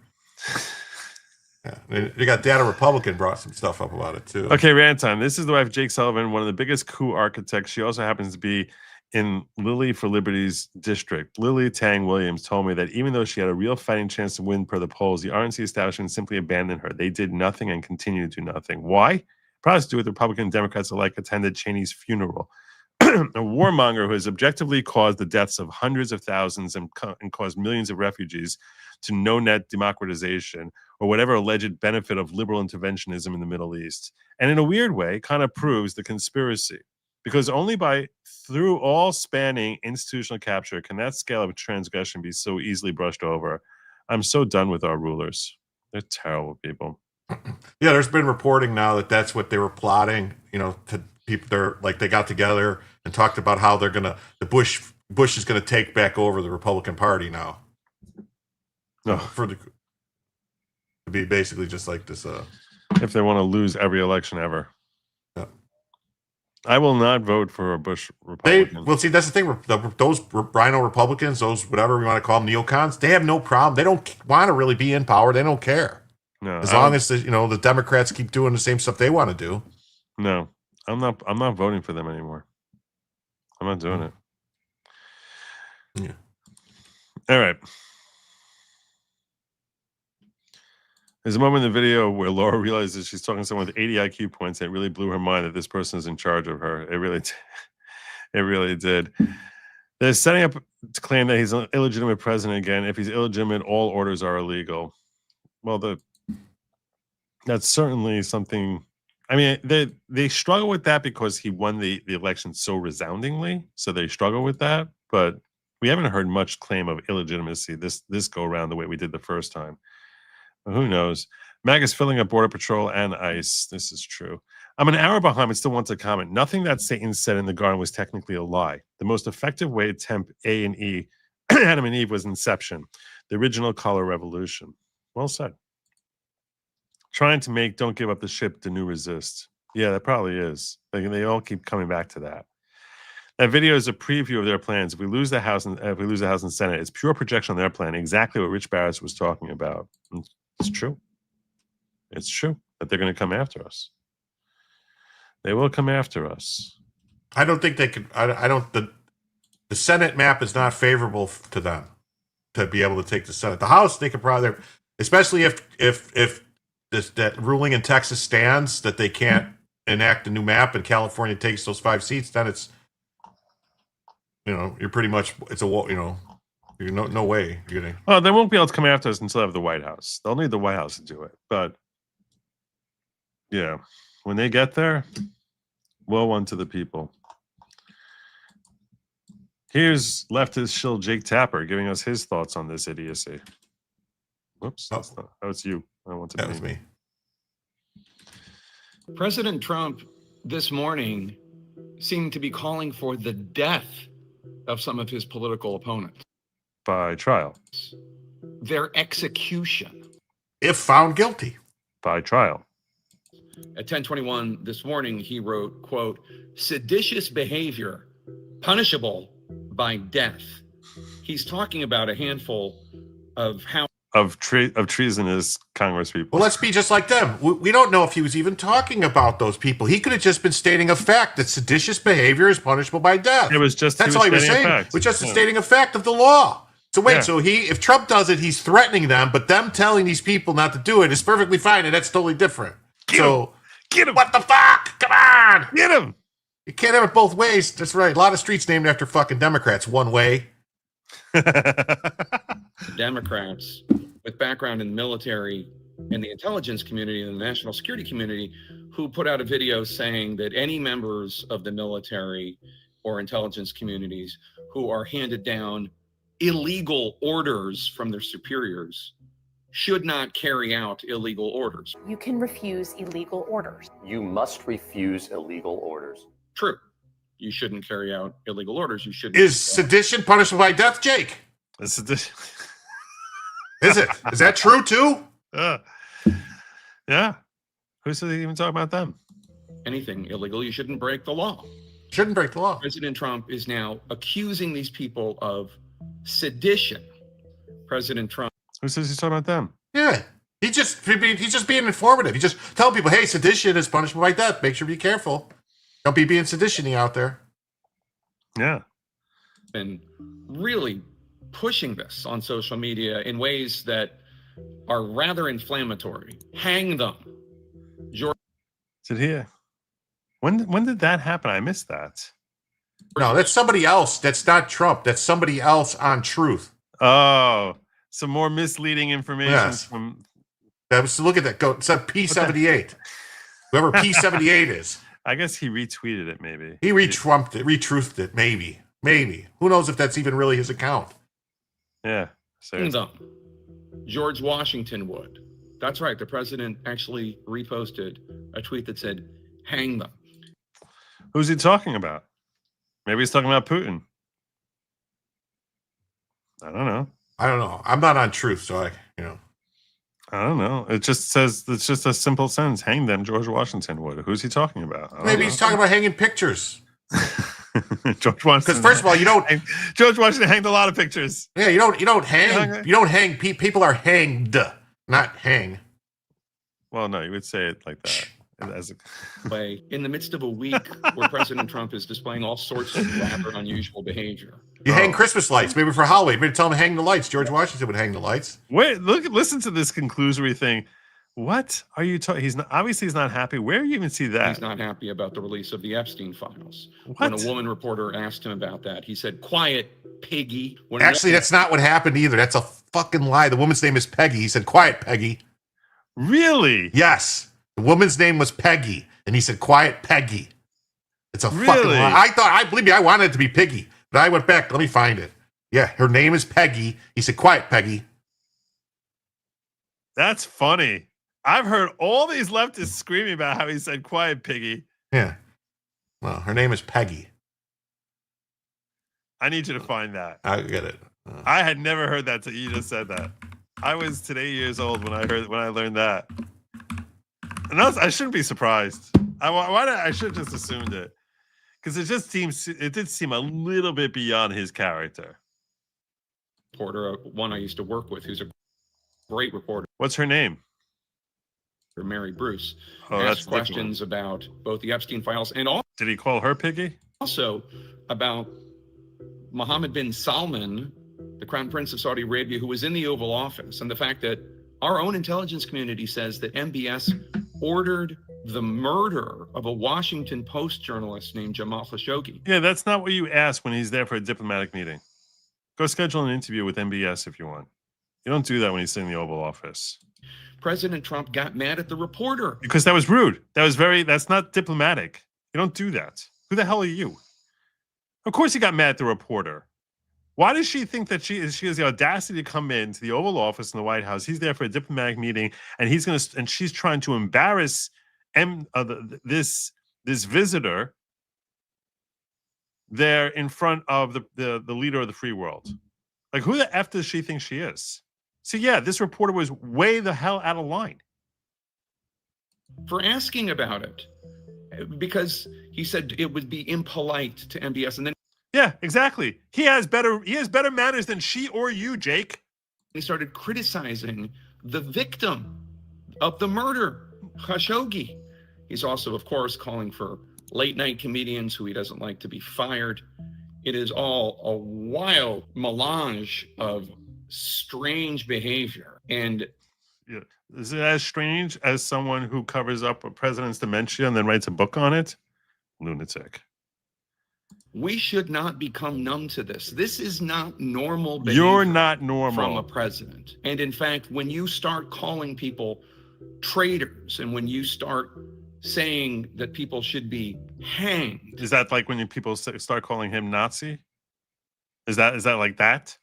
Yeah. You got Data Republican brought some stuff up about it too.
Okay, rant time. This is the wife of Jake Sullivan, one of the biggest coup architects. She also happens to be in Lily for Liberty's district. Lily Tang Williams told me that even though she had a real fighting chance to win per the polls, the RNC establishment simply abandoned her. They did nothing and continue to do nothing. Why? Probably to do with Republican and Democrats alike attended Cheney's funeral. A warmonger who has objectively caused the deaths of hundreds of thousands and caused millions of refugees to no net democratization or whatever alleged benefit of liberal interventionism in the Middle East. And in a weird way, kind of proves the conspiracy. Because only through all spanning institutional capture can that scale of transgression be so easily brushed over. I'm so done with our rulers. They're terrible people.
Yeah, there's been reporting now that that's what they were plotting, to people. They're like, they got together and talked about how they're going to, Bush is going to take back over the Republican Party now.
No.
To be basically just like this.
If they want to lose every election ever.
Yeah.
I will not vote for a Bush Republican.
See, that's the thing. Those Rhino Republicans, those whatever we want to call them, neocons, they have no problem. They don't want to really be in power. They don't care.
No,
as long as the Democrats keep doing the same stuff they want to do.
No, I'm not voting for them anymore. I'm not doing it.
Yeah.
All right. There's a moment in the video where Laura realizes she's talking to someone with 80 IQ points, and it really blew her mind that this person is in charge of her. It really did. They're setting up to claim that he's an illegitimate president again. If he's illegitimate, all orders are illegal. Well, that's certainly something I mean, they struggle with that because he won the election so resoundingly. So they struggle with that. But we haven't heard much claim of illegitimacy this go around the way we did the first time. But who knows? MAG is filling up Border Patrol and ICE. This is true. I'm an hour behind, but still want to comment. Nothing that Satan said in the garden was technically a lie. The most effective way to tempt A and E, Adam and Eve, was Inception, the original color revolution. Well said. Trying to make Don't Give Up the Ship the new Resist. Yeah, that probably is. They all keep coming back to that. That video is a preview of their plans. If we lose the House and Senate, it's pure projection on their plan. Exactly what Rich Barris was talking about. It's true. It's true that they're going to come after us. They will come after us.
I don't think they could. I don't. The Senate map is not favorable to them to be able to take the Senate. The House, they could probably, especially if that ruling in Texas stands that they can't enact a new map and California takes those 5 seats, then it's, you're pretty much, it's a, you're no way you're gonna.
Well, they won't be able to come after us until they have the White House. They'll need the White House to do it. But yeah, when they get there, woe unto the people. Here's leftist shill Jake Tapper giving us his thoughts on this idiocy. Whoops, that was you. I wanted
that was me.
President Trump this morning seemed to be calling for the death of some of his political opponents.
By trial.
Their execution.
If found guilty.
By trial.
At 10:21 this morning, he wrote, quote, seditious behavior punishable by death. He's talking about a handful of
treasonous Congress people.
Well, let's be just like them. We don't know if he was even talking about those people. He could have just been stating a fact that seditious behavior is punishable by death.
It was just
that's all he was saying. It was just stating a fact of the law. So wait, so if Trump does it, he's threatening them, but them telling these people not to do it is perfectly fine, and that's totally different.
Get him!
What the fuck? Come on!
Get him!
You can't have it both ways. That's right. A lot of streets named after fucking Democrats. One way.
Democrats with background in the military and the intelligence community and the national security community who put out a video saying that any members of the military or intelligence communities who are handed down illegal orders from their superiors should not carry out illegal orders.
You can refuse illegal orders.
You must refuse illegal orders.
True. You shouldn't carry out illegal orders. You shouldn't.
Is sedition punishable by death, Jake?
Sedition.
Is it? Is that true too?
Yeah. Who's even talking about them?
Anything illegal, you shouldn't break the law.
Shouldn't break the law.
President Trump is now accusing these people of sedition. President Trump.
Who says he's talking about them?
Yeah. He's just being informative. He's just telling people, hey, sedition is punishable by death. Make sure to be careful. Don't be being seditiony out there.
Yeah.
And really pushing this on social media in ways that are rather inflammatory. Hang them.
Did he? When did that happen? I missed that.
No, that's somebody else. That's not Trump. That's somebody else on Truth.
Oh, some more misleading information from.
That was, look at that. Go. It's a P78. Whoever P78 is.
I guess he retweeted it. Maybe
he retruthed it. Retruthed it. Maybe. Who knows if that's even really his account?
Yeah.
George Washington would. That's right. The president actually reposted a tweet that said, "Hang them."
Who's he talking about? Maybe he's talking about Putin. I don't know.
I'm not on Truth, so I
don't know. It just says, it's just a simple sentence. Hang them, George Washington would. Who's he talking about?
Maybe he's talking about hanging pictures.
George Washington.
Because first of all,
George Washington hanged a lot of pictures.
Yeah, you don't hang. People are hanged, not hang.
Well, no, you would say it like that.
In the midst of a week where President Trump is displaying all sorts of rather unusual behavior.
You hang Christmas lights, maybe for Halloween. Maybe tell him to hang the lights. George Washington would hang the lights.
Wait, listen to this conclusory thing. What are you talking? He's not happy. Where do you even see that?
He's not happy about the release of the Epstein files.
What?
When a woman reporter asked him about that, he said, "Quiet, piggy."
Actually, that's not what happened either. That's a fucking lie. The woman's name is Peggy. He said, "Quiet, Peggy."
Really?
Yes. The woman's name was Peggy. And he said, quiet Peggy. It's a fucking
Really?
lie. Believe me, I wanted it to be Piggy. But I went back. Let me find it. Yeah, her name is Peggy. He said, quiet Peggy.
That's funny. I've heard all these leftists screaming about how he said quiet piggy.
Yeah. Well, her name is Peggy.
I need you to find that.
I get it.
I had never heard that till you just said that. I was today years old when I learned that. And I shouldn't be surprised. I should have just assumed it. Because it did seem a little bit beyond his character.
Reporter, one I used to work with, who's a great reporter.
What's her name?
Mary Bruce.
Oh, that's
asked questions about both the Epstein files and
Did he call her Piggy?
Also about Mohammed bin Salman, the Crown Prince of Saudi Arabia, who was in the Oval Office, and the fact that our own intelligence community says that MBS ordered the murder of a Washington Post journalist named Jamal Khashoggi.
Yeah, that's not what you ask when he's there for a diplomatic meeting. Go schedule an interview with MBS if you want. You don't do that when he's in the Oval Office.
President Trump got mad at the reporter.
Because that was rude. That's not diplomatic. You don't do that. Who the hell are you? Of course he got mad at the reporter. Why does she think that she has the audacity to come into the Oval Office in the White House? He's there for a diplomatic meeting, and she's trying to embarrass this visitor there in front of the leader of the free world. Like, who the F does she think she is? See, yeah, this reporter was way the hell out of line.
For asking about it, because he said it would be impolite to MBS, and then
yeah, exactly. He has better manners than she or you, Jake.
He started criticizing the victim of the murder, Khashoggi. He's also, of course, calling for late-night comedians who he doesn't like to be fired. It is all a wild melange of strange behavior. And
yeah. Is it as strange as someone who covers up a president's dementia and then writes a book on it? Lunatic.
We should not become numb to this. This is not normal behavior.
You're not normal.
From a president. And in fact, when you start calling people traitors and when you start saying that people should be hanged.
Is that like when people start calling him Nazi? Is that like that?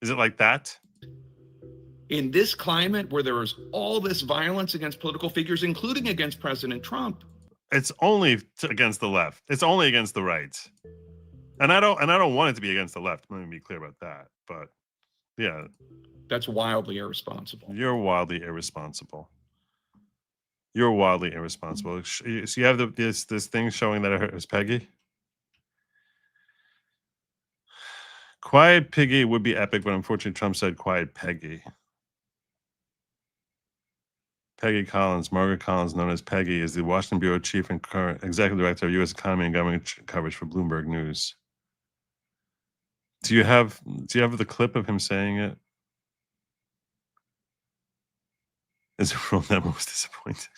Is it like that?
In this climate where there is all this violence against political figures, including against President Trump.
It's only against the left. It's only against the right. And I don't want it to be against the left. Let me be clear about that. But yeah.
That's wildly irresponsible.
You're wildly irresponsible. You're wildly irresponsible. So you have this thing showing that it was Peggy? Quiet Piggy would be epic, but unfortunately Trump said quiet Peggy. Peggy Collins, Margaret Collins, known as Peggy, is the Washington Bureau Chief and current Executive Director of U.S. Economy and Government Coverage for Bloomberg News. Do you have the clip of him saying it? Is it real that was disappointed?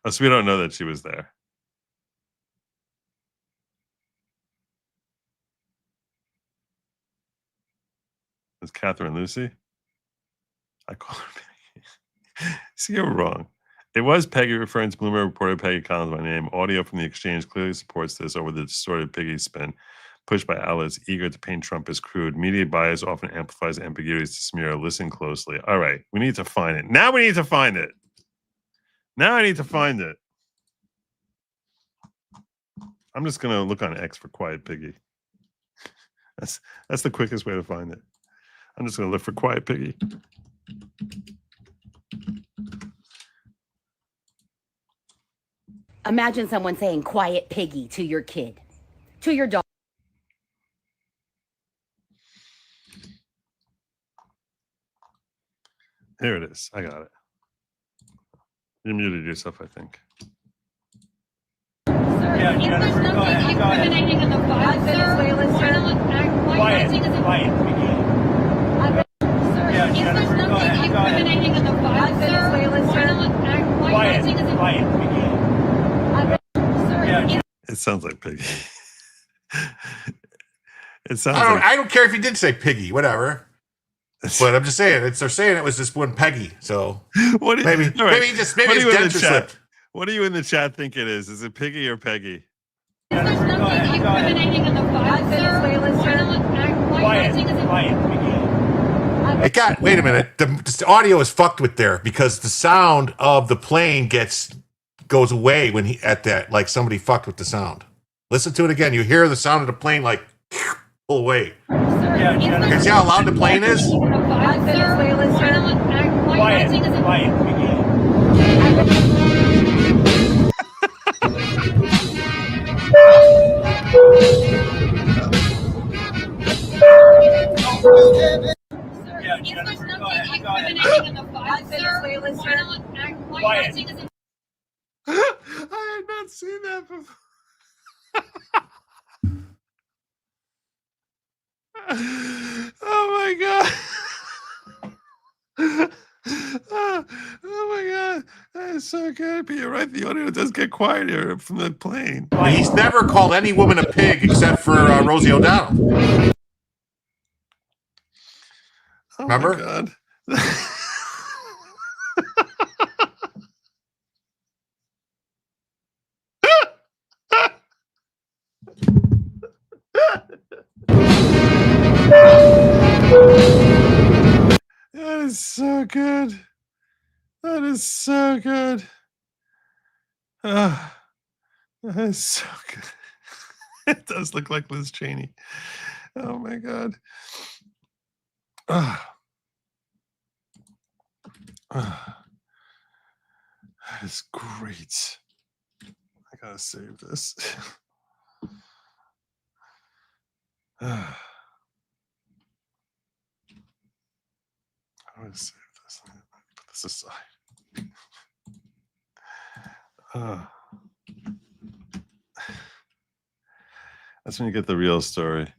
So we don't know that she was there. Is Catherine Lucy? I call her Peggy. See, you're wrong. It was Peggy, referring to Bloomberg reporter Peggy Collins by name. Audio from the exchange clearly supports this over the distorted Piggy spin pushed by outlets eager to paint Trump as crude. Media bias often amplifies ambiguities to smear. Listen closely. All right, we need to find it. Now we need to find it. Now I need to find it. I'm just going to look on X for Quiet Piggy. That's the quickest way to find it. I'm just going to look for Quiet Piggy.
Imagine someone saying quiet piggy to your kid, to your dog.
Here it is. I got it. You muted yourself, I think.
Yeah, Jennifer, go ahead. Incriminating in the file, quiet. Yeah, Jennifer, go ahead. Incriminating in the file, quiet.
It sounds like Piggy. It sounds
I don't care if you did say piggy, whatever. But I'm just saying, they're saying it was just one Peggy. So
what
maybe
his
dentures slipped.
What do you in the chat think it is? Is it Piggy or Peggy?
It got. Wait a minute. The audio is fucked with there because the sound of the plane goes away when he at that. Like somebody fucked with the sound. Listen to it again. You hear the sound of the plane like pull away. You see how loud the plane is?
I had not seen that before. Oh my god. Oh my god. That is so good. But you're right, the audio does get quiet here from the plane.
He's never called any woman a pig except for Rosie O'Donnell.
Oh
Remember?
my god. That is so good. That is so good. That is so good. It does look like Liz Cheney. Oh my god. That is great. I gotta save this. I'm gonna save this. Put this aside. That's when you get the real story.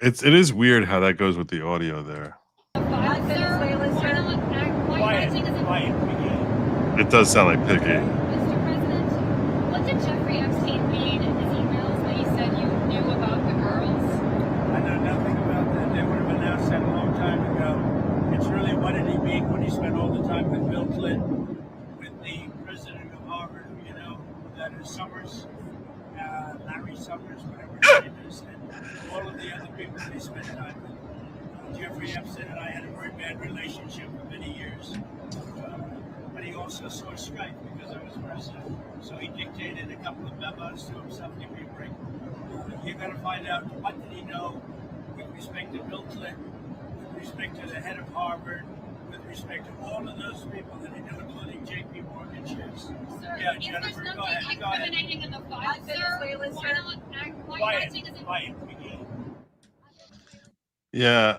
It is weird how that goes with the audio there. It does sound like Piggy.
Mr. President, what did Jeffrey Epstein mean in his emails when he said you knew about the girls?
I know nothing about that. They would have announced that a long time ago. It's really what did he mean when he spent all the time with Bill Clinton, with the president of Harvard, you know, that is Summers, Larry Summers, whatever his name is, and all of the other people they spent time with. Jeffrey Epstein and I had a very bad relationship for many years. But he also saw strife because I was president. So he dictated a couple of memos to himself. Give me a break. You got to find out what did he know with respect to Bill Clinton, with respect to the head of Harvard, with respect to all of those people that he knew, including J.P. Morgan checks.
Sir,
Yeah,
if
Jennifer,
there's
go ahead.
nothing
Go ahead.
incriminating in the file, sir, why not
Quiet.
saying it's
Quiet.
Yeah.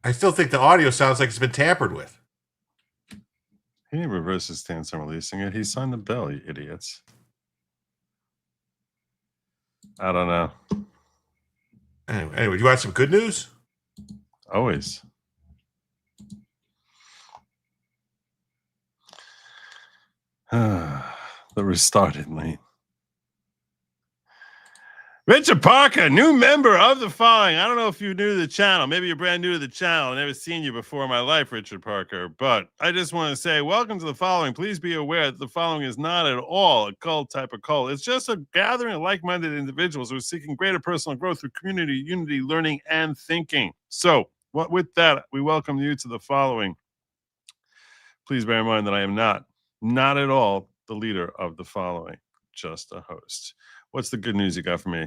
I still think the audio sounds like it's been tampered with.
He didn't reverse his stance on releasing it. He signed the bill, you idiots. I don't know.
Anyway, you want some good news?
Always. The restarted lane. Richard Parker, new member of the following. I don't know if you're new to the channel. Maybe you're brand new to the channel. I've never seen you before in my life, Richard Parker. But I just want to say, welcome to the following. Please be aware that the following is not at all a cult type of cult. It's just a gathering of like-minded individuals who are seeking greater personal growth through community, unity, learning, and thinking. So, with that, we welcome you to the following. Please bear in mind that I am not at all the leader of the following, just a host. What's the good news you got for me?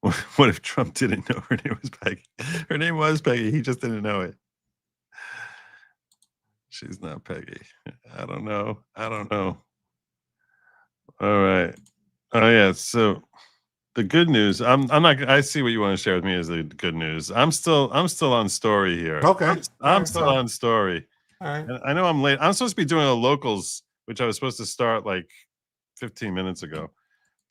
What if Trump didn't know her name was Peggy? Her name was Peggy. He just didn't know it. She's not Peggy. I don't know. All right. Oh yeah. So the good news. I'm not. I see what you want to share with me as the good news. I'm still on story here.
Okay.
I'm still on story.
All right.
And I know I'm late. I'm supposed to be doing a locals, which I was supposed to start like 15 minutes ago.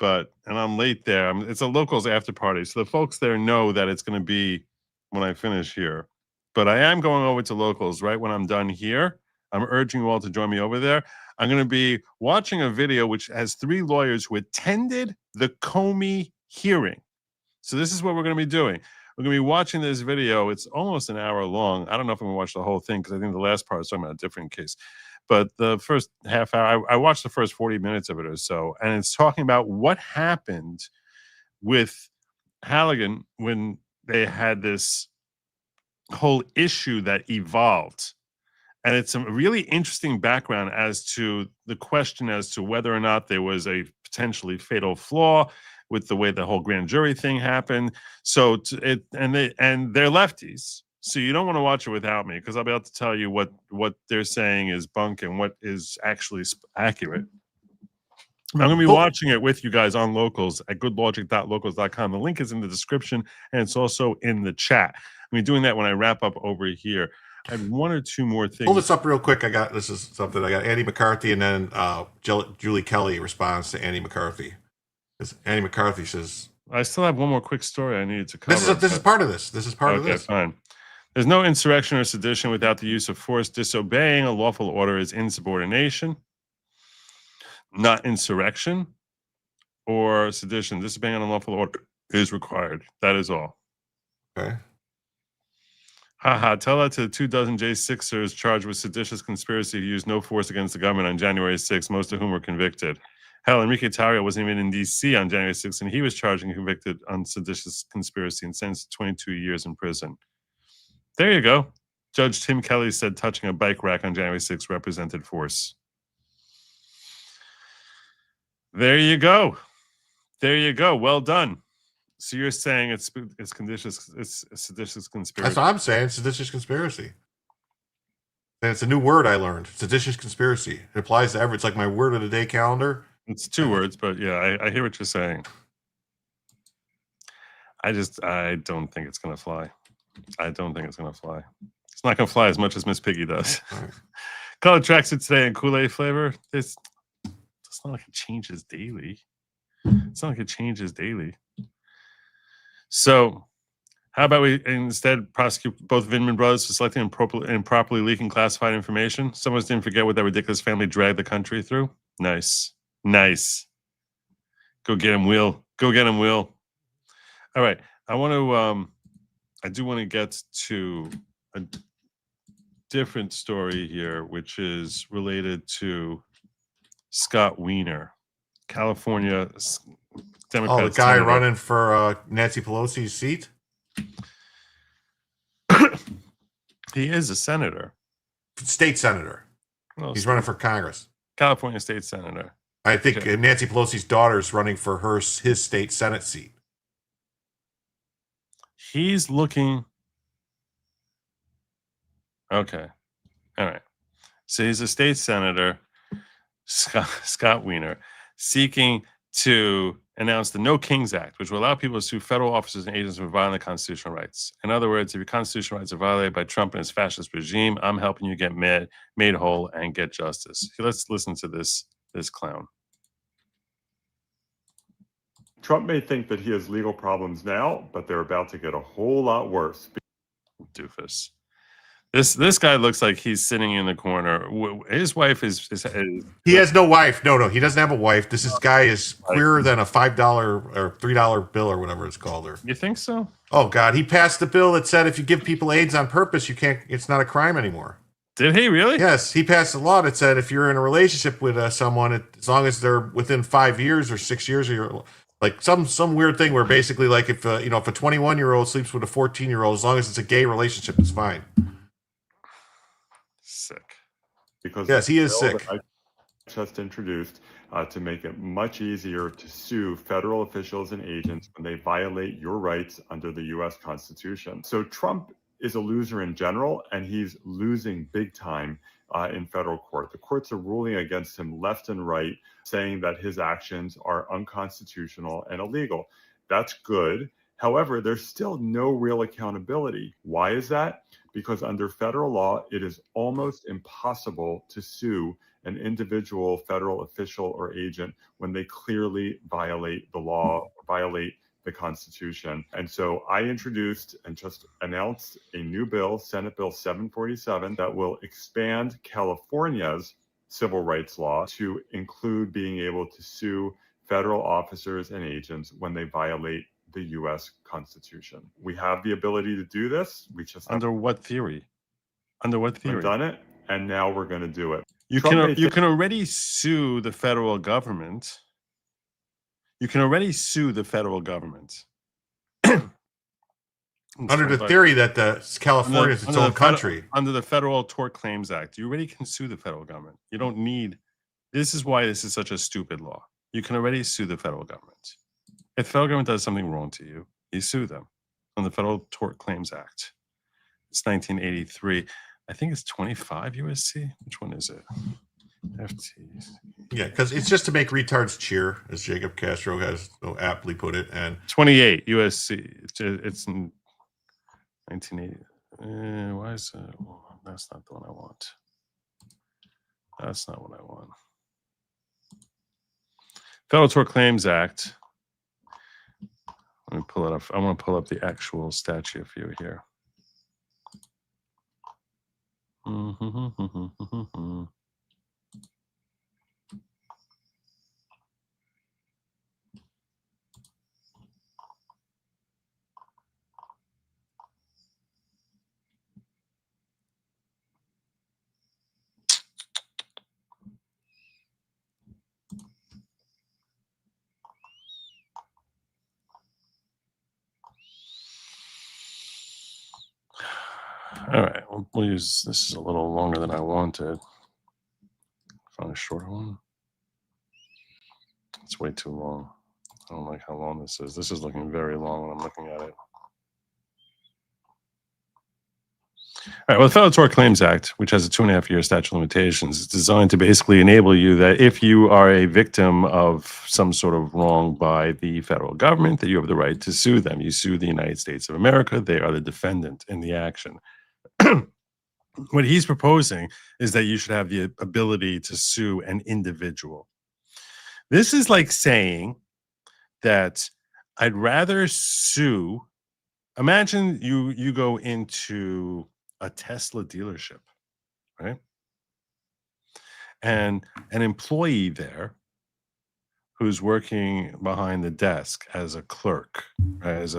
And I'm late there. It's a locals after party. So the folks there know that it's going to be when I finish here. but I am going over to locals right when I'm done here. I'm urging you all to join me over there. I'm going to be watching a video which has 3 lawyers who attended the Comey hearing. So this is what we're going to be doing. We're going to be watching this video. It's almost an hour long. I don't know if I'm going to watch the whole thing because I think the last part is talking about a different case. But the first half hour, I watched the first 40 minutes of it or so, and it's talking about what happened with Halligan when they had this whole issue that evolved. And it's a really interesting background as to the question as to whether or not there was a potentially fatal flaw with the way the whole grand jury thing happened. So they're lefties. So you don't want to watch it without me because I'll be able to tell you what they're saying is bunk and what is actually accurate. I'm going to be watching it with you guys on Locals at goodlogic.locals.com. The link is in the description and it's also in the chat. I'm doing that when I wrap up over here. I have 1 or 2 more things.
Hold this up real quick. This is something I got. Andy McCarthy, and then Julie Kelly responds to Andy McCarthy. Andy McCarthy says,
I still have 1 more quick story I needed to cover.
This is part of this. This is part of this.
Okay, fine. There's no insurrection or sedition without the use of force. Disobeying a lawful order is insubordination, not insurrection or sedition. Disobeying an unlawful order is required. That is all.
Okay.
Haha, tell that to the 24 J6ers charged with seditious conspiracy to use no force against the government on January 6th, most of whom were convicted. Hell, Enrique Tarrio wasn't even in D.C. on January 6th, and he was charged and convicted on seditious conspiracy and sentenced to 22 years in prison. There you go. Judge Tim Kelly said touching a bike rack on January 6th represented force. There you go. There you go. Well done. So you're saying it's seditious conspiracy.
That's what I'm saying. Seditious conspiracy. And it's a new word I learned. Seditious conspiracy. It applies to it's like my word of the day calendar.
It's 2 words, but yeah, I hear what you're saying. I don't think it's going to fly. I don't think it's going to fly. It's not going to fly as much as Miss Piggy does.
Right.
Color tracksuit today in Kool-Aid flavor. It's not like it changes daily. It's not like it changes daily. So how about we instead prosecute both Vindman brothers for selecting and improperly leaking classified information? Someone didn't forget what that ridiculous family dragged the country through. Nice. Nice. Go get him, Will. Go get him, Will. All right. I do want to get to a different story here, which is related to Scott Wiener, California Democrat.
Oh, the guy running for Nancy Pelosi's seat?
He is a senator.
State senator.
Well,
he's running for Congress.
California state senator.
I think Nancy Pelosi's daughter is running for his state Senate seat.
He's looking. Okay. All right. So he's a state senator, Scott Wiener, seeking to announce the No Kings Act, which will allow people to sue federal officers and agents for violating constitutional rights. In other words, if your constitutional rights are violated by Trump and his fascist regime, I'm helping you get made whole and get justice. Let's listen to this clown.
Trump may think that he has legal problems now, but they're about to get a whole lot worse.
Doofus. This guy looks like he's sitting in the corner. His wife is
he has no wife. No, he doesn't have a wife. This guy is queerer than a $5 or $3 bill or whatever it's called.
You think so?
Oh God, he passed the bill that said if you give people AIDS on purpose, you can't. It's not a crime anymore.
Did he really?
Yes, he passed a law that said if you're in a relationship with someone, as long as they're within 5 years or 6 years, or you're like some weird thing where basically like if if a 21-year-old sleeps with a 14-year-old, as long as it's a gay relationship, it's fine.
Sick.
Because
yes, he is sick.
I just introduced to make it much easier to sue federal officials and agents when they violate your rights under the U.S. Constitution. So Trump is a loser in general, and he's losing big time in federal court. The courts are ruling against him left and right, saying that his actions are unconstitutional and illegal. That's good. However, there's still no real accountability. Why is that? Because under federal law, it is almost impossible to sue an individual federal official or agent when they clearly violate the law, or violate the Constitution. And so I introduced and just announced a new bill, Senate Bill 747, that will expand California's civil rights law to include being able to sue federal officers and agents when they violate the U.S. Constitution. We have the ability to do this. We just
Under what theory? Under what theory?
We've done it, and now we're going to do it.
You can already sue the federal government. You can already sue the federal government.
Under the theory that California is its own country.
Under the Federal Tort Claims Act, you already can sue the federal government. You don't need. This is why this is such a stupid law. You can already sue the federal government. If the federal government does something wrong to you, you sue them on the Federal Tort Claims Act. It's 1983. I think it's 25 USC. Which one is it? FT.
Yeah, because it's just to make retards cheer, as Jacob Castro has so aptly put it. And
28 USC. It's in 1980. Why is it? Well, that's not the one I want. That's not what I want. Federal Tort Claims Act. Let me pull it up. I want to pull up the actual statute for you here. All right, we'll use, this is a little longer than I wanted. Find a shorter one. It's way too long. I don't like how long this is. This is looking very long when I'm looking at it. All right, well, the Federal Tort Claims Act, which has a 2.5-year statute of limitations, is designed to basically enable you that if you are a victim of some sort of wrong by the federal government, that you have the right to sue them. You sue the United States of America. They are the defendant in the action. What he's proposing is that you should have the ability to sue an individual. This is like saying that I'd rather sue. Imagine you go into a Tesla dealership, right? And an employee there who's working behind the desk as a clerk, as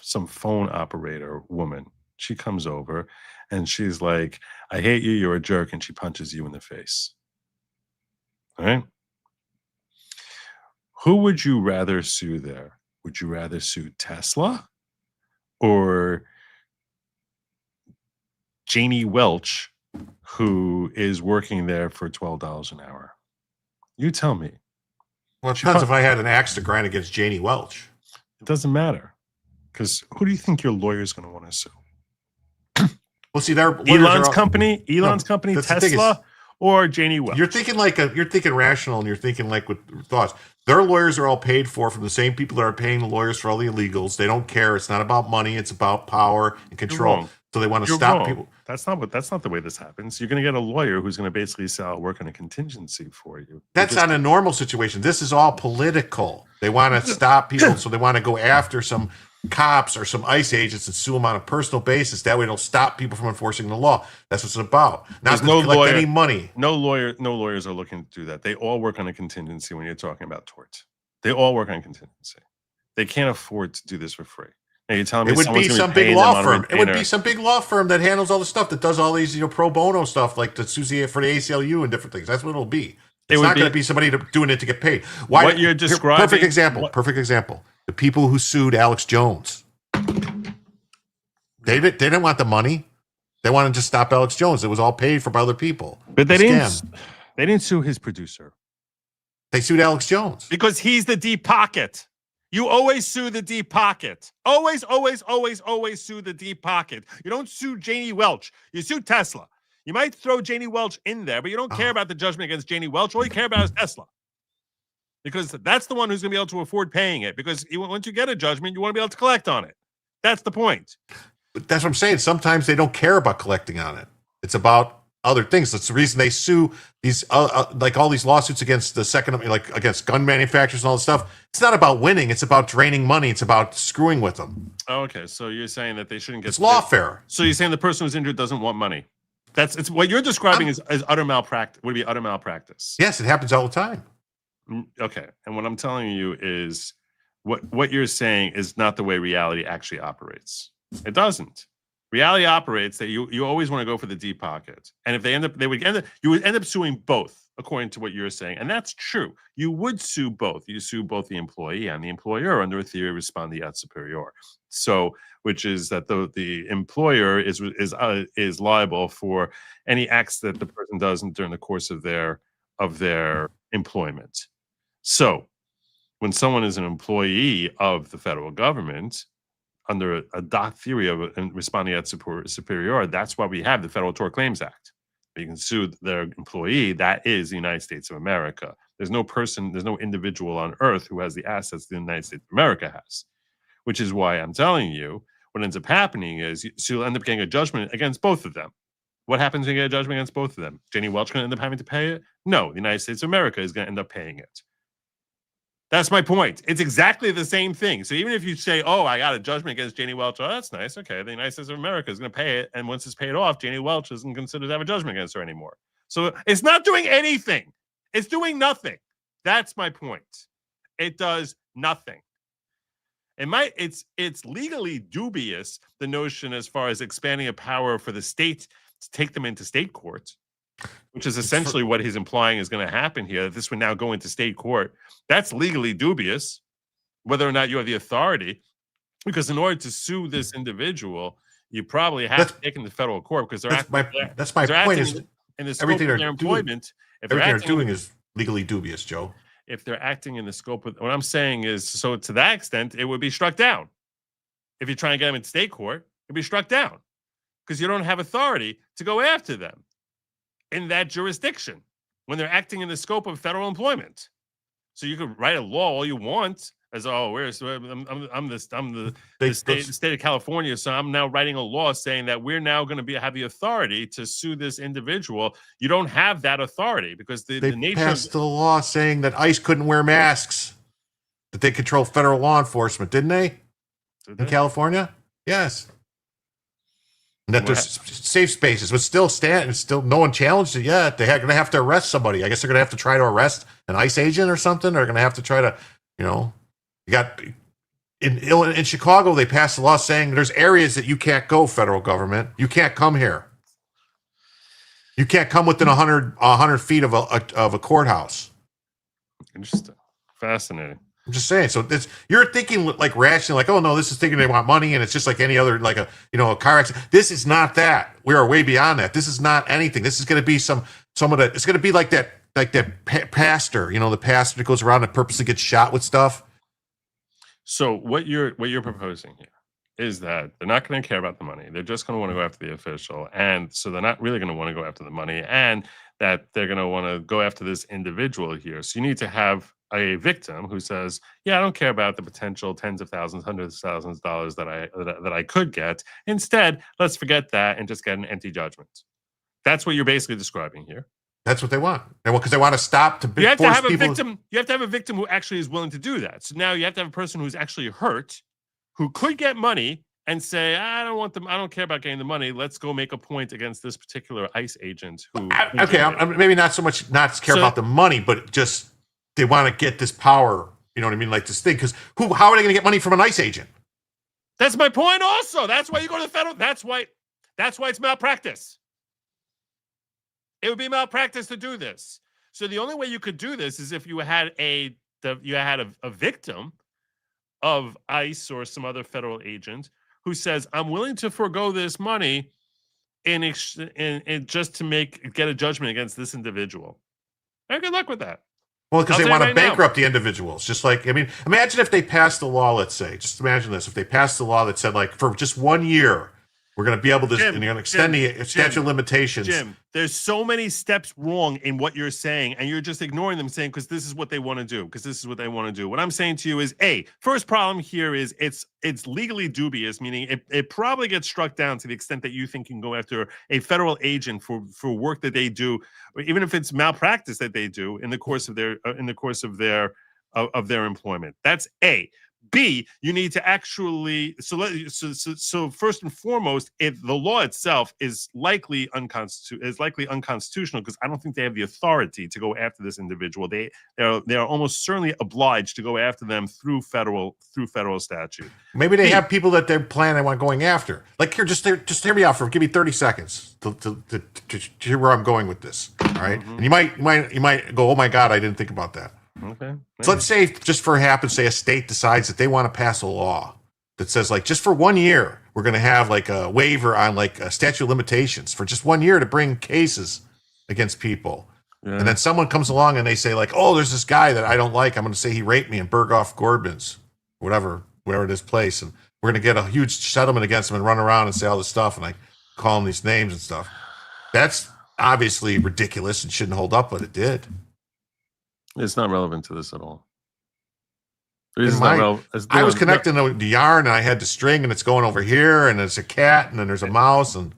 some phone operator woman. She comes over and she's like, I hate you, you're a jerk, and she punches you in the face. All right? Who would you rather sue there? Would you rather sue Tesla or Janie Welch, who is working there for $12 an hour? You tell me.
Well, it depends if I had an axe to grind against Janie Welch.
It doesn't matter. Because who do you think your lawyer is going to want to sue?
Well, see,
Elon's company, Tesla, or Janie Welch.
You're thinking rational, and you're thinking like with thoughts. Their lawyers are all paid for from the same people that are paying the lawyers for all the illegals. They don't care. It's not about money. It's about power and control. So they want to stop people.
That's not the way this happens. You're going to get a lawyer who's going to basically work on a contingency for you.
That's not a normal situation. This is all political. They want to stop people, so they want to go after some cops or some ICE agents and sue them on a personal basis. That way it'll stop people from enforcing the law. That's what it's about. Not to collect any money.
No lawyers are looking to do that. They all work on a contingency when you're talking about torts. They all work on contingency. They can't afford to do this for free. Now you're telling me
it would be some big law firm. It would be some big law firm that handles all the stuff, that does all these pro bono stuff, like the Susie for the ACLU and different things. That's what it'll be. It's not going to be somebody doing it to get paid. Why?
What you're describing.
Perfect example. The people who sued Alex Jones. They didn't want the money. They wanted to stop Alex Jones. It was all paid for by other people.
But they didn't sue his producer.
They sued Alex Jones.
Because he's the deep pocket. You always sue the deep pocket. Always, always, always, always sue the deep pocket. You don't sue Janie Welch. You sue Tesla. You might throw Janie Welch in there, but you don't care about the judgment against Janie Welch. All you care about is Tesla. Because that's the one who's going to be able to afford paying it. Because once you get a judgment, you want to be able to collect on it. That's the point.
But that's what I'm saying. Sometimes they don't care about collecting on it. It's about other things. That's the reason they sue these, like all these lawsuits against the against gun manufacturers and all this stuff. It's not about winning. It's about draining money. It's about screwing with them.
Oh, okay, so you're saying that they shouldn't get.
It's lawfare.
So you're saying the person who's injured doesn't want money. It's what you're describing is utter malpractice. Would be utter malpractice.
Yes, it happens all the time.
Okay, and what I'm telling you is what you're saying is not the way reality actually operates. It doesn't. Reality operates that you always want to go for the deep pocket, and if you would end up suing both, according to what you're saying, and that's true. You would sue both. You sue both the employee and the employer under a theory of respondeat superior. So, which is that the employer is liable for any acts that the person does during the course of their employment. So, when someone is an employee of the federal government, under a doc theory of respondeat superior, that's why we have the Federal Tort Claims Act. You can sue their employee. That is the United States of America. There's no individual on earth who has the assets the United States of America has, which is why I'm telling you what ends up happening is you'll end up getting a judgment against both of them. What happens when you get a judgment against both of them? Jenny Welch going to end up having to pay it? No, the United States of America is going to end up paying it. That's my point. It's exactly the same thing. So even if you say, oh, I got a judgment against Janie Welch, oh, that's nice. Okay, the United States of America is going to pay it. And once it's paid off, Janie Welch isn't considered to have a judgment against her anymore. So it's not doing anything. It's doing nothing. That's my point. It does nothing. It's legally dubious, the notion as far as expanding a power for the state to take them into state court, which is essentially what he's implying is going to happen here. That this would now go into state court. That's legally dubious, whether or not you have the authority, because in order to sue this individual, you probably have to take him to federal court because
that's my point. Is
in the scope of their employment.
Everything they're doing is legally dubious, Joe.
If they're acting in the scope of what I'm saying is, so to that extent, it would be struck down. If you're trying to get them in state court, it'd be struck down because you don't have authority to go after them in that jurisdiction when they're acting in the scope of federal employment. So you could write a law all you want as, oh, I'm the state of California, so I'm now writing a law saying that we're now going to have the authority to sue this individual. You don't have that authority because the nature
passed the law saying that ICE couldn't wear masks, that they control federal law enforcement, didn't they? In California? Yes. And that there's safe spaces, but still no one challenged it yet. They're going to have to arrest somebody. I guess they're going to have to try to arrest an ICE agent or something. They're going to have to try to, you got in Chicago, they passed a law saying there's areas that you can't go, federal government. You can't come here. You can't come within 100 feet of a courthouse.
Interesting. Fascinating.
I'm just saying. So you're thinking like rationally, like, oh no, this is thinking they want money, and it's just like any other, like a car accident. This is not that. We are way beyond that. This is not anything. This is going to be some of the. It's going to be like that pastor. The pastor that goes around and purposely gets shot with stuff.
So what you're proposing here is that they're not going to care about the money. They're just going to want to go after the official, and so they're not really going to want to go after the money, and that they're going to want to go after this individual here. So you need to have a victim who says, yeah, I don't care about the potential tens of thousands, hundreds of thousands of dollars that I could get. Instead, let's forget that and just get an empty judgment. That's what you're basically describing here.
That's what they want. Because they want to stop
you have to have a victim. You have to have a victim who actually is willing to do that. So now you have to have a person who's actually hurt, who could get money and say, I don't want them. I don't care about getting the money. Let's go make a point against this particular ICE agent who.
Maybe not so much not care about the money, but just they want to get this power. You know what I mean? Like this thing. Because how are they going to get money from an ICE agent?
That's my point. Also, that's why you go to the federal. That's why it's malpractice. It would be malpractice to do this. So the only way you could do this is if you had a victim of ICE or some other federal agent who says, I'm willing to forego this money in just to get a judgment against this individual. And good luck with that.
Well, because they want to bankrupt the individuals. Just like, imagine if they passed a law, let's say, just imagine this. If they passed a law that said, like, for just 1 year, We're going to be able to,
Jim,
and you're going to extend the statute of limitations.
Jim, there's so many steps wrong in what you're saying, and you're just ignoring them, saying because this is what they want to do, because this is what they want to do. What I'm saying to you is, first problem here is it's legally dubious, meaning it probably gets struck down to the extent that you think you can go after a federal agent for work that they do, or even if it's malpractice that they do in the course of their employment. That's A. B, you need to actually so first and foremost, if the law itself is likely unconstitutional, because I don't think they have the authority to go after this individual. They are almost certainly obliged to go after them through federal statute.
Maybe they have people that they're planning on going after. Like here, just hear me out for give me 30 seconds to hear where I'm going with this. All right, and you might go, oh my God, I didn't think about that.
Okay.
So let's say, just for happens, say a state decides that they want to pass a law that says, like, just for 1 year, we're going to have like a waiver on like a statute of limitations for just 1 year to bring cases against people. Yeah. And then someone comes along and they say, like, oh, there's this guy that I don't like. I'm going to say he raped me in Berghoff Gordman's, whatever it is place. And we're going to get a huge settlement against him and run around and say all this stuff. And I call him these names and stuff. That's obviously ridiculous and shouldn't hold up, but it did.
It's not relevant to this at all.
I was connecting the yarn, and I had the string, and it's going over here, and there's a cat, and then there's a mouse, and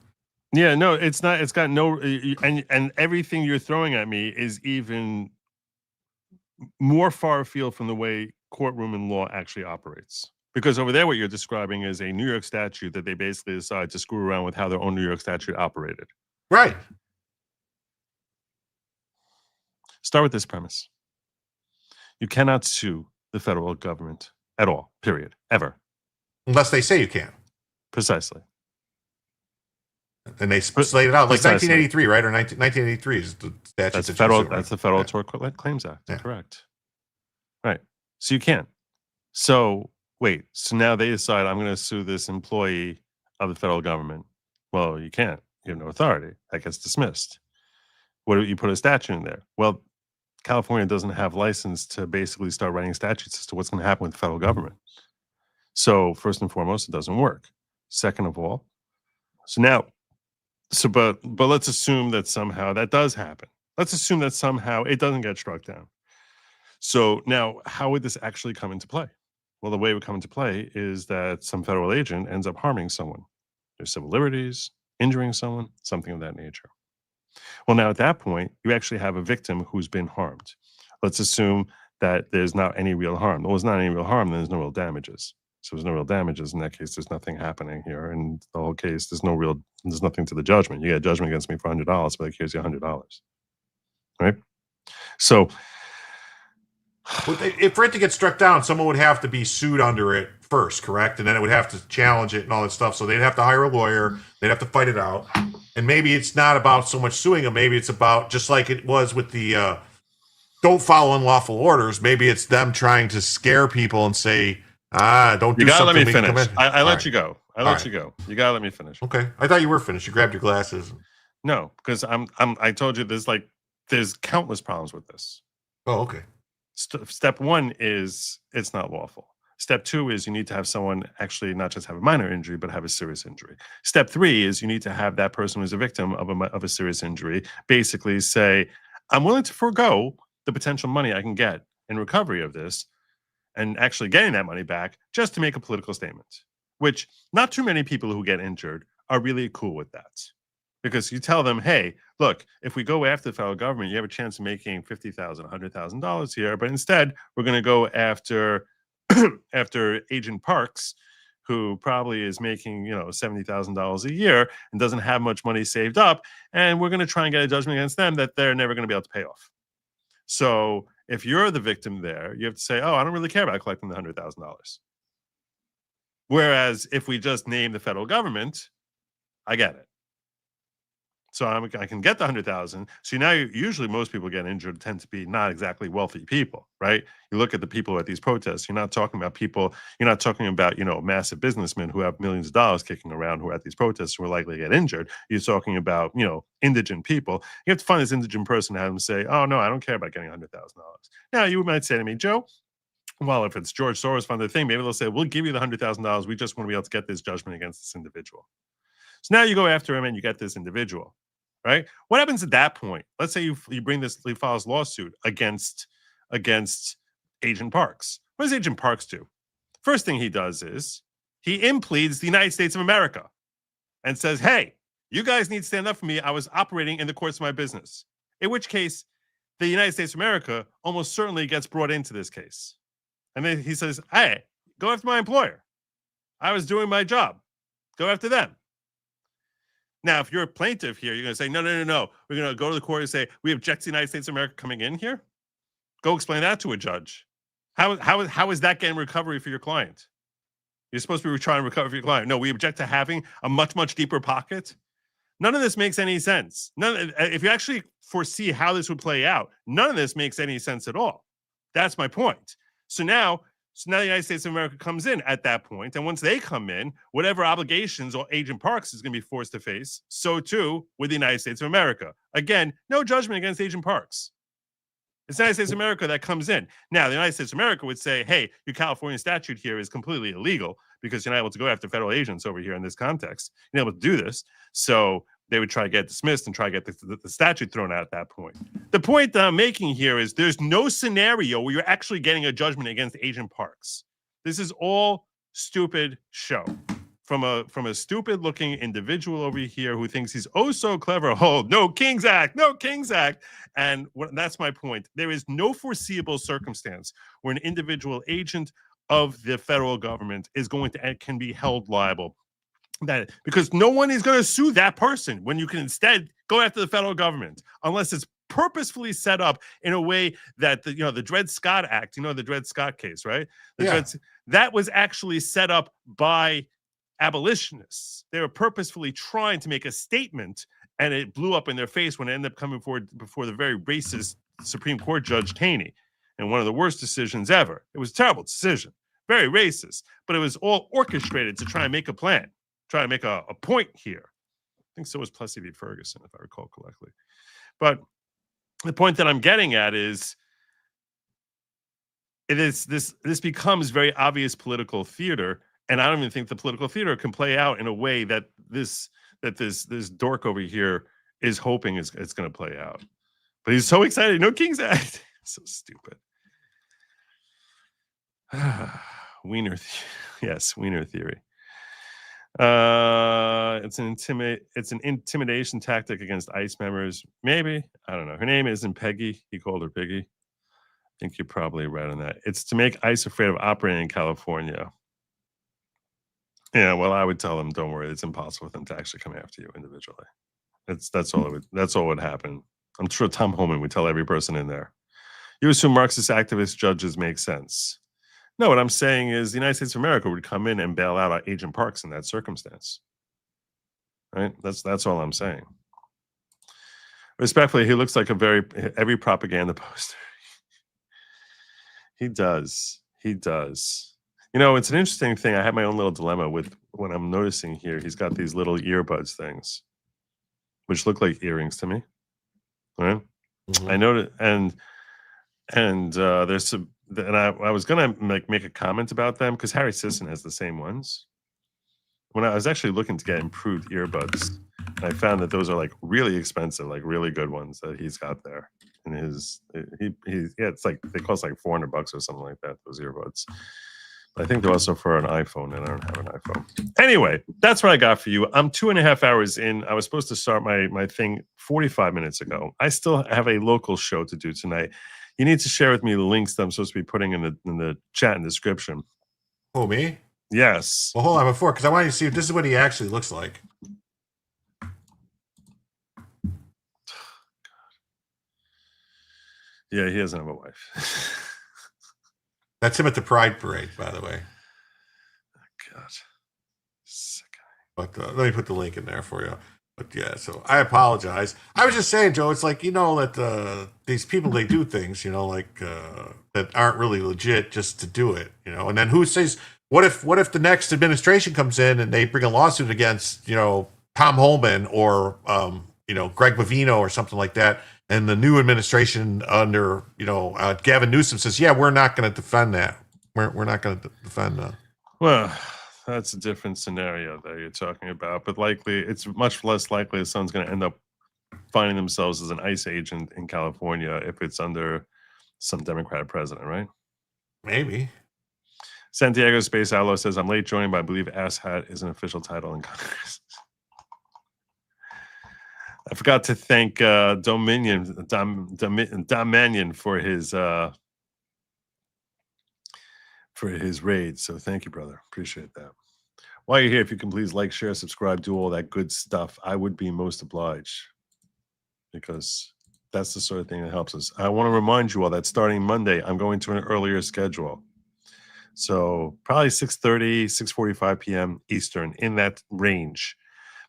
yeah, no, it's not. It's got no, and everything you're throwing at me is even more far afield from the way courtroom and law actually operates. Because over there, what you're describing is a New York statute that they basically decide to screw around with how their own New York statute operated.
Right.
Start with this premise. You cannot sue the federal government at all, period, ever.
Unless they say you can.
Precisely.
And they laid it out like 1983, right? Or 1983 is the statute.
That's
that
federal.
sue, right?
That's the Federal Tort Claims Act. Yeah. Correct. Right. So you can't. So wait. So now they decide I'm going to sue this employee of the federal government. Well, you can't. You have no authority. That gets dismissed. What do you put a statute in there? Well, California doesn't have license to basically start writing statutes as to what's going to happen with the federal government. So first and foremost, it doesn't work. Second of all, but let's assume that somehow that does happen. Let's assume that somehow it doesn't get struck down. So now, how would this actually come into play? Well, the way it would come into play is that some federal agent ends up harming someone. Their civil liberties, injuring someone, something of that nature. Well, now at that point, you actually have a victim who's been harmed. Let's assume that there's not any real harm. Well, there's not any real harm, then there's no real damages. So there's no real damages. In that case, there's nothing happening here. And the whole case, there's nothing to the judgment. You get a judgment against me for $100, but like, here's your $100. Right? So
if for it to get struck down, someone would have to be sued under it first, correct? And then it would have to challenge it and all that stuff. So they'd have to hire a lawyer. They'd have to fight it out. And maybe it's not about so much suing them. Maybe it's about, just like it was with the don't follow unlawful orders. Maybe it's them trying to scare people and say, don't do something.
You gotta let me finish. I let you go.
You
go. You gotta let me finish.
Okay. I thought you were finished. You grabbed your glasses.
No, because I told you there's countless problems with this.
Oh, okay.
Step one is it's not lawful. Step two is you need to have someone actually not just have a minor injury, but have a serious injury. Step three is you need to have that person who's a victim of a serious injury basically say, I'm willing to forego the potential money I can get in recovery of this and actually getting that money back just to make a political statement, which not too many people who get injured are really cool with that. Because you tell them, hey, look, if we go after the federal government, you have a chance of making $50,000, $100,000 here. But instead, we're going to go after Agent Parks, who probably is making, $70,000 a year and doesn't have much money saved up. And we're going to try and get a judgment against them that they're never going to be able to pay off. So if you're the victim there, you have to say, oh, I don't really care about collecting the $100,000. Whereas if we just name the federal government, I get it. So I can get the 100,000. So now usually most people get injured tend to be not exactly wealthy people, right? You look at the people at these protests. You're not talking about people. You're not talking about massive businessmen who have millions of dollars kicking around who are at these protests who are likely to get injured. You're talking about indigent people. You have to find this indigent person and have them say, "Oh no, I don't care about getting $100,000." Now you might say to me, Joe, well, if it's George Soros funded thing, maybe they'll say, "We'll give you the $100,000. We just want to be able to get this judgment against this individual." So now you go after him and you get this individual, right? What happens at that point? Let's say you bring this, he files lawsuit against Agent Parks. What does Agent Parks do? First thing he does is he impleads the United States of America and says, hey, you guys need to stand up for me. I was operating in the course of my business. In which case, the United States of America almost certainly gets brought into this case. And then he says, hey, go after my employer. I was doing my job. Go after them. Now, if you're a plaintiff here, you're going to say, no. We're going to go to the court and say, we object to the United States of America coming in here. Go explain that to a judge. How is that getting recovery for your client? You're supposed to be trying to recover for your client. No, we object to having a much, much deeper pocket. None of this makes any sense. If you actually foresee how this would play out, none of this makes any sense at all. That's my point. So now the United States of America comes in at that point, and once they come in, whatever obligations or Agent Parks is going to be forced to face, so too with the United States of America. Again, no judgment against Agent Parks. It's the United States of America that comes in. Now, the United States of America would say, hey, your California statute here is completely illegal because you're not able to go after federal agents over here in this context. You're not able to do this. So they would try to get dismissed and try to get the statute thrown out at that point. The point that I'm making here is there's no scenario where you're actually getting a judgment against Agent Parks. This is all stupid show. From a stupid-looking individual over here who thinks he's oh so clever. Oh, no King's Act, no King's Act. And that's my point. There is no foreseeable circumstance where an individual agent of the federal government is going to and can be held liable. Because no one is going to sue that person when you can instead go after the federal government, unless it's purposefully set up in a way that the Dred Scott Act, the Dred Scott case, right? That was actually set up by abolitionists. They were purposefully trying to make a statement, and it blew up in their face when it ended up coming forward before the very racist Supreme Court Judge Taney, and one of the worst decisions ever. It was a terrible decision, very racist, but it was all orchestrated to try and make a plan, try to make a point here. I think so was Plessy v. Ferguson, if I recall correctly. But the point that I'm getting at is this becomes very obvious political theater. And I don't even think the political theater can play out in a way that this dork over here is hoping it's going to play out. But he's so excited. No King's Act. So stupid. Wiener theory. It's an intimidation tactic against ICE members. Maybe. I don't know. Her name isn't Peggy. He called her Piggy. I think you're probably right on that. It's to make ICE afraid of operating in California. Yeah, well, I would tell them, don't worry, it's impossible for them to actually come after you individually. That's all would happen. I'm sure Tom Homan would tell every person in there. You assume Marxist activist judges make sense. No, what I'm saying is the United States of America would come in and bail out Agent Parks in that circumstance. Right? That's all I'm saying. Respectfully, he looks like every propaganda poster. He does. It's an interesting thing. I have my own little dilemma with what I'm noticing here. He's got these little earbuds things, which look like earrings to me. Right? Mm-hmm. I noticed, and there's some, and I was gonna make a comment about them because Harry Sisson has the same ones. When I was actually looking to get improved earbuds, I found that those are like really expensive, like really good ones that he's got there. And it's like they cost like $400 or something like that. Those earbuds. I think they're also for an iPhone, and I don't have an iPhone. Anyway, that's what I got for you. I'm 2.5 hours in. I was supposed to start my thing 45 minutes ago. I still have a local show to do tonight. You need to share with me the links that I'm supposed to be putting in the chat and description.
Oh, me?
Yes.
Well, hold on before, because I want you to see if this is what he actually looks like.
Yeah, he doesn't have a wife.
That's him at the Pride Parade, by the way.
Oh, God. Sick guy.
But let me put the link in there for you. But yeah, so I apologize. I was just saying, Joe, it's like, that these people, they do things, that aren't really legit just to do it, And then who says, what if the next administration comes in and they bring a lawsuit against, Tom Holman or, Greg Bovino or something like that, and the new administration under, Gavin Newsom says, yeah, we're not going to defend that. We're not going to defend that.
Well, that's a different scenario that you're talking about. But likely, it's much less likely that someone's going to end up finding themselves as an ICE agent in California if it's under some Democratic president, right?
Maybe.
Santiago Space Outlaw says, I'm late joining, but I believe asshat is an official title in Congress. I forgot to thank Dominion for his raid. So thank you, brother. Appreciate that. While you're here, if you can please like, share, subscribe, do all that good stuff, I would be most obliged, because that's the sort of thing that helps us. I want to remind you all that starting Monday, I'm going to an earlier schedule. So probably 6:30, 6:45 p.m. Eastern, in that range.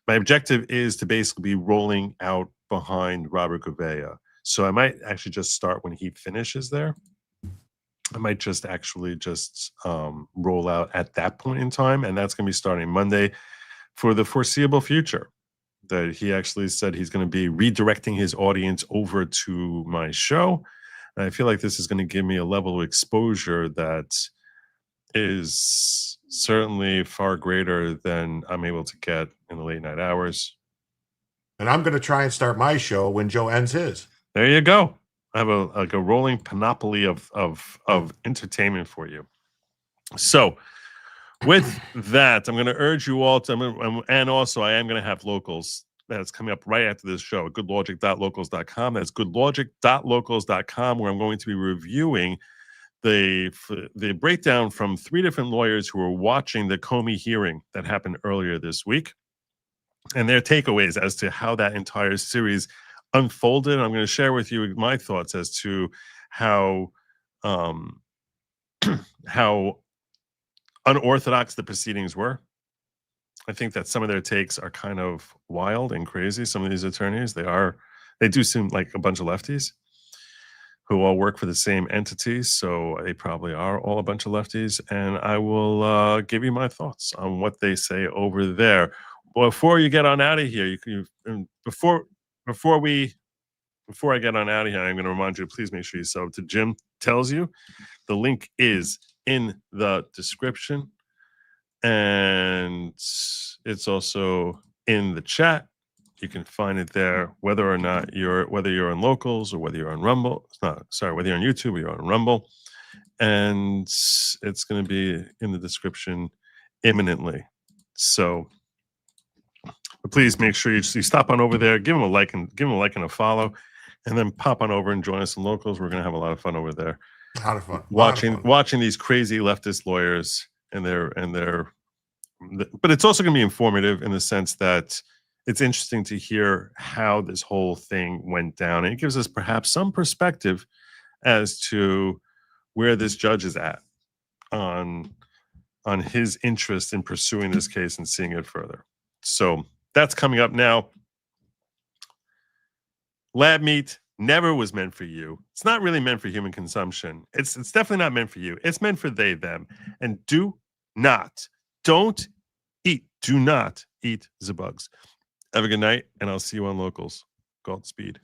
My objective is to basically be rolling out behind Robert Gouveia. So I might actually just start when he finishes there. I might just actually roll out at that point in time. And that's going to be starting Monday for the foreseeable future. That he actually said he's going to be redirecting his audience over to my show. And I feel like this is going to give me a level of exposure that is certainly far greater than I'm able to get in the late night hours.
And I'm going to try and start my show when Joe ends his.
There you go. I have a rolling panoply of entertainment for you. So with that, I'm going to urge you all to, and also I am going to have locals that's coming up right after this show, goodlogic.locals.com. That's goodlogic.locals.com, where I'm going to be reviewing the breakdown from 3 different lawyers who were watching the Comey hearing that happened earlier this week, and their takeaways as to how that entire series unfolded. I'm going to share with you my thoughts as to how how unorthodox the proceedings were. I think that some of their takes are kind of wild and crazy. Some of these attorneys, they do seem like a bunch of lefties who all work for the same entities, so they probably are all a bunch of lefties. And I will give you my thoughts on what they say over there. Before you get on out of here, before I get on out of here, I'm going to remind you to please make sure you sub to Jim Tells You. The link is in the description, and it's also in the chat. You can find it there, whether you're on Locals or whether you're on Rumble. Whether you're on YouTube or you're on Rumble, and it's going to be in the description imminently. So please make sure you stop on over there, give them a like and a follow, and then pop on over and join us in Locals. We're going to have a lot of fun over there.
A lot of fun.
Watching these crazy leftist lawyers but it's also going to be informative in the sense that it's interesting to hear how this whole thing went down, and it gives us perhaps some perspective as to where this judge is at on his interest in pursuing this case and seeing it further. So that's coming up now. Lab meat never was meant for you. It's not really meant for human consumption. It's definitely not meant for you. It's meant for they, them. And do not eat the bugs. Have a good night, and I'll see you on Locals. Godspeed.